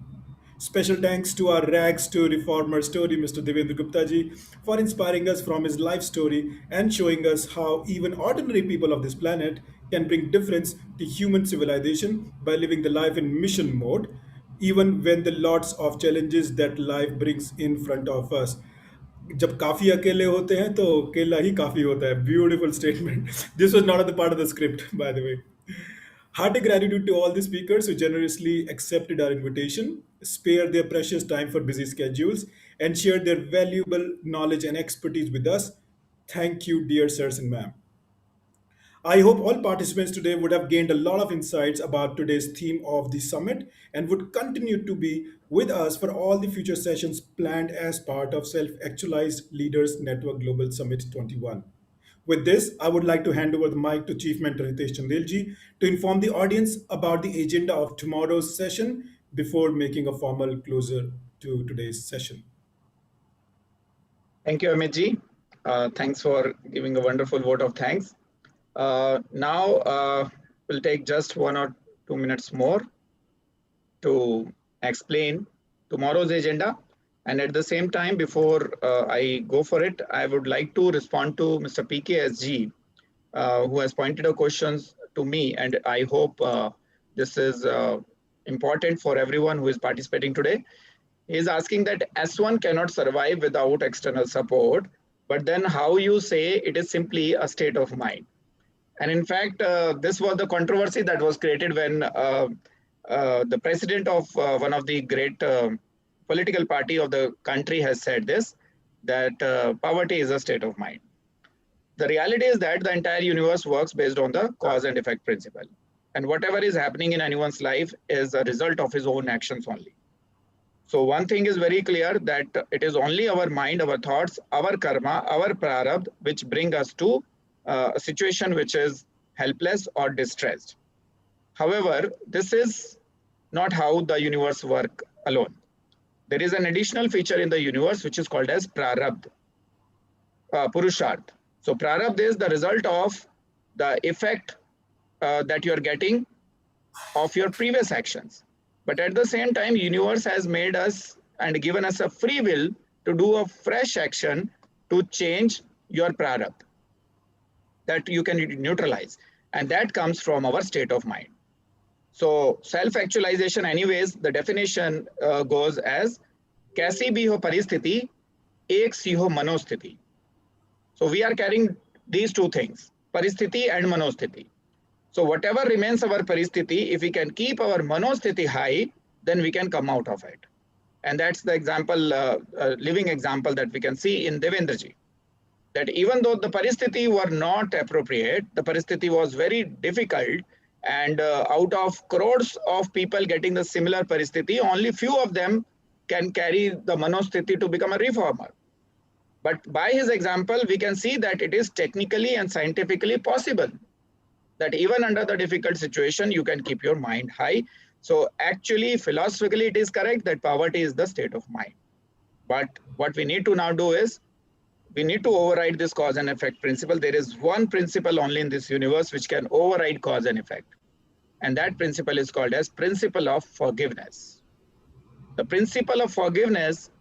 Special thanks to our rags to reformer story, Mr. Devendra Gupta ji, for inspiring us from his life story and showing us how even ordinary people of this planet can bring difference to human civilization by living the life in mission mode, even when the lots of challenges that life brings in front of us. जब काफी अकेले होते हैं तो अकेला ही काफी होता है. Beautiful statement. This was not at the part of the script, by the way. Hearty gratitude to all the speakers who generously accepted our invitation, spared their precious time for busy schedules, and shared their valuable knowledge and expertise with us. Thank you, dear sirs and ma'am. I hope all participants today would have gained a lot of insights about today's theme of the summit and would continue to be with us for all the future sessions planned as part of Self-Actualized Leaders Network Global Summit 21. With this, I would like to hand over the mic to Chief Mentor Hitesh Chandelji to inform the audience about the agenda of tomorrow's session before making a formal closer to today's session. Thank you, Amit ji. Thanks for giving a wonderful vote of thanks. Now we'll take just 1 or 2 minutes more to explain tomorrow's agenda. And at the same time, before I go for it, I would like to respond to Mr. PKSG, who has pointed out questions to me. And I hope this is important for everyone who is participating today. He is asking that S1 cannot survive without external support, but then how you say it is simply a state of mind. And in fact, this was the controversy that was created when the president of one of the great political party of the country has said this, that poverty is a state of mind. The reality is that the entire universe works based on the cause and effect principle. And whatever is happening in anyone's life is a result of his own actions only. So one thing is very clear, that it is only our mind, our thoughts, our karma, our prarabdha, which bring us to a situation which is helpless or distressed. However, this is not how the universe works alone. There is an additional feature in the universe which is called as prarabdha, purusharth. So prarabdha is the result of the effect that you are getting of your previous actions. But at the same time, universe has made us and given us a free will to do a fresh action to change your prarabdha that you can neutralize. And that comes from our state of mind. So self-actualization, anyways, the definition goes as kaisi bhi ho paristhiti, ek si ho manosthiti. So we are carrying these two things, paristhiti and manosthiti. So whatever remains our paristhiti, if we can keep our manosthiti high, then we can come out of it. And that's the example, living example that we can see in Devendra ji. That even though the paristhiti were not appropriate, the paristhiti was very difficult, and out of crores of people getting the similar paristhiti, only few of them can carry the manosthiti to become a reformer. But by his example, we can see that it is technically and scientifically possible that even under the difficult situation, you can keep your mind high. So actually, philosophically, it is correct that poverty is the state of mind. But what we need to now do is, we need to override this cause and effect principle. There is one principle only in this universe which can override cause and effect. And that principle is called as principle of forgiveness. The principle of forgiveness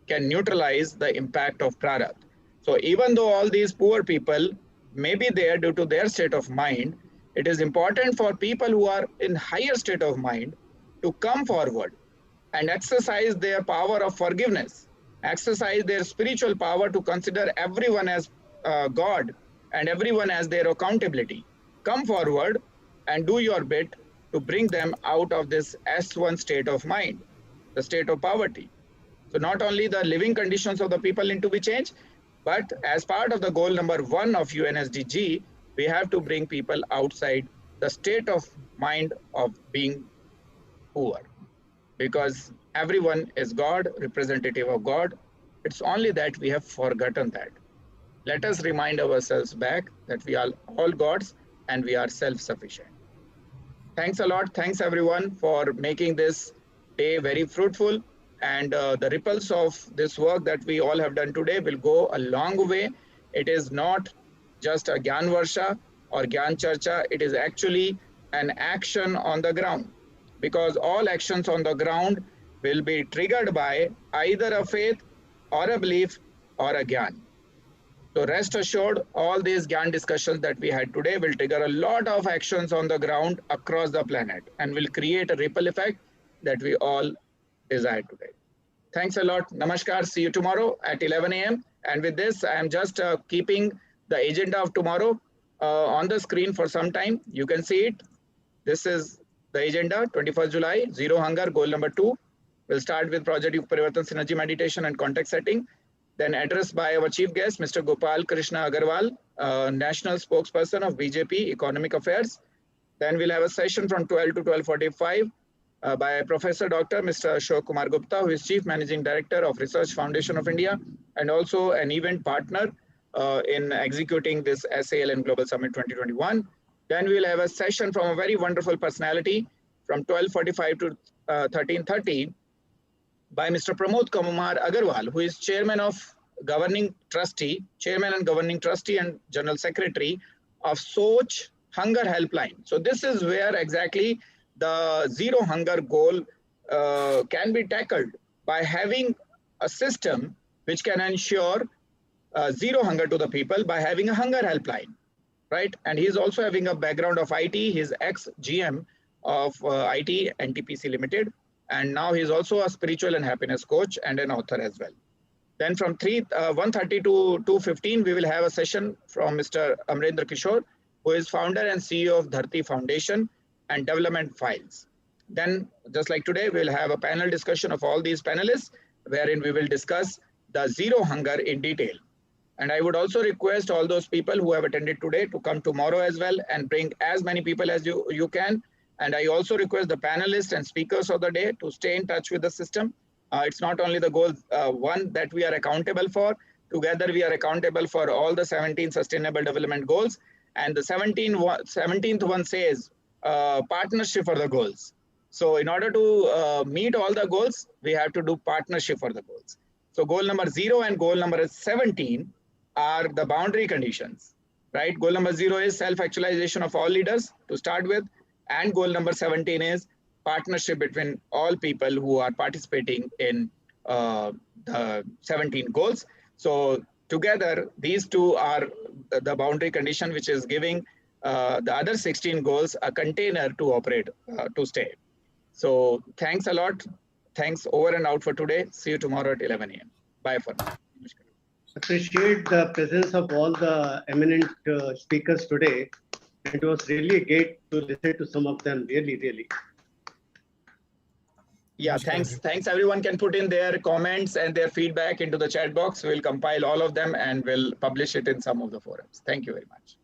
can neutralize the impact of prarabdha. So even though all these poor people may be there due to their state of mind, it is important for people who are in higher state of mind to come forward and exercise their power of forgiveness, exercise their spiritual power to consider everyone as God and everyone as their accountability. Come forward and do your bit to bring them out of this S1 state of mind, the state of poverty. So not only the living conditions of the people need to be changed, but as part of the goal number 1 of UNSDG, we have to bring people outside the state of mind of being poor, because everyone is God, representative of God. It's only that we have forgotten that. Let us remind ourselves back that we are all gods and we are self-sufficient. Thanks a lot. Thanks everyone for making this day very fruitful. And the ripples of this work that we all have done today will go a long way. It is not just a Gyan Varsha or Gyan Charcha. It is actually an action on the ground, because all actions on the ground will be triggered by either a faith or a belief or a Gyan. So rest assured, all these Gyan discussions that we had today will trigger a lot of actions on the ground across the planet and will create a ripple effect that we all desire today. Thanks a lot. Namaskar. See you tomorrow at 11 a.m. And with this, I am just keeping the agenda of tomorrow on the screen for some time. You can see it. This is the agenda, 21st July, Zero Hunger, goal number 2. We'll start with Project YugParivartan Synergy Meditation and Context Setting. Then addressed by our chief guest, Mr. Gopal Krishna Agarwal, National Spokesperson of BJP Economic Affairs. Then we'll have a session from 12 to 12:45 by Professor Dr. Mr. Ashok Kumar Gupta, who is Chief Managing Director of Research Foundation of India and also an event partner in executing this SALN Global Summit 2021. Then we'll have a session from a very wonderful personality from 12:45 to 13:30 by Mr. Pramod Kumar Agarwal, who is Chairman and Governing Trustee and General Secretary of Soch Hunger Helpline. So this is where exactly the Zero Hunger goal can be tackled by having a system which can ensure zero hunger to the people by having a hunger helpline, right? And he's also having a background of IT. He's ex-GM of IT NTPC Limited. And now he's also a spiritual and happiness coach and an author as well. Then from 1:30 to 2:15, we will have a session from Mr. Amrendra Kishore, who is founder and CEO of Dharti Foundation and Development Files. Then, just like today, we'll have a panel discussion of all these panelists, wherein we will discuss the zero hunger in detail. And I would also request all those people who have attended today to come tomorrow as well and bring as many people as you can. And I also request the panelists and speakers of the day to stay in touch with the system. It's not only the goal 1 that we are accountable for. Together, we are accountable for all the 17 Sustainable Development Goals. And the 17th one says partnership for the goals. So in order to meet all the goals, we have to do partnership for the goals. So goal number 0 and goal number 17 are the boundary conditions, right? Goal number 0 is self-actualization of all leaders to start with. And goal number 17 is partnership between all people who are participating in the 17 goals. So together, these two are the boundary condition, which is giving the other 16 goals a container to operate, to stay. So thanks a lot. Thanks, over and out for today. See you tomorrow at 11 a.m. Bye for now. Appreciate the presence of all the eminent speakers today. It was really great to listen to some of them, really. Yeah, thanks. Everyone can put in their comments and their feedback into the chat box. We'll compile all of them and we'll publish it in some of the forums. Thank you very much.